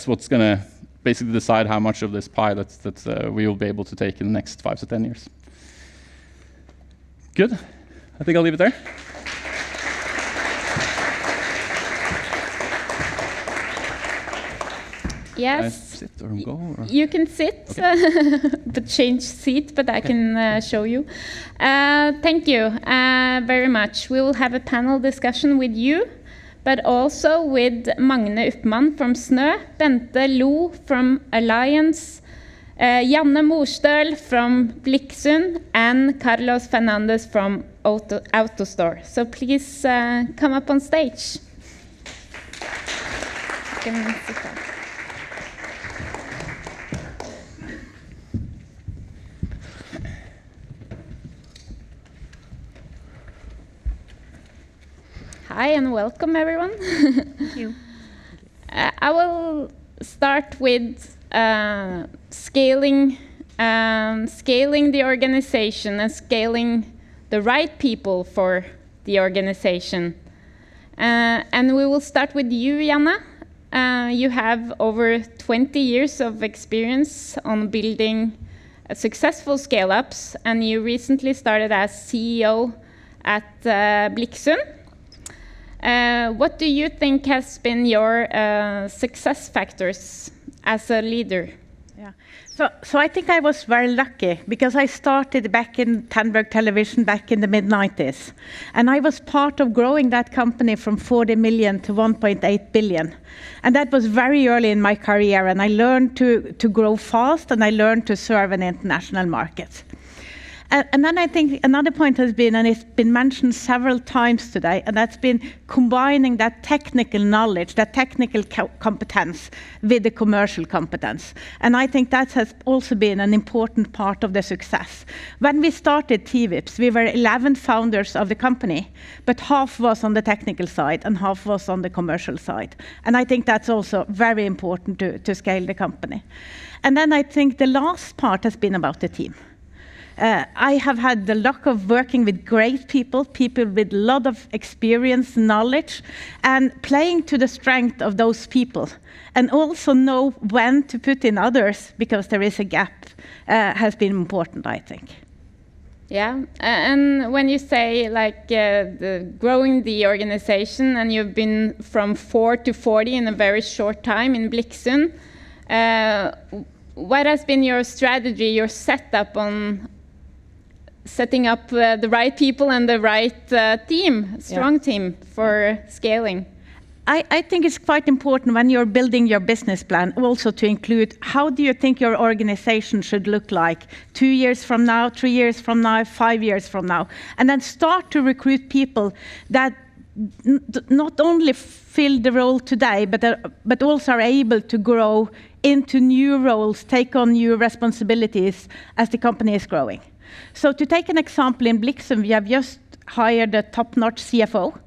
what's going to basically decide how much of this pie that we will be able to take in the next 5 to 10 years. Good. I think I'll leave it there.
Yes.
Sit or go? Or?
You can sit, okay. But change seat, but I can show you. Thank you very much. We will have a panel discussion with you, but also with Magne Uppmann from Snø, Bente Lo from Alliance, Janne Morstøl from Bliksund, and Carlos Fernandez from AutoStore. So please come up on stage. You can sit down. Hi and welcome everyone. Thank you. I will start with scaling the organization and scaling the right people for the organization. And we will start with you, Janne. You have over 20 years of experience on building successful scale-ups, and you recently started as CEO at Bliksund. What do you think has been your success factors as a leader?
Yeah. So I think I was very lucky because I started back in Tandberg Television back in the mid-90s. And I was part of growing that company from 40 million to 1.8 billion. And that was very early in my career. And I learned to grow fast, and I learned to serve an international market. And then I think another point has been, and it's been mentioned several times today, and that's been combining that technical knowledge, that technical competence with the commercial competence. And I think that has also been an important part of the success. When we started TVIPS, we were 11 founders of the company, but half was on the technical side and half was on the commercial side. And I think that's also very important to scale the company. And then I think the last part has been about the team. I have had the luck of working with great people with a lot of experience, knowledge, and playing to the strength of those people, and also know when to put in others because there is a gap, has been important, I think.
Yeah, and when you say like growing the organization, and you've been from 4 to 40 in a very short time in Bliksund, what has been your strategy, your setup on setting up the right people and the right team, strong team for scaling?
I think it's quite important when you're building your business plan also to include how do you think your organization should look like 2 years from now, 3 years from now, 5 years from now, and then start to recruit people that not only fill the role today, but also are able to grow into new roles, take on new responsibilities as the company is growing. So to take an example, in Bliksund, we have just hired a top-notch CFO.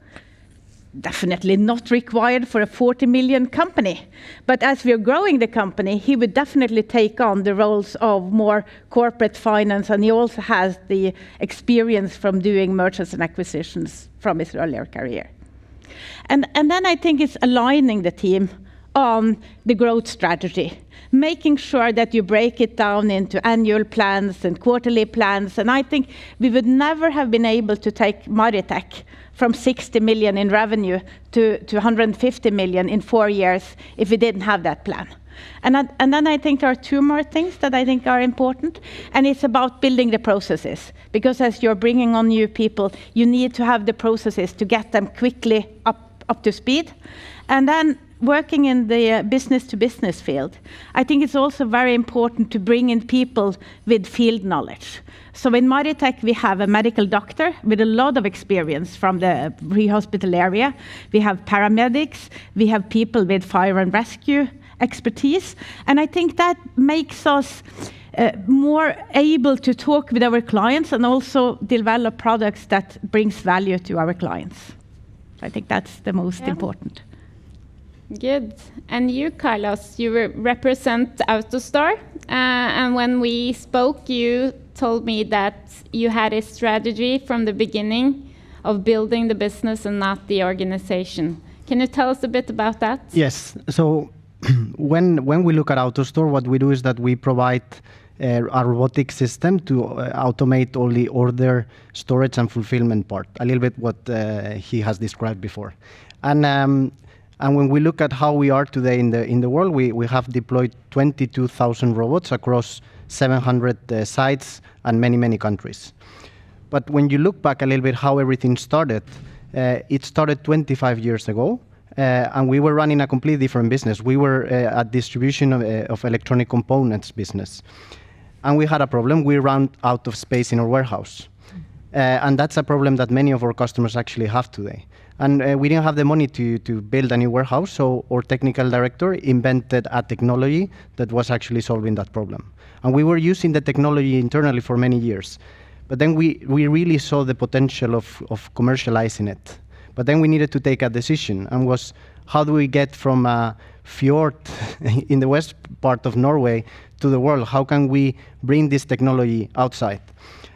Definitely not required for a 40 million company. But as we are growing the company, he would definitely take on the roles of more corporate finance, and he also has the experience from doing mergers and acquisitions from his earlier career. And then I think it's aligning the team on the growth strategy, making sure that you break it down into annual plans and quarterly plans. And I think we would never have been able to take Maritech from 60 million in revenue to 150 million in 4 years if we didn't have that plan. And then I think there are two more things that I think are important, and it's about building the processes. Because as you're bringing on new people, you need to have the processes to get them quickly up to speed. And then working in the business-to-business field, I think it's also very important to bring in people with field knowledge. So in Maritech, we have a medical doctor with a lot of experience from the pre-hospital area. We have paramedics, we have people with fire and rescue expertise. And I think that makes us more able to talk with our clients and also develop products that brings value to our clients. I think that's the most important.
Good. And you, Carlos, you represent AutoStore. And when we spoke, you told me that you had a strategy from the beginning of building the business and not the organization. Can you tell us a bit about that?
Yes. So when we look at AutoStore, what we do is that we provide a robotic system to automate all the order, storage, and fulfillment part, a little bit what he has described before. And when we look at how we are today in the world, we have deployed 22,000 robots across 700 sites and many countries. But when you look back a little bit how everything started, it started 25 years ago, and we were running a completely different business. We were a distribution of electronic components business. And we had a problem. We ran out of space in our warehouse. And that's a problem that many of our customers actually have today. And we didn't have the money to build a new warehouse, so our technical director invented a technology that was actually solving that problem. And we were using the technology internally for many years. But then we really saw the potential of commercializing it. But then we needed to take a decision, and was how do we get from a fjord in the west part of Norway to the world? How can we bring this technology outside?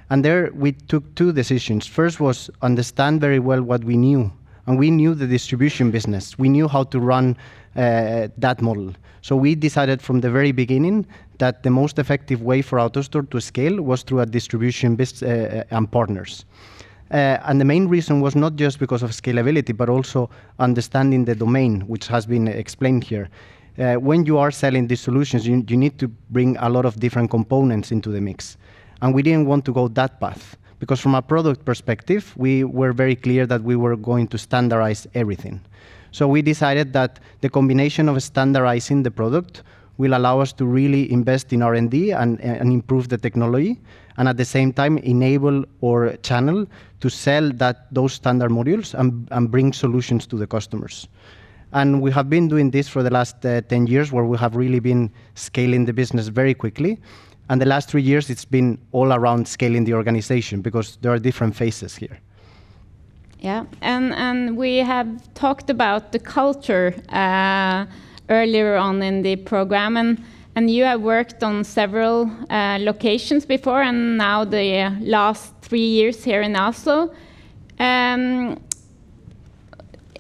And there we took two decisions. First was understand very well what we knew. And we knew the distribution business. We knew how to run that model. So we decided from the very beginning that the most effective way for AutoStore to scale was through a distribution business and partners. And the main reason was not just because of scalability, but also understanding the domain, which has been explained here. When you are selling these solutions, you need to bring a lot of different components into the mix. And we didn't want to go that path, because from a product perspective, we were very clear that we were going to standardize everything. So we decided that the combination of standardizing the product will allow us to really invest in R&D and improve the technology, and at the same time enable our channel to sell those standard modules and bring solutions to the customers. And we have been doing this for the last 10 years, where we have really been scaling the business very quickly. And the last 3 years, it's been all around scaling the organization, because there are different phases here.
Yeah, and we have talked about the culture earlier on in the program, and you have worked on several locations before, and now the last 3 years here in Oslo.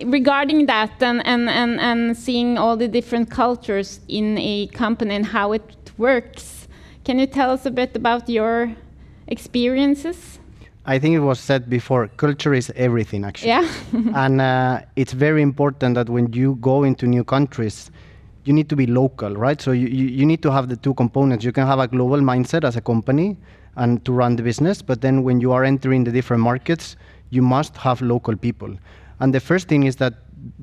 Regarding that and seeing all the different cultures in a company and how it works, can you tell us a bit about your experiences?
I think it was said before, culture is everything, actually.
Yeah.
And it's very important that when you go into new countries, you need to be local, right? So you need to have the two components. You can have a global mindset as a company and to run the business, but then when you are entering the different markets, you must have local people. And the first thing is that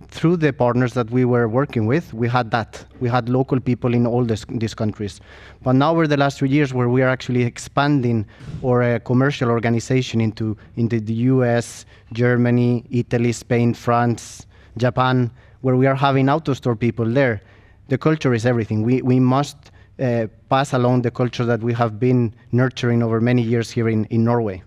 through the partners that we were working with, we had that. We had local people in all these countries. But now over the last 3 years, where we are actually expanding our commercial organization into the US, Germany, Italy, Spain, France, Japan, where we are having AutoStore people there, the culture is everything. We must pass along the culture that we have been nurturing over many years here in Norway.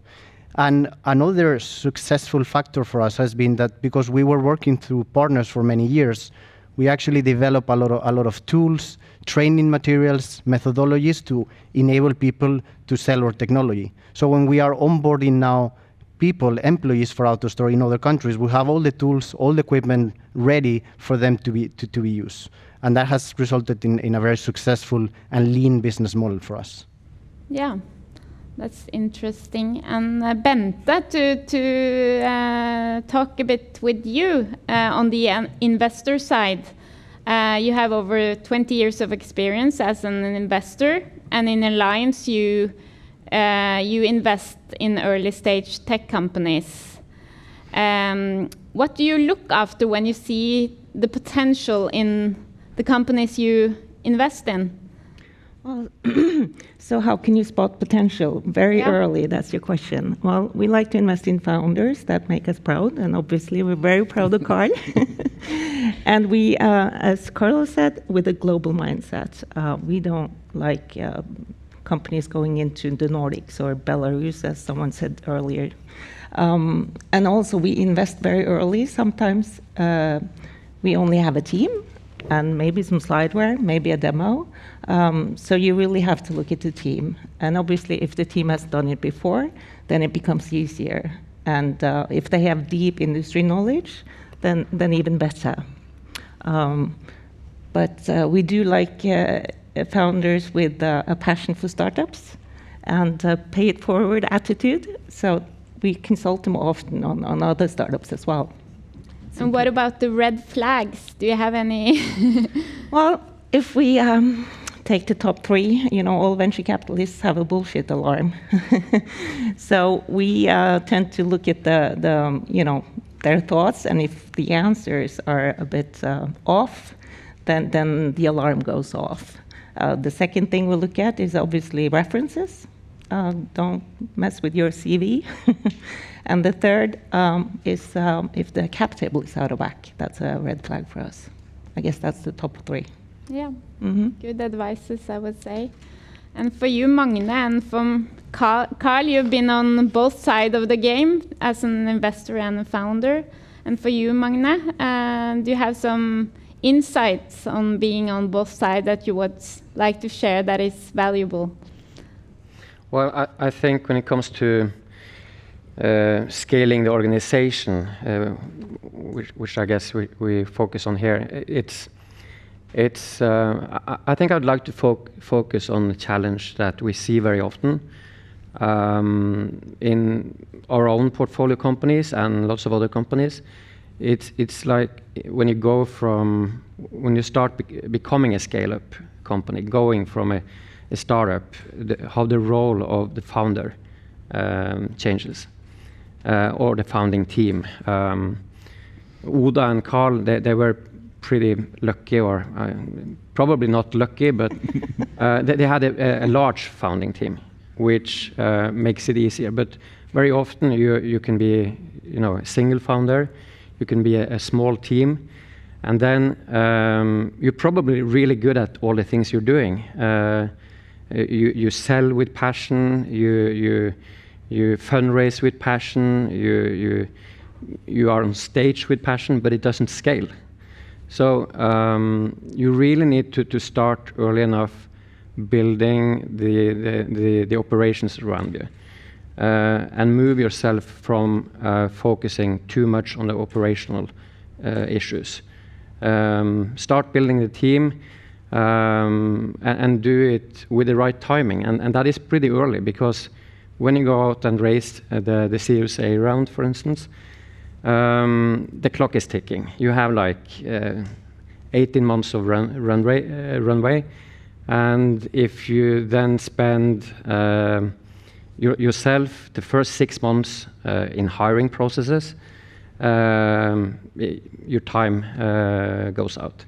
And another successful factor for us has been that because we were working through partners for many years, we actually developed a lot of tools, training materials, methodologies to enable people to sell our technology. So when we are onboarding now employees for AutoStore in other countries, we have all the tools, all the equipment ready for them to be used. And that has resulted in a very successful and lean business model for us.
Yeah. That's interesting. And Bente, to talk a bit with you on the investor side. You have over 20 years of experience as an investor, and in Alliance you invest in early stage tech companies. What do you look after when you see the potential in the companies you invest in?
Well, so how can you spot potential very early? That's your question. Well, we like to invest in founders that make us proud, and obviously we're very proud of Karl. And we, as Karl said, with a global mindset. We don't like companies going into the Nordics or Belarus, as someone said earlier. And also we invest very early. Sometimes we only have a team, and maybe some slideware, maybe a demo. So you really have to look at the team. And obviously, if the team has done it before, then it becomes easier. And if they have deep industry knowledge, then even better. But we do like founders with a passion for startups and pay it forward attitude. So we consult them often on other startups as well.
And what about the red flags? Do you have any?
Well, if we take the top 3, all venture capitalists have a bullshit alarm. So we tend to look at their thoughts, and if the answers are a bit off, then the alarm goes off. The second thing we look at is obviously references. Don't mess with your CV. And the third is if the cap table is out of whack. That's a red flag for us. I guess that's the top 3.
Yeah, good advices, I would say. And for you, Magne, and from Karl, you've been on both sides of the game as an investor and a founder. And for you, Magne, do you have some insights on being on both sides that you would like to share that is valuable?
Well, I think when it comes to scaling the organization, which I guess we focus on here, I think I'd like to focus on the challenge that we see very often in our own portfolio companies and lots of other companies. It's like when you start becoming a scale-up company, going from a startup, how the role of the founder changes, or the founding team. Oda and Karl, they were pretty lucky, or probably not lucky, but they had a large founding team, which makes it easier. But very often you can be, a single founder, you can be a small team, and then you're probably really good at all the things you're doing. You sell with passion, you fundraise with passion, you are on stage with passion, but it doesn't scale. So you really need to start early enough building the operations around you, and move yourself from focusing too much on the operational issues. Start building the team, and do it with the right timing, and that is pretty early, because when you go out and raise the Series A round, for instance, the clock is ticking. You have like 18 months of runway, and if you then spend yourself the first 6 months in hiring processes, your time goes out.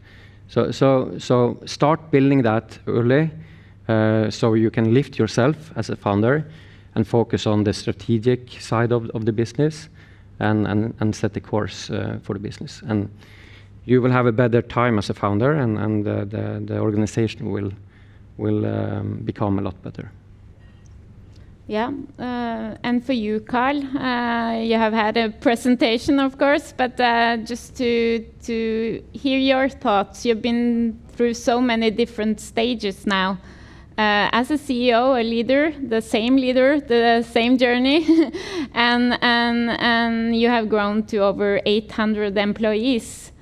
So start building that early, so you can lift yourself as a founder and focus on the strategic side of the business, and set the course for the business. And you will have a better time as a founder, and the organization will become a lot better.
Yeah, and for you, Karl, you have had a presentation, of course, but just to hear your thoughts. You've been through so many different stages now. As a CEO, a leader, the same journey, and you have grown to over 800 employees.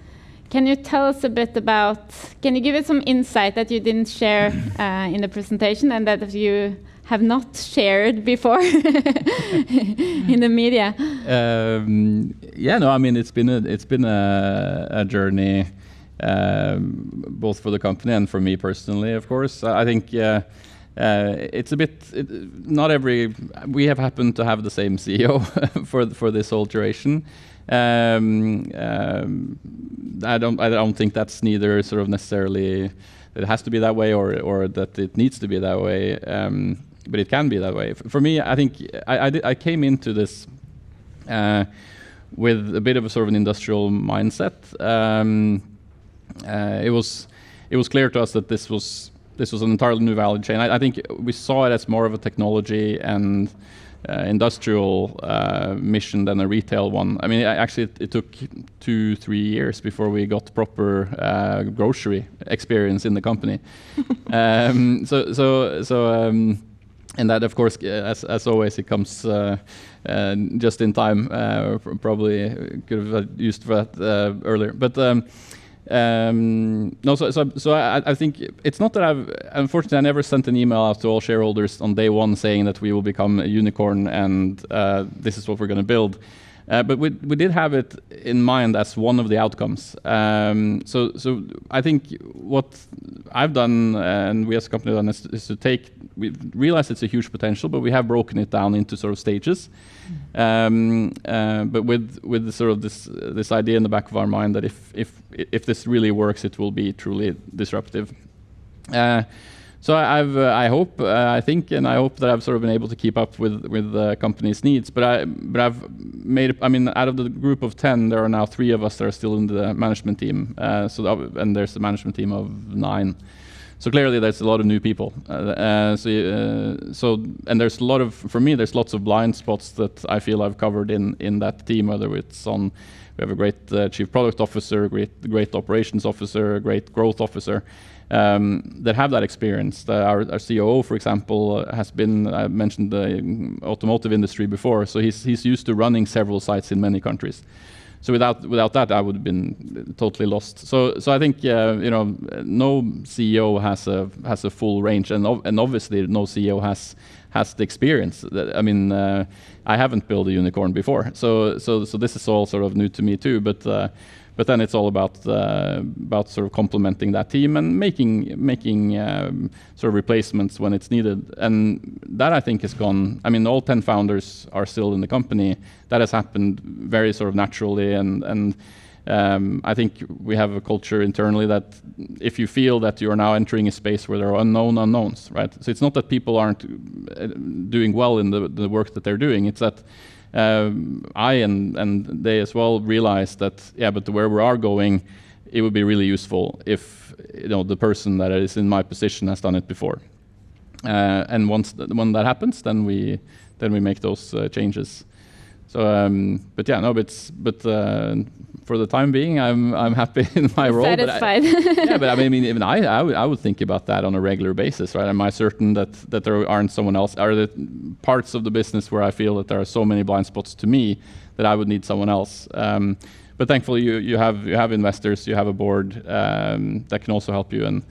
Can you tell us a bit about? Can you give us some insight that you didn't share in the presentation, and that you have not shared before in the media?
Yeah, no, I mean, it's been a journey, both for the company and for me personally, of course. I think it's a bit, we have happened to have the same CEO for this whole duration. I don't think that's neither sort of necessarily that it has to be that way, or that it needs to be that way. But it can be that way. For me, I think I came into this with a bit of a sort of an industrial mindset. It was clear to us that this was an entirely new value chain. I think we saw it as more of a technology and industrial mission than a retail one. I mean, actually, it took 2-3 years before we got proper grocery experience in the company. And that, of course, as always, it comes just in time. Probably could have used for that earlier. But no, so I think it's not that unfortunately, I never sent an email out to all shareholders on day one saying that we will become a unicorn and this is what we're going to build. But we did have it in mind as one of the outcomes. So I think what I've done, and we as a company have done, is we realize it's a huge potential, but we have broken it down into sort of stages. But with the sort of this idea in the back of our mind that if this really works, it will be truly disruptive. So I hope, I think, and I hope that I've sort of been able to keep up with the company's needs. But I've made, I mean, out of the group of 10, there are now 3 of us that are still in the management team. And there's a management team of 9. So clearly, there's a lot of new people. And there's a lot of, for me, there's lots of blind spots that I feel I've covered in that team. Whether it's on, we have a great chief product officer, great operations officer, a great growth officer. That have that experience. Our COO, for example, has been, I mentioned the automotive industry before, so he's used to running several sites in many countries. So without that, I would have been totally lost. So I think no CEO has a full range, and obviously no CEO has the experience. I mean, I haven't built a unicorn before, so this is all sort of new to me too. But then it's all about sort of complementing that team and making sort of replacements when it's needed. And that, I think, has gone. I mean, all 10 founders are still in the company. That has happened very sort of naturally, and I think we have a culture internally that if you feel that you are now entering a space where there are unknown unknowns, right? So it's not that people aren't doing well in the work that they're doing. It's that I and they as well realize that, yeah, but where we are going, it would be really useful if the person that is in my position has done it before. And when that happens, then we make those changes. So, but yeah, no, but for the time being, I'm happy in my role.
Satisfied.
Yeah, but I mean, even I would think about that on a regular basis, right? Am I certain that there aren't someone else? Are there parts of the business where I feel that there are so many blind spots to me that I would need someone else? But thankfully, you have investors, you have a board that can also help you. And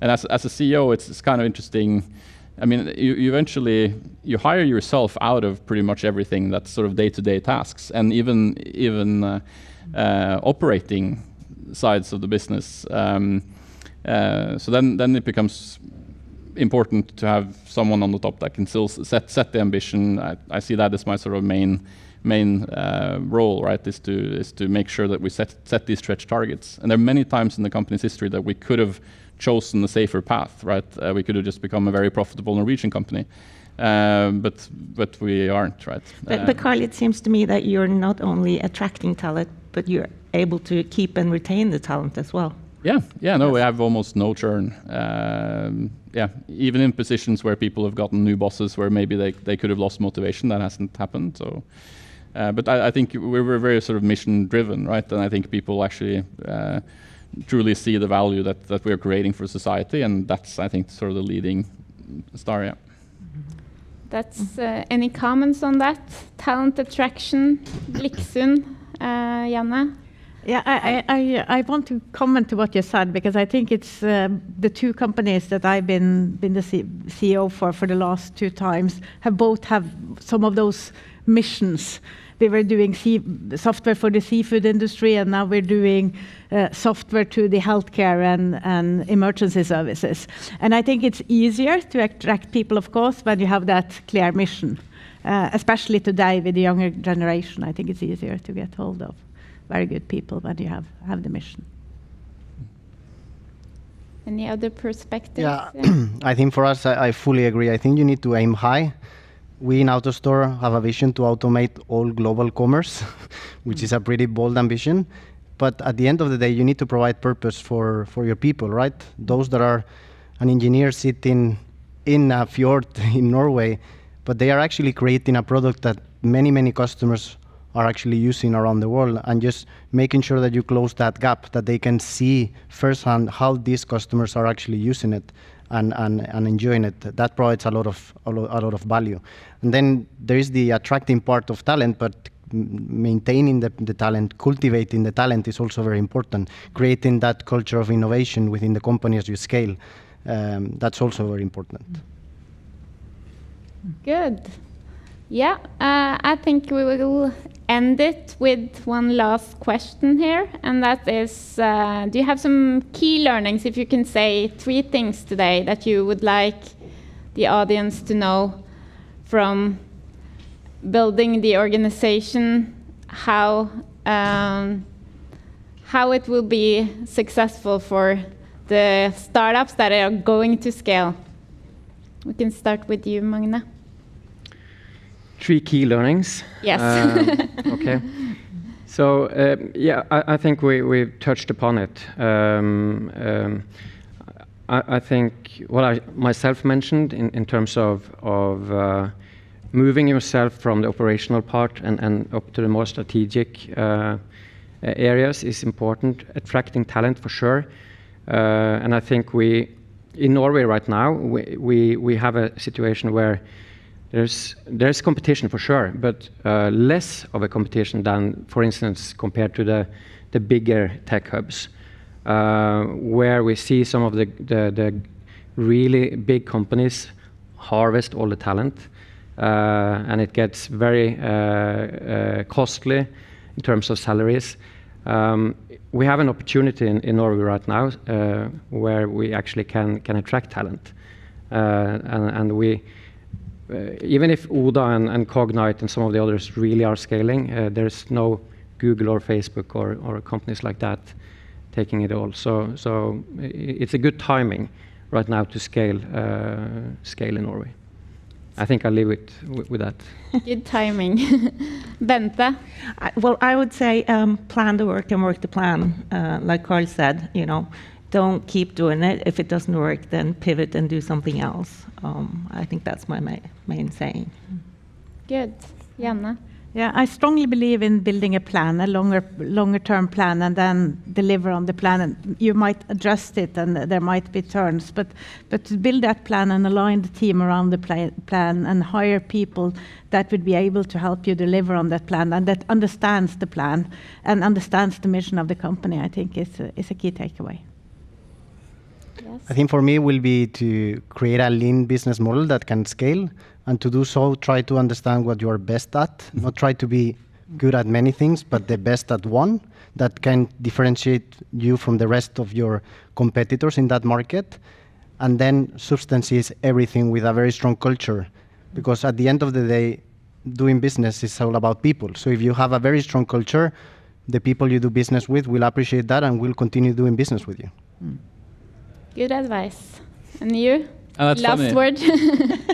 as a CEO, it's kind of interesting. I mean, you eventually hire yourself out of pretty much everything that's sort of day-to-day tasks, and even operating sides of the business. So then it becomes important to have someone on the top that can still set the ambition. I see that as my sort of main role, right? Is to make sure that we set these stretch targets. And there are many times in the company's history that we could have chosen a safer path, right? We could have just become a very profitable Norwegian company, but we aren't, right?
But Karl, it seems to me that you're not only attracting talent, but you're able to keep and retain the talent as well.
Yeah, no, we have almost no churn. Yeah, even in positions where people have gotten new bosses, where maybe they could have lost motivation, that hasn't happened. So, but I think we're very sort of mission driven, right? And I think people actually truly see the value that we're creating for society, and that's, I think, sort of the leading star. Yeah.
That's any comments on that? Talent attraction, Bliksund, Janne?
Yeah, I want to comment to what you said, because I think it's the two companies that I've been the CEO for the last two times both have some of those missions. We were doing software for the seafood industry, and now we're doing software to the healthcare and emergency services. And I think it's easier to attract people, of course, when you have that clear mission, especially today with the younger generation. I think it's easier to get hold of very good people when you have the mission.
Any other perspectives?
Yeah, I think for us, I fully agree. I think you need to aim high. We in AutoStore have a vision to automate all global commerce, which is a pretty bold ambition. But at the end of the day, you need to provide purpose for your people, right? Those that are an engineer sitting in a fjord in Norway, but they are actually creating a product that many customers are actually using around the world, and just making sure that you close that gap, that they can see firsthand how these customers are actually using it and enjoying it. That provides a lot of value. And then there is the attracting part of talent, but maintaining the talent, cultivating the talent is also very important. Creating that culture of innovation within the company as you scale, that's also very important.
Good. Yeah, I think we will end it with one last question here, and that is, do you have some key learnings, if you can say 3 things today that you would like the audience to know from building the organization, how it will be successful for the startups that are going to scale? We can start with you, Magne.
3 key learnings.
Yes.
Okay. So yeah, I think we've touched upon it. I think what I myself mentioned in terms of moving yourself from the operational part and up to the more strategic areas is important. Attracting talent for sure. And I think in Norway right now, we have a situation where there's competition for sure, but less of a competition than, for instance, compared to the bigger tech hubs, where we see some of the really big companies harvest all the talent, and it gets very costly in terms of salaries. We have an opportunity in Norway right now where we actually can attract talent, and we. Even if Oda and Cognite and some of the others really are scaling, there's no Google or Facebook or companies like that taking it all. So it's a good timing right now to scale in Norway. I think I'll leave it with that.
Good timing. Bente?
Well, I would say plan the work and work the plan. Like Karl said, don't keep doing it. If it doesn't work, then pivot and do something else. I think that's my main saying.
Good. Janne?
Yeah, I strongly believe in building a plan, a longer term plan, and then deliver on the plan. And you might adjust it, and there might be turns, but to build that plan and align the team around the plan and hire people that would be able to help you deliver on that plan and that understands the plan and understands the mission of the company, I think is a key takeaway.
Yes.
I think for me will be to create a lean business model that can scale, and to do so, try to understand what you are best at, not try to be good at many things, but the best at one that can differentiate you from the rest of your competitors in that market. And then substance is everything with a very strong culture, because at the end of the day, doing business is all about people. So if you have a very strong culture, the people you do business with will appreciate that and will continue doing business with you.
Good advice. And you?
That's
Last
funny.
word.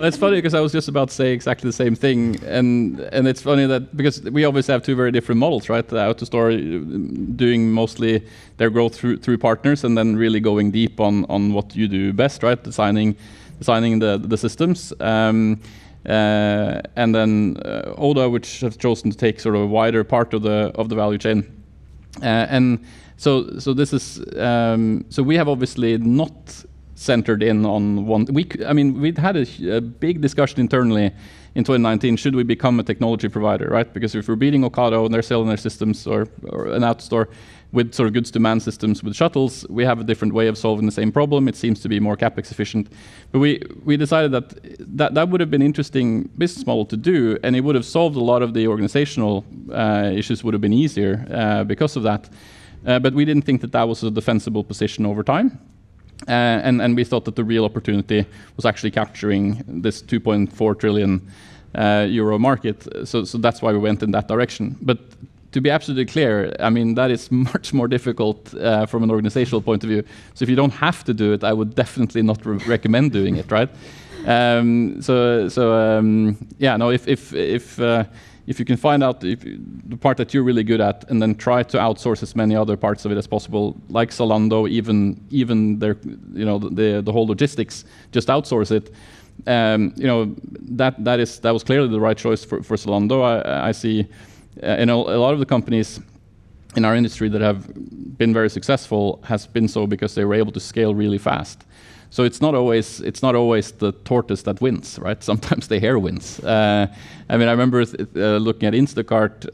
That's funny because I was just about to say exactly the same thing, and it's funny that because we obviously have two very different models, right? The AutoStore doing mostly their growth through partners, and then really going deep on what you do best, right? Designing the systems, and then Oda, which have chosen to take sort of a wider part of the value chain, and so this is so we have obviously not centered in on one. We'd had a big discussion internally in 2019. Should we become a technology provider, right? Because if we're beating Ocado and they're selling their systems, or an AutoStore with sort of goods to man systems with shuttles, we have a different way of solving the same problem. It seems to be more capex efficient. But we decided that would have been an interesting business model to do, and it would have solved a lot of the organizational issues. Would have been easier because of that. But we didn't think that was a defensible position over time. And we thought that the real opportunity was actually capturing this 2.4 trillion euro market. So that's why we went in that direction. But to be absolutely clear, that is much more difficult from an organizational point of view. So if you don't have to do it, I would definitely not recommend doing it, right? If you can find out the part that you're really good at, and then try to outsource as many other parts of it as possible, like Zalando, even their, the whole logistics, just outsource it. That was clearly the right choice for Zalando. I see, a lot of the companies in our industry that have been very successful has been so because they were able to scale really fast. So it's not always the tortoise that wins, right? Sometimes the hare wins. I remember looking at Instacart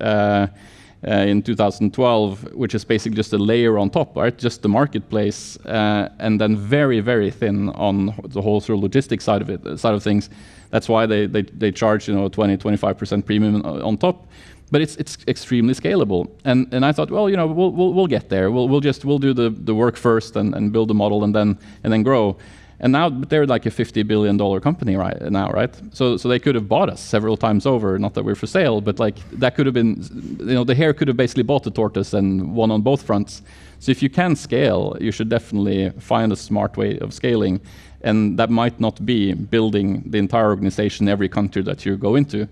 in 2012, which is basically just a layer on top, right? Just the marketplace, and then very, very thin on the whole sort of logistics side of things. That's why they charge 20-25% premium on top. But it's extremely scalable, and I thought, well, we'll get there. We'll do the work first and build the model and then grow. And now they're like a $50 billion company right now, right? So they could have bought us several times over. Not that we're for sale, but like that could have been, the hare could have basically bought the tortoise and won on both fronts. So if you can scale, you should definitely find a smart way of scaling, and that might not be building the entire organization in every country that you go into.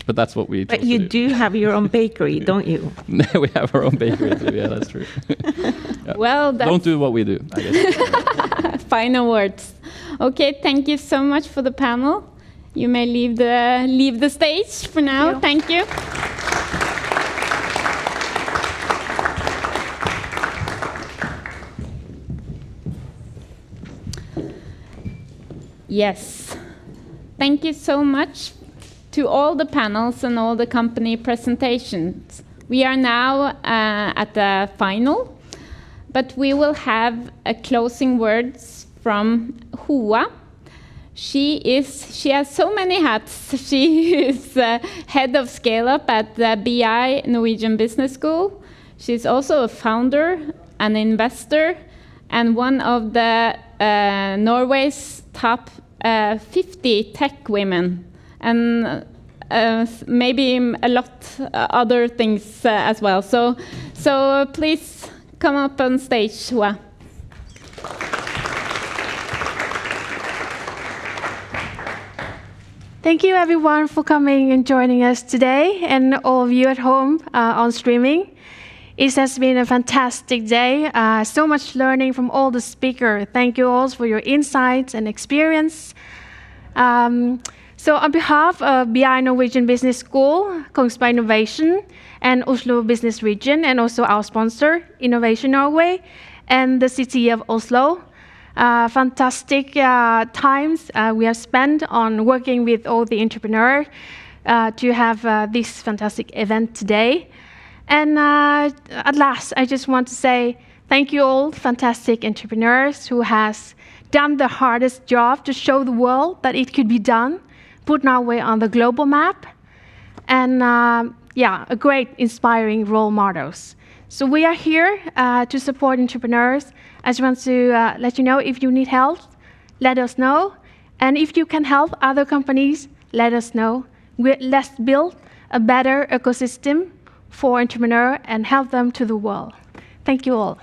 But that's what we.
But you do have your own bakery, don't you?
We have our own bakery too. Yeah, that's true. Yeah.
Well,
don't do what we do, I guess.
Final words. Okay, thank you so much for the panel. You may leave the stage for now. Thank you. Yes. Thank you so much to all the panels and all the company presentations. We are now at the final, but we will have a closing words from Hoa. She has so many hats. She is head of Scaleup at the BI Norwegian Business School. She's also a founder, an investor, and one of the Norway's top 50 tech women. And maybe a lot other things as well. So please come up on stage, Hua.
Thank you everyone for coming and joining us today, and all of you at home on streaming. It has been a fantastic day, so much learning from all the speakers. Thank you all for your insights and experience. So on behalf of BI Norwegian Business School, Kongsberg Innovation, and Oslo Business Region, and also our sponsor, Innovation Norway, and the city of Oslo, fantastic times we have spent on working with all the entrepreneurs to have this fantastic event today. And at last, I just want to say thank you all, fantastic entrepreneurs who has done the hardest job to show the world that it could be done, put Norway on the global map, and yeah, a great inspiring role models. So we are here to support entrepreneurs. I just want to let you know, if you need help, let us know. And if you can help other companies, let us know. Let's build a better ecosystem for entrepreneurs and help them to the world. Thank you all.